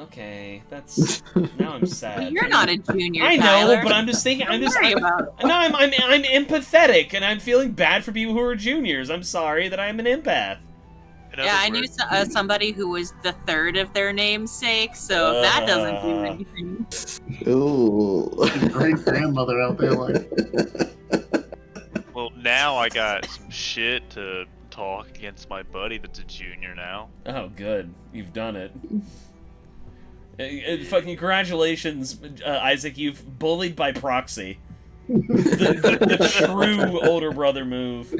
Okay, that's now I'm sad. Well, you're not a junior. I know, Tyler. but I'm just thinking. I'm I'm empathetic, and I'm feeling bad for people who are juniors. I'm sorry that I'm an empath. Yeah, I knew somebody who was the third of their namesake, so if that doesn't do anything. Ooh. Great grandmother out there, like. Well, now I got some shit to talk against my buddy that's a junior now. Oh, good. You've done it. Fucking congratulations, Isaac. You've bullied by proxy. The true older brother move.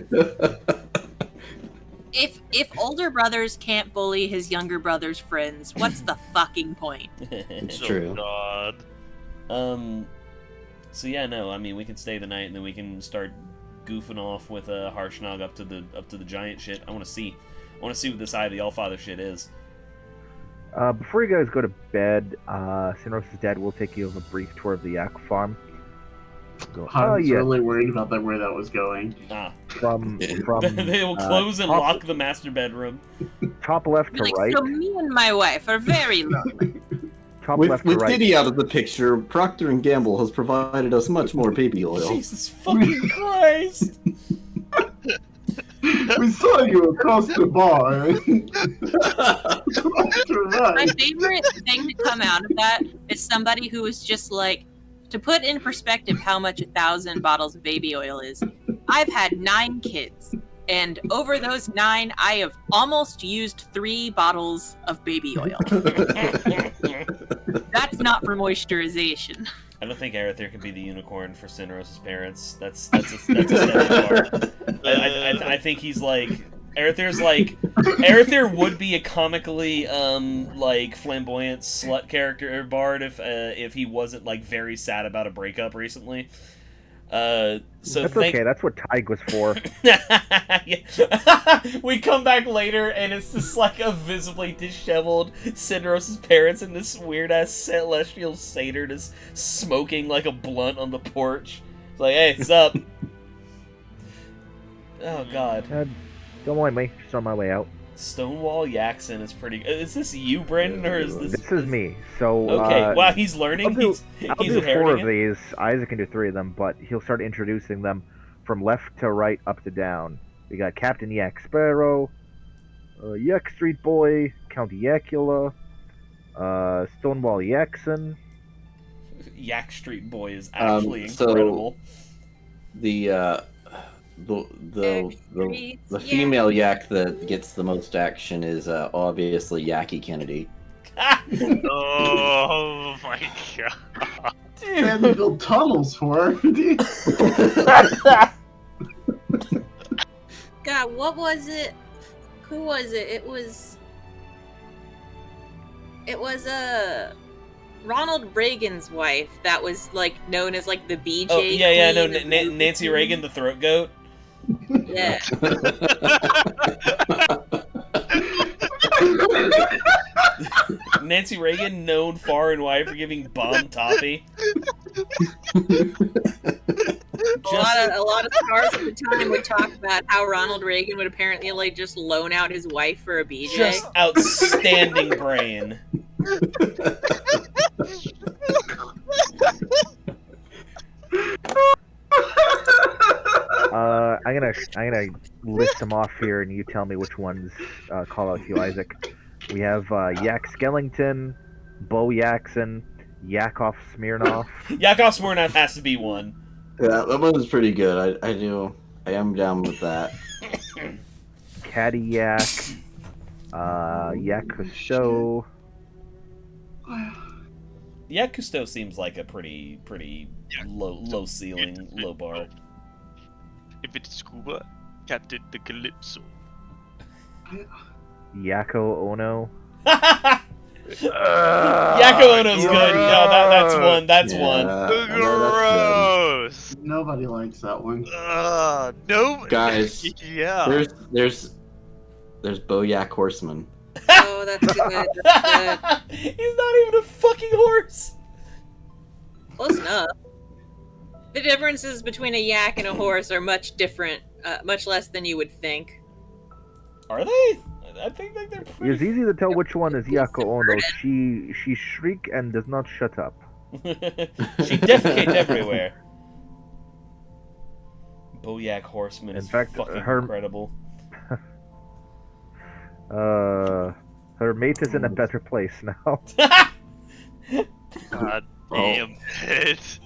If older brothers can't bully his younger brother's friends, what's the fucking point? It's true. God. So yeah, no. I mean, we can stay the night and then we can start goofing off with Harshnag up to the giant shit. I want to see what this Eye of the Allfather shit is. Before you guys go to bed, Sinros' dad will take you on a brief tour of the Yak farm. I was really worried about where that was going. From they will close and lock the master bedroom. Top left to right. So me and my wife are very lonely. Top left to With right. Diddy out of the picture, Procter & Gamble has provided us much more baby oil. Jesus fucking Christ! We saw you across the bar. My favorite thing to come out of that is somebody who was just like, to put in perspective how much 1,000 bottles of baby oil is, I've had 9 kids, and over those 9, I have almost used 3 bottles of baby oil. That's not for moisturization. I don't think Arethyr can be the unicorn for Sinros' parents. That's a step apart. I think he's like Arethyr would be a comically like flamboyant slut character or bard if he wasn't like very sad about a breakup recently. So that's okay. That's what Tig was for. We come back later, and it's just like a visibly disheveled Cinderosa's parents and this weird ass celestial satyr just smoking like a blunt on the porch. It's like, hey, what's up? Oh god. Don't mind me. Just on my way out. Stonewall Yaxon is pretty. Is this you, Brandon, or is this? This is me. So okay. Wow, he's learning. I'll do 4 of these. Isaac can do 3 of them, but he'll start introducing them from left to right, up to down. We got Captain Yak Sparrow, Yak Street Boy, Count Yakula, Stonewall Yaxon. Yak Street Boy is actually incredible. So the female yak that gets the most action is obviously Yaki Kennedy. Oh my god! And they build tunnels for her. God, what was it? Who was it? It was Ronald Reagan's wife that was like known as like the BJ. Oh yeah, no, Queen Nancy Reagan, the throat goat. Yeah. Nancy Reagan, known far and wide for giving bomb toppy. A lot of stars at the time would talk about how Ronald Reagan would apparently like just loan out his wife for a BJ. Just outstanding brain. I'm gonna list them off here, and you tell me which ones call out to you, Isaac. We have Yak Skellington, Bo Yaxon, Yakov Smirnov. Yakov Smirnov has to be one. Yeah, that one's pretty good. I am down with that. Caddy Yak, Yak Cousteau. Yak Cousteau seems like a pretty low ceiling, low bar. If it's scuba, Captain the Calypso. Yako Ono. Yako Ono's good. No, that's one. That's one. Gross. Nobody likes that one. No. Guys, yeah. There's Boyak Horseman. Oh, that's good. That's good. He's not even a fucking horse. Close enough. The differences between a yak and a horse are much different, much less than you would think. Are they? I think they're pretty... It's easy to tell which one is Yako Ono. She shriek and does not shut up. She defecates everywhere. Boyak Horseman is fucking incredible. Her mate is in a better place now. God damn it.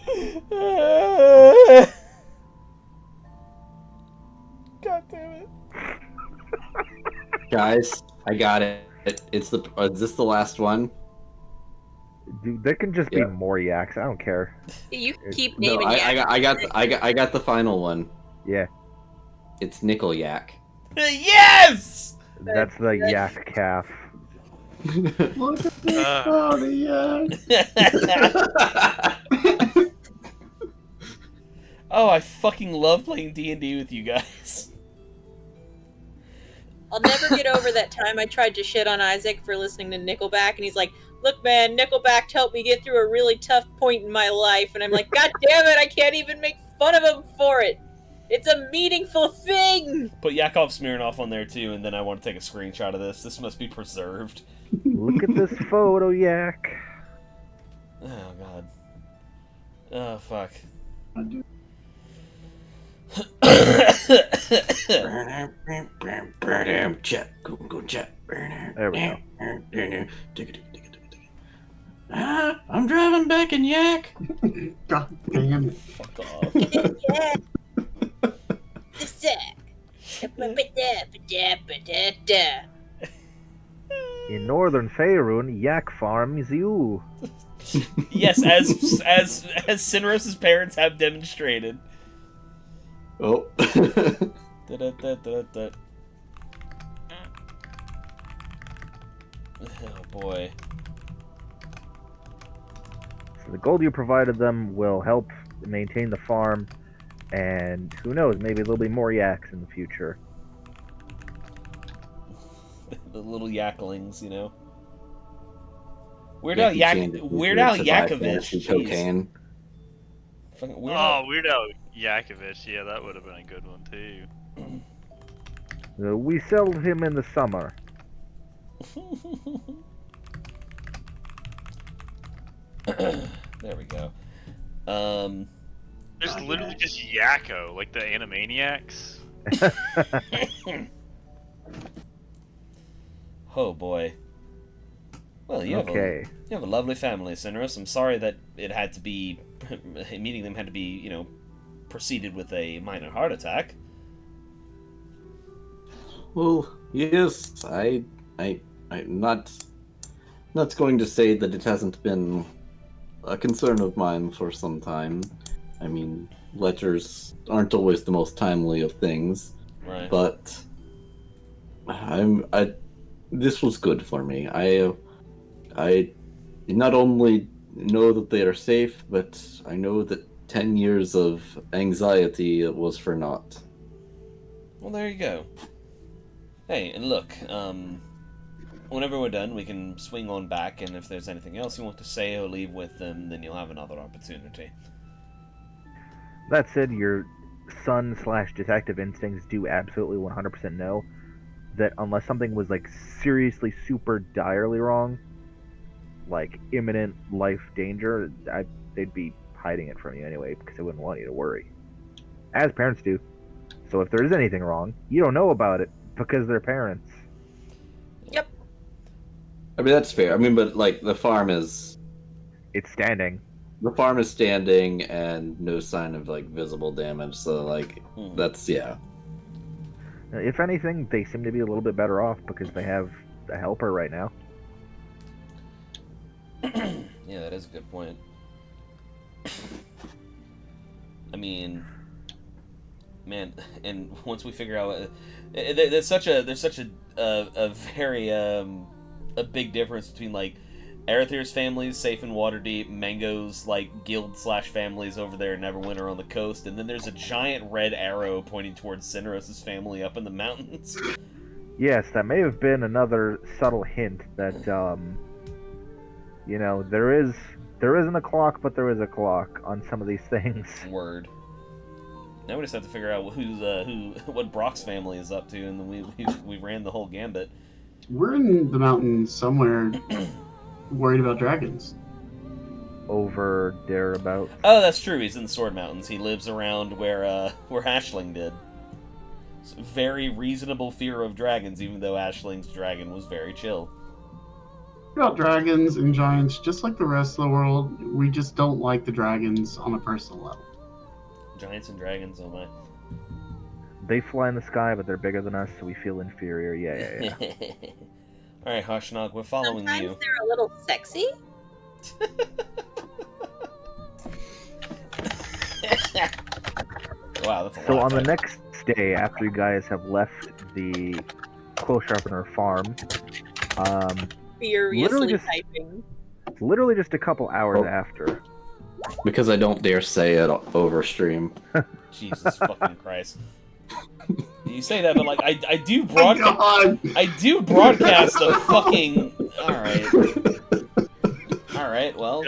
God damn it. Guys, I got it. Is this the last one? Dude, there can just be more yaks. I don't care. You keep naming no, yaks. I got the final one. Yeah. It's Nickel Yak. Yes! That's the yak calf. Look at this body, yak. Oh, I fucking love playing D&D with you guys. I'll never get over that time I tried to shit on Isaac for listening to Nickelback, and he's like, look, man, Nickelback helped me get through a really tough point in my life. And I'm like, God damn it, I can't even make fun of him for it. It's a meaningful thing. Put Yakov Smirnov on there, too, and then I want to take a screenshot of this. This must be preserved. Look at this photo, yak. Oh, God. Oh, fuck. There we go. I'm driving back in Yak. God damn it. Fuck off. Yeah. The sack. In northern Faerun, yak farms you. Yes, as Cinderosa's parents have demonstrated. Oh. Oh boy. So the gold you provided them will help maintain the farm, and who knows, maybe there'll be more yaks in the future. The little yaklings, you know. Weird Yeah, Al he Yak. changed it Weird to Al survive Yakovich. fantasy Jeez. cocaine. Fucking Weird Al. Oh, Weird Al Yankovic. Yeah, that would have been a good one too. We sold him in the summer. There we go. There's literally just Yakko, like the Animaniacs. Oh boy. Well, you have a lovely family, Cinerus. I'm sorry that it had to be meeting them had to be, you know, preceded with a minor heart attack. Well, yes, I'm not going to say that it hasn't been a concern of mine for some time. I mean, letters aren't always the most timely of things, Right. but this was good for me. I not only know that they are safe, but I know that 10 years of anxiety was for naught. Well, there you go. Hey, and look, whenever we're done, we can swing on back, and if there's anything else you want to say or leave with them, then you'll have another opportunity. That said, your son/detective instincts do absolutely 100% know that unless something was like seriously super direly wrong, like imminent life danger, they'd be hiding it from you anyway because they wouldn't want you to worry. As parents do. So if there is anything wrong, you don't know about it because they're parents. Yep. I mean, that's fair. I mean, but like the farm is standing. The farm is standing and no sign of like visible damage. So like that's yeah. If anything, they seem to be a little bit better off because they have a helper right now. Yeah, that is a good point. I mean, man, and once we figure out, there's such a very a big difference between like Arethyr's family's safe in Waterdeep, Mango's like guild/families over there in Neverwinter on the coast, and then there's a giant red arrow pointing towards Cinerus's family up in the mountains. Yes, that may have been another subtle hint that you know, there isn't a clock, but there is a clock on some of these things. Word. Now we just have to figure out what Brock's family is up to, and then we ran the whole gambit. We're in the mountains somewhere, worried about dragons. Over there about. Oh, that's true. He's in the Sword Mountains. He lives around where Ashling did. It's a very reasonable fear of dragons, even though Ashling's dragon was very chill. About dragons and giants, just like the rest of the world, we just don't like the dragons on a personal level. Giants and dragons, oh my. They fly in the sky, but they're bigger than us, so we feel inferior. Yeah. Alright, Harshnag, we're following Sometimes you. they're a little sexy. Wow, that's a lot. So on the next day, after you guys have left the Quill Sharpener farm, Furiously typing. Literally just a couple hours after. Because I don't dare say it over stream. Jesus fucking Christ. You say that, but like I do broadcast. I do broadcast a fucking. All right. Well.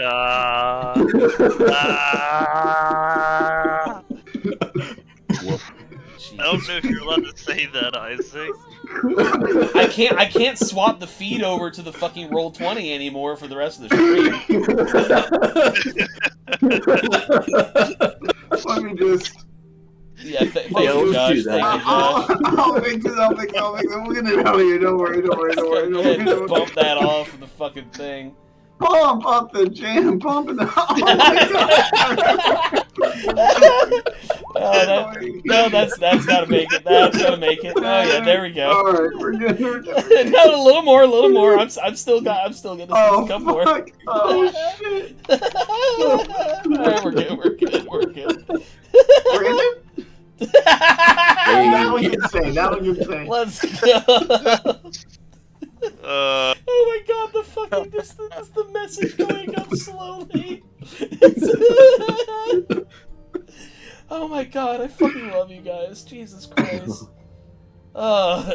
I don't know if you're allowed to say that, Isaac. I can't swap the feed over to the fucking Roll20 anymore for the rest of the stream. Let me just. Yeah, thank you, Josh. I'll make this. We'll get it out of here. Don't worry. Go ahead and bump that off of the fucking thing. Pump up the jam. Pump it up. No, that's gotta make it. That's gotta make it. Oh yeah, there we go. All right, we're good. No, a little more. I'm still gonna come more. Oh shit! All right, we're good. Brandon? That one you can say. Let's go. Oh my Oh my god, I fucking love you guys. Jesus Christ. Oh.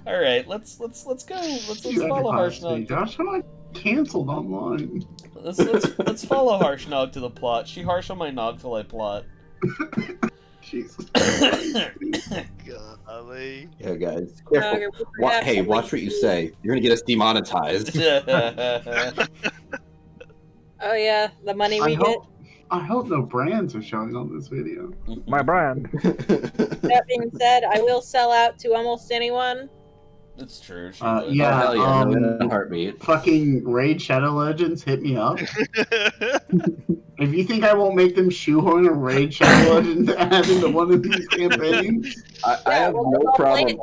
All right, let's go. Let's follow Harshnag. Josh, how I canceled online. Let's follow Harshnag to the plot. She harsh on my nog till I plot. Jesus. Golly. Yeah, guys. Careful. Hey, watch what you say. You're gonna get us demonetized. Oh yeah, the money we get. I hope no brands are showing on this video. My brand. That being said, I will sell out to almost anyone. It's true. Yeah, hell yeah, no, in a heartbeat. Fucking Raid Shadow Legends, hit me up. If you think I won't make them shoehorn a Raid Shadow Legends ad into one of these campaigns, I have no problem.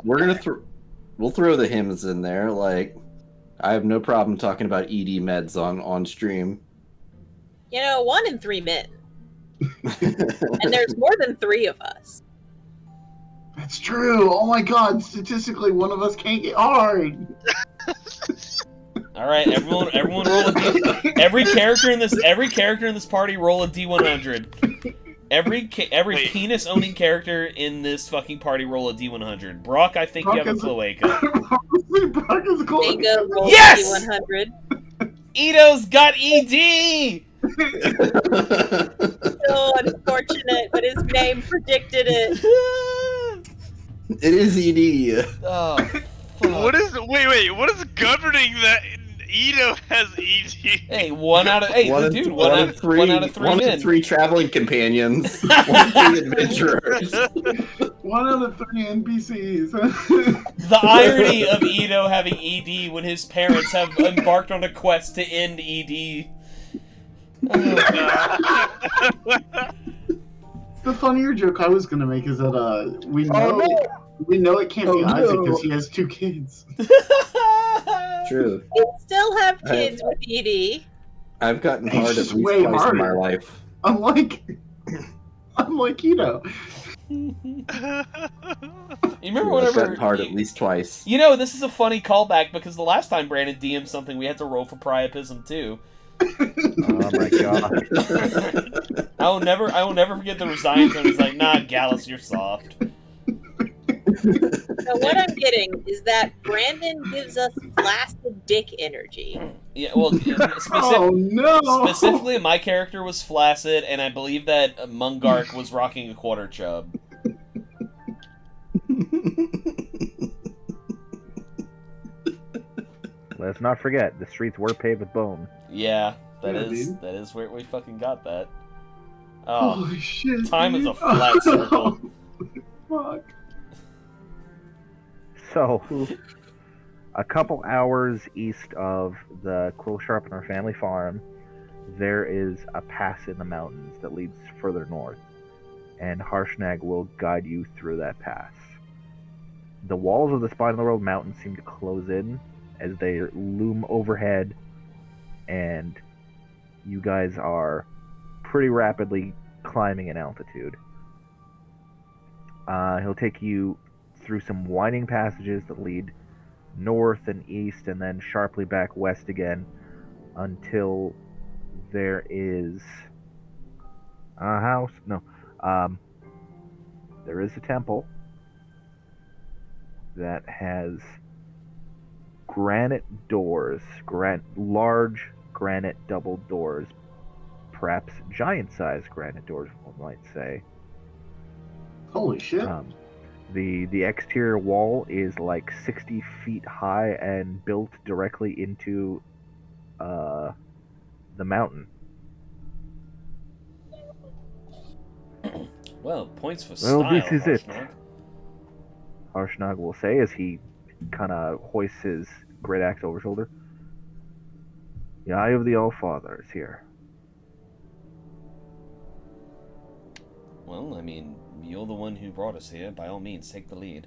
We'll throw the hymns in there. Like, I have no problem talking about ED meds on stream. 1 in 3 men, and there's more than 3 of us. that's true. Oh my god, statistically, one of us can't get hard. All right, everyone roll a D. Every character in this party roll a D100. Every penis owning character in this fucking party roll a D100. Brock, I think you have a cloaca. Brock is a cloaca. Bingo rolled Yes! a D100. Ito's got ED. So unfortunate, but his name predicted it. It is ED. Oh, fuck. What is governing that Ito has ED? Hey, one out of three men. Traveling companions. 1 of 3 adventurers. 1 out of 3 NPCs. The irony of Ito having ED when his parents have embarked on a quest to end ED. The funnier joke I was gonna make is that we know it can't be Isaac because he has 2 kids. True. We still have kids with ED. I've gotten hard at least way twice harder. in my life. Unlike Ito. You remember whenever I've gotten hard at least twice. This is a funny callback because the last time Brandon DM'd something, we had to roll for priapism too. Oh my god. I will never forget the resign tone. He's like, nah, Gallus, you're soft. So what I'm getting is that Brandon gives us flaccid dick energy. Yeah, well, Oh no! specifically, my character was flaccid, and I believe that Mungark was rocking a quarter chub. Let's not forget, the streets were paved with bone. Yeah, that Yeah, is dude. where we fucking got that. Oh, Holy shit! time is dude. a flat circle. Fuck. So, a couple hours east of the Quill Sharpener family farm, there is a pass in the mountains that leads further north, and Harshnag will guide you through that pass. The walls of the Spine of the World mountain seem to close in as they loom overhead, and you guys are pretty rapidly climbing in altitude. He'll take you through some winding passages that lead north and east and then sharply back west again until there is a house. No. There is a temple that has granite doors, large granite double doors, perhaps giant-sized granite doors, one might say. Holy shit! The exterior wall is like 60 feet high and built directly into the mountain. Well, points for style. Well, this is it. Harshnag. Harshnag will say as he kind of hoists his great axe over his shoulder. The Eye of the All-Father is here. Well, I mean, you're the one who brought us here. By all means, take the lead.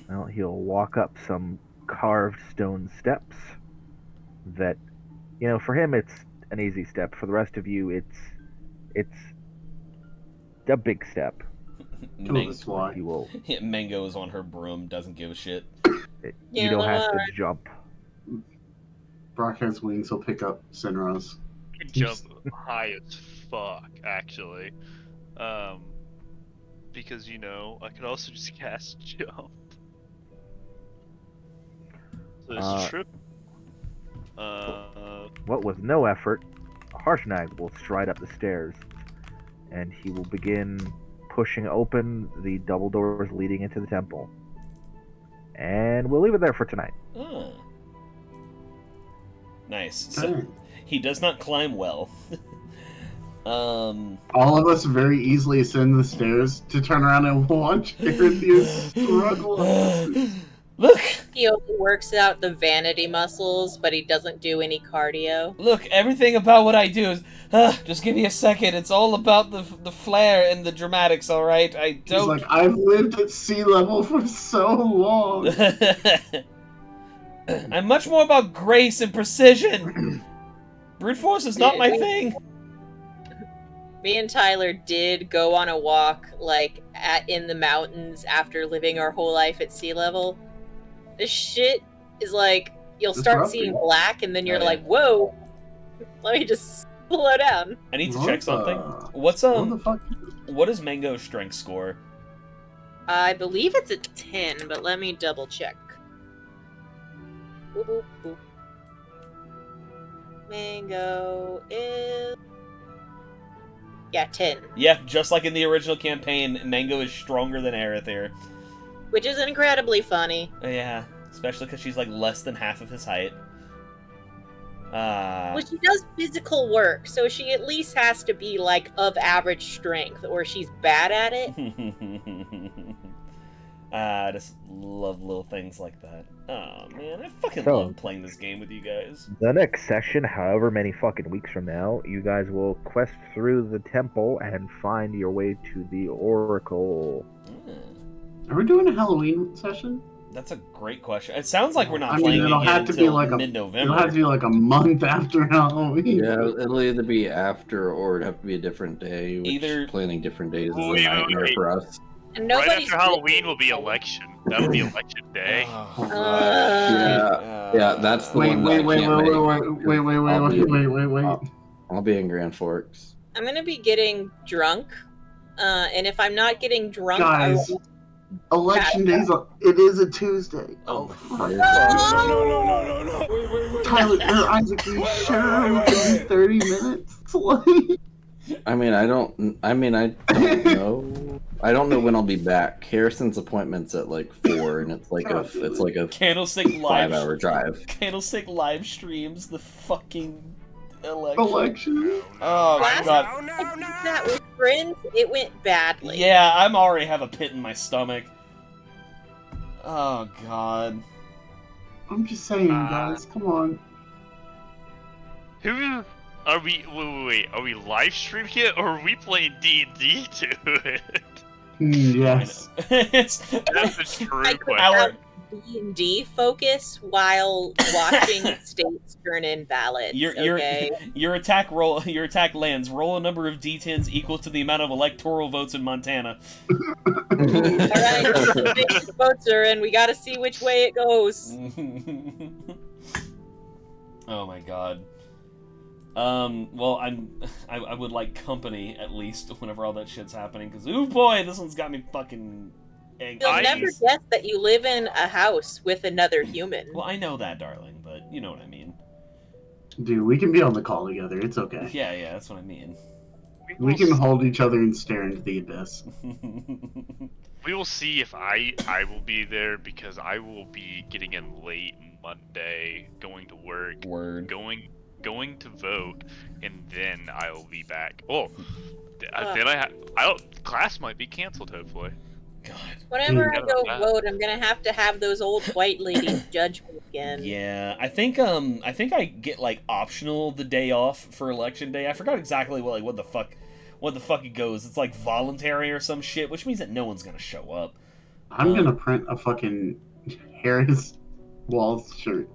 Well, he'll walk up some carved stone steps that, for him it's an easy step. For the rest of you, it's a big step. Mango is on her broom, doesn't give a shit. Ito has to jump. Brock has wings. He'll pick up Sinros. Can jump high as fuck, actually. Because I could also just cast jump. So it's true. What with no effort, Harshnag will stride up the stairs, and he will begin pushing open the double doors leading into the temple. And we'll leave it there for tonight. Oh. Nice. So, he does not climb well. All of us very easily ascend the stairs to turn around and watch Arithius struggle. Look! He only works out the vanity muscles, but he doesn't do any cardio. Look, everything about what I do is... just give me a second. It's all about the flair and the dramatics, alright? I don't... He's like, I've lived at sea level for so long. I'm much more about grace and precision. Brute force is not my thing. Me and Tyler did go on a walk, in the mountains after living our whole life at sea level. This shit is you'll start seeing black, and then you're like, whoa, let me just slow down. I need to check something. What is Mango's strength score? I believe it's a 10, but let me double check. Boop, boop, boop. Mango is... Yeah, 10. Yeah, just like in the original campaign, Mango is stronger than Aerith here. Which is incredibly funny. Yeah, especially because she's less than half of his height. Well, she does physical work, so she at least has to be, of average strength, or she's bad at it. I just love little things like that. Oh, man, I fucking love playing this game with you guys. The next session, however many fucking weeks from now, you guys will quest through the temple and find your way to the Oracle. Are we doing a Halloween session? That's a great question. It sounds like we're not playing it'll have to be mid-November. It'll have to be a month after Halloween. Yeah, it'll either be after or it'd have to be a different day. Which planning different days is a nightmare for us. And right after Halloween will be election. That'll be election day. Yeah, that's the one. Wait. I'll be in Grand Forks. I'm gonna be getting drunk, and if I'm not getting drunk, guys, election day's it is a Tuesday. Oh, fuck. No. Tyler, Isaac, are you sure we can do 30 minutes? I don't know. I don't know when I'll be back. Harrison's appointment's at 4, and it's like a Candlestick 5-hour drive. Candlestick live streams the fucking election. Oh my god! That with friends, it went badly. Yeah, I'm already have a pit in my stomach. Oh god. I'm just saying, guys. Come on. Who are we? Wait. Are we live streaming it, or are we playing D&D to it? Yes. That's a true question. D&D focus while watching states turn in ballots. Your attack lands. Roll a number of D10s equal to the amount of electoral votes in Montana. Alright, the votes are in. We gotta see which way it goes. Oh my god. Well, I would like company, at least, whenever all that shit's happening, because, ooh boy, this one's got me fucking angry. You'll never guess that you live in a house with another human. Well, I know that, darling, but you know what I mean. Dude, we can be on the call together, it's okay. Yeah, that's what I mean. We can hold each other and stare into the abyss. We will see if I will be there, because I will be getting in late Monday, going to work, going to vote, and then I will be back. Oh, then class might be canceled, hopefully. God. Whenever I go vote, I'm gonna have to have those old white ladies judge me again. Yeah, I think I get optional the day off for election day. I forgot exactly what the fuck it goes. It's voluntary or some shit, which means that no one's gonna show up. I'm gonna print a fucking Harris Walls shirt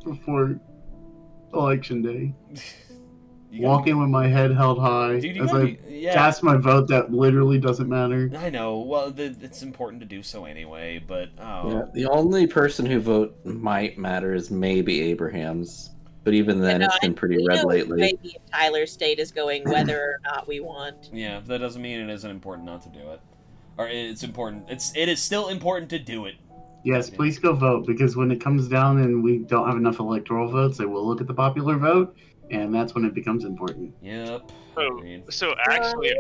before election day. walking with my head held high Dude, as I cast my vote that literally doesn't matter. I know. Well, it's important to do so anyway, but Yeah, the only person who vote might matter is maybe Abraham's. But even then, it's been pretty red lately. Maybe if Tyler State is going whether or not we want. Yeah, that doesn't mean it isn't important not to do it. Or it's important. It is still important to do it. Yes, please go vote, because when it comes down and we don't have enough electoral votes, they will look at the popular vote, and that's when it becomes important. Yep. So actually,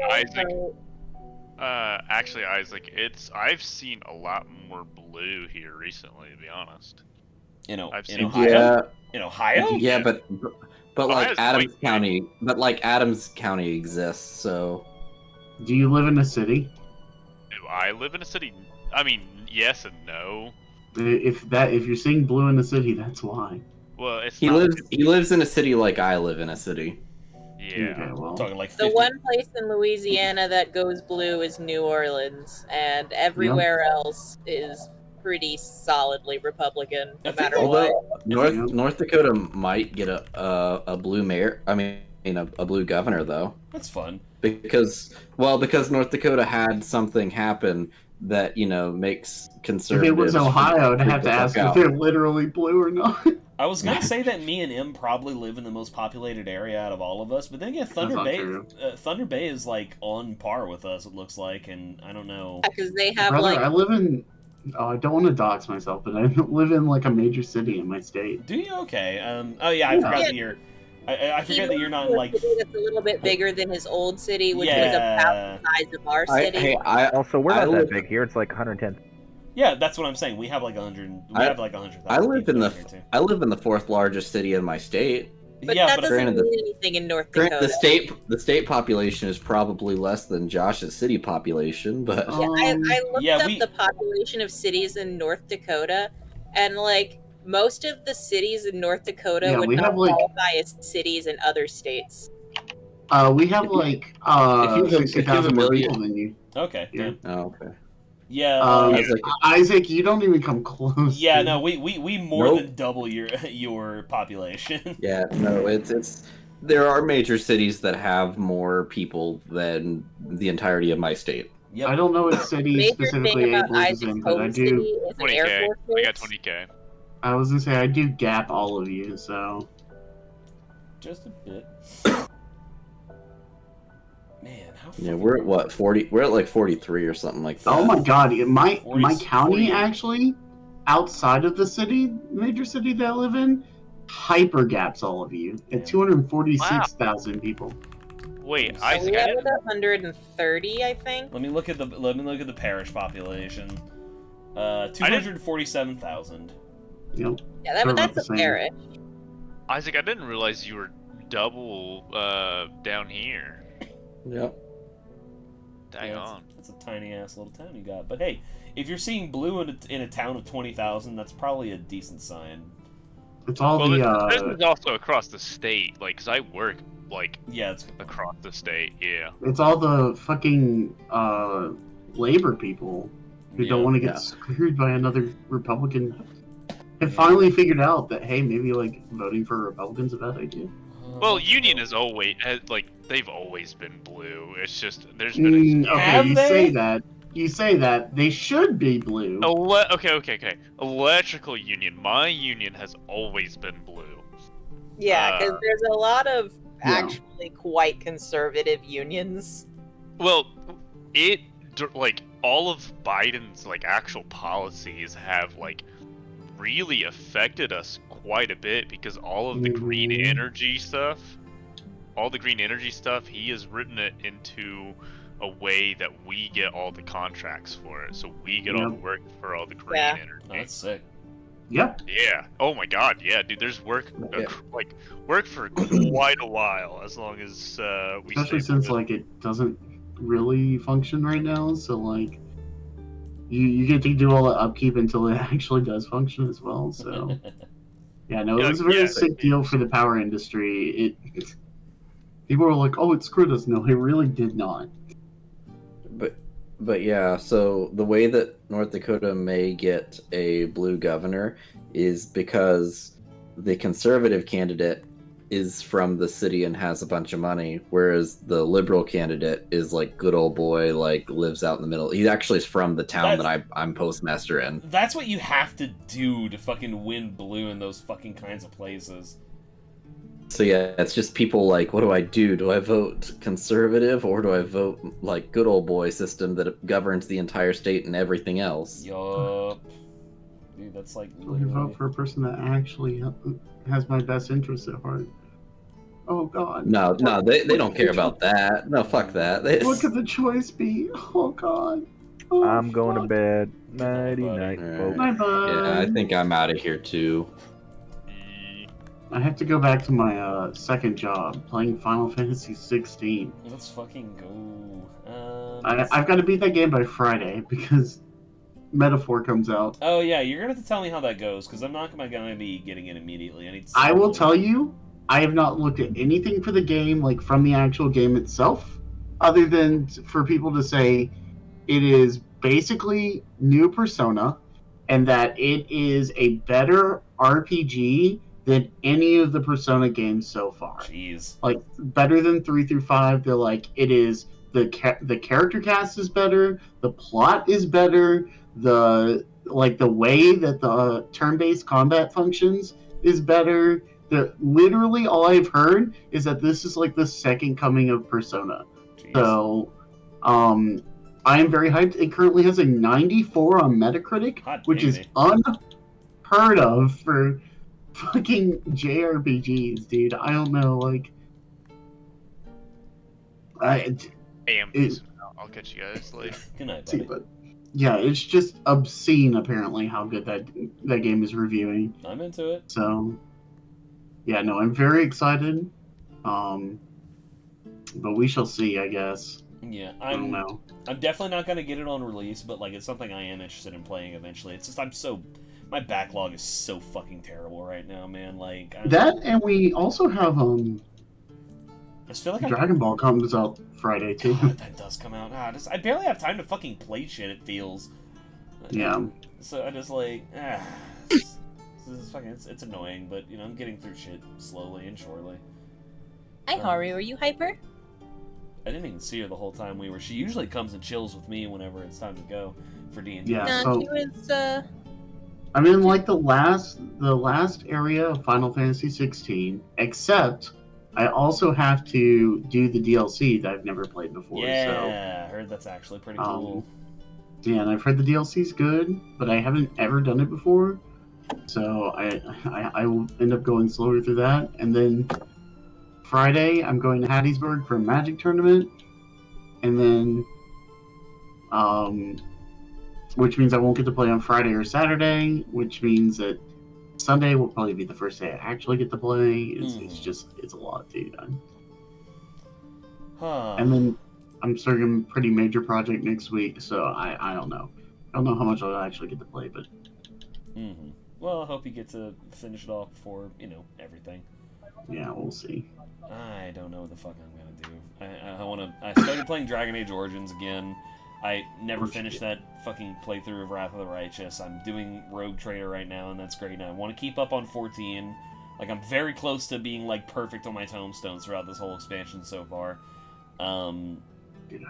Isaac, I've seen a lot more blue here recently, to be honest. In Ohio? In Ohio? Yeah, but like Adams County, Adams County exists, so. Do you live in a city? Do I live in a city? I mean, yes and no. If you're seeing blue in the city, that's why. Well, he lives in a city like I live in a city. Yeah. Okay, well. Talking like 50. The one place in Louisiana that goes blue is New Orleans, and everywhere else is pretty solidly Republican, no matter what. North Dakota might get a blue mayor. I mean, a blue governor, though. That's fun. Because North Dakota had something happen that makes conservatives. If it was Ohio, I'd have to ask if they're literally blue or not. I was gonna say that me and M probably live in the most populated area out of all of us, but then again, Thunder Bay is like on par with us. It looks like, and I don't know. Because they have I live in. Oh, I don't want to dox myself, but I live in like a major city in my state. Do you? Okay. Oh yeah, I forgot that you're. I forget that you're not in like. That's a little bit bigger than his old city, which was about the size of our city. Also, we're not that big here. It's like 110. Yeah, that's what I'm saying. We have like 100. We have like 100,000. I live in the fourth largest city in my state. But that doesn't mean anything in North Dakota. The state population is probably less than Josh's city population, but I looked up the population of cities in North Dakota, and like most of the cities in North Dakota would not qualify as cities in other states. We have like 60,000 more people than you. Okay. Yeah. Oh, okay. Yeah, Isaac, you don't even come close. Yeah, no, we more than double your population. Yeah, no, it's there are major cities that have more people than the entirety of my state. Yep. I don't know what city specifically Isaac's in, but I do. 20K. I got 20K. I was gonna say I do gap all of you, so. Just a bit. Yeah, we're at what 40? We're at like 43 or something like that. Oh my god! My county actually, outside of the city, major city that I live in, hyper gaps all of you at 246,000 people. Wait, so we have 130, I think. Let me look at the parish population. 247,000. Yep. Yeah, but that's a parish. Isaac, I didn't realize you were double down here. Yep. Dang on. That's a tiny ass little town you got. But hey, if you're seeing blue in a town of 20,000, that's probably a decent sign. It's all this is also across the state, like, cause I work it's across the state. Yeah. It's all the fucking labor people who don't want to get screwed by another Republican. Have finally figured out that hey, maybe like voting for Republicans is a bad idea. Well, Union has always they've always been blue. It's just there's been you say that they should be blue. Okay. Electrical Union. My union has always been blue. Yeah, because there's a lot of actually quite conservative unions. Well, all of Biden's actual policies have really affected us quite a bit because all of the green energy stuff, he has written it into a way that we get all the contracts for it, so we get all the work for all the green energy. Oh, that's sick. Yep. Yeah. Oh my God. Yeah, dude. There's work, work for quite a while, as long as we. Especially since it doesn't really function right now, so you get to do all the upkeep until it actually does function as well. So. Yeah, no, it was a very sick deal for the power industry. People were like, "Oh, it screwed us." No, it really did not. But yeah, so the way that North Dakota may get a blue governor is because the conservative candidate is from the city and has a bunch of money, whereas the liberal candidate is like good old boy, like lives out in the middle. He actually is from the town that I'm postmaster in. That's what you have to do to fucking win blue in those fucking kinds of places. So yeah, it's just people like, what do I do? Do I vote conservative or do I vote like good old boy system that governs the entire state and everything else? Yup. Dude, that's like literally... vote for a person that actually has my best interests at heart. Oh God. No, they don't care about that. No, fuck that. What could the choice be? Oh God. Oh, I'm going to bed. Nighty night, folks. Bye bye. Yeah, I think I'm out of here too. I have to go back to my second job, playing Final Fantasy 16. Let's fucking go. I've got to beat that game by Friday because Metaphor comes out. Oh yeah, you're gonna have to tell me how that goes because I'm not gonna be getting it immediately. I will tell you. I have not looked at anything for the game, like from the actual game itself, other than for people to say it is basically new Persona and that it is a better RPG than any of the Persona games so far. Jeez. Like, better than 3 through 5. They're like, it is, the character cast is better, the plot is better, the way that the turn-based combat functions is better. Literally all I've heard is that this is like the second coming of Persona. Jeez. So, I am very hyped. It currently has a 94 on Metacritic, which is unheard of for fucking JRPGs, dude. I don't know, like... I'll catch you guys later. Good night, buddy. But, yeah, it's just obscene, apparently, how good that game is reviewing. I'm into it. So... yeah, no, I'm very excited. But we shall see, I guess. Yeah, I don't know. I'm definitely not gonna get it on release, but like it's something I am interested in playing eventually. It's just my backlog is so fucking terrible right now, man. Like and we also have I just feel like Dragon Ball comes out Friday too. God, that does come out. I barely have time to fucking play shit. It feels. Yeah. So I just like this is fucking, it's annoying, but, you know, I'm getting through shit slowly and surely. Hi, Haru. Are you hyper? I didn't even see her the whole time we were... She usually comes and chills with me whenever it's time to go for D&D. Yeah, no, she was, I'm in, like, the last area of Final Fantasy 16, except I also have to do the DLC that I've never played before. Yeah, I heard that's actually pretty cool. Yeah, and I've heard the DLC's good, but I haven't ever done it before. So I will end up going slower through that, and then Friday I'm going to Hattiesburg for a Magic tournament, and then which means I won't get to play on Friday or Saturday, which means that Sunday will probably be the first day I actually get to play. It's a lot, dude. And then I'm starting a pretty major project next week, so I don't know. I don't know how much I'll actually get to play, but. Well, I hope you get to finish it off before, you know, everything. Yeah, we'll see. I don't know what the fuck I'm gonna do. I started playing Dragon Age Origins again. I never finished that fucking playthrough of Wrath of the Righteous. I'm doing Rogue Trader right now, and that's great. And I want to keep up on 14. Like, I'm very close to being, like, perfect on my tomestones throughout this whole expansion so far. Dude,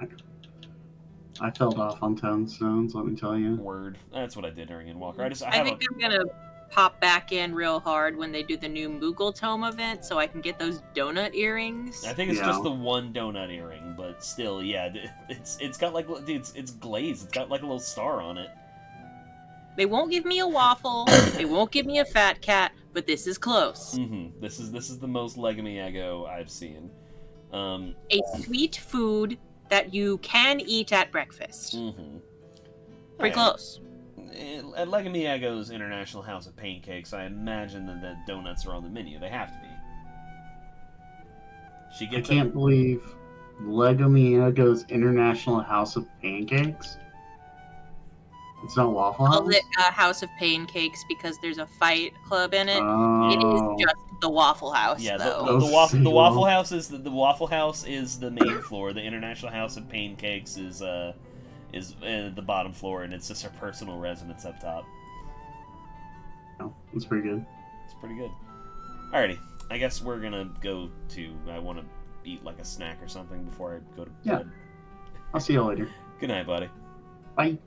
I fell off on tomestones, let me tell you. Word. That's what I did during Endwalker. I think I'm gonna pop back in real hard when they do the new Moogle Tome event so I can get those donut earrings. I think it's just the one donut earring, but still, yeah, it's got like, dude, it's glazed. It's got like a little star on it. They won't give me a waffle. They won't give me a fat cat, but this is close. This is the most Legamiago I've seen. A sweet food that you can eat at breakfast. Pretty close. At Legamiago's International House of Pancakes, I imagine that the donuts are on the menu. They have to be. I can't believe Legamiago's International House of Pancakes. It's not Waffle House? Call it House of Pancakes because there's a fight club in it. It is just the Waffle House, yeah, though. The Waffle House is the Waffle House is the main floor. The International House of Pancakes is the bottom floor, and it's just her personal residence up top. Oh, that's pretty good. It's pretty good. Alrighty. I guess we're gonna go to. I want to eat like a snack or something before I go to bed. I'll see you later. Good night, buddy. Bye.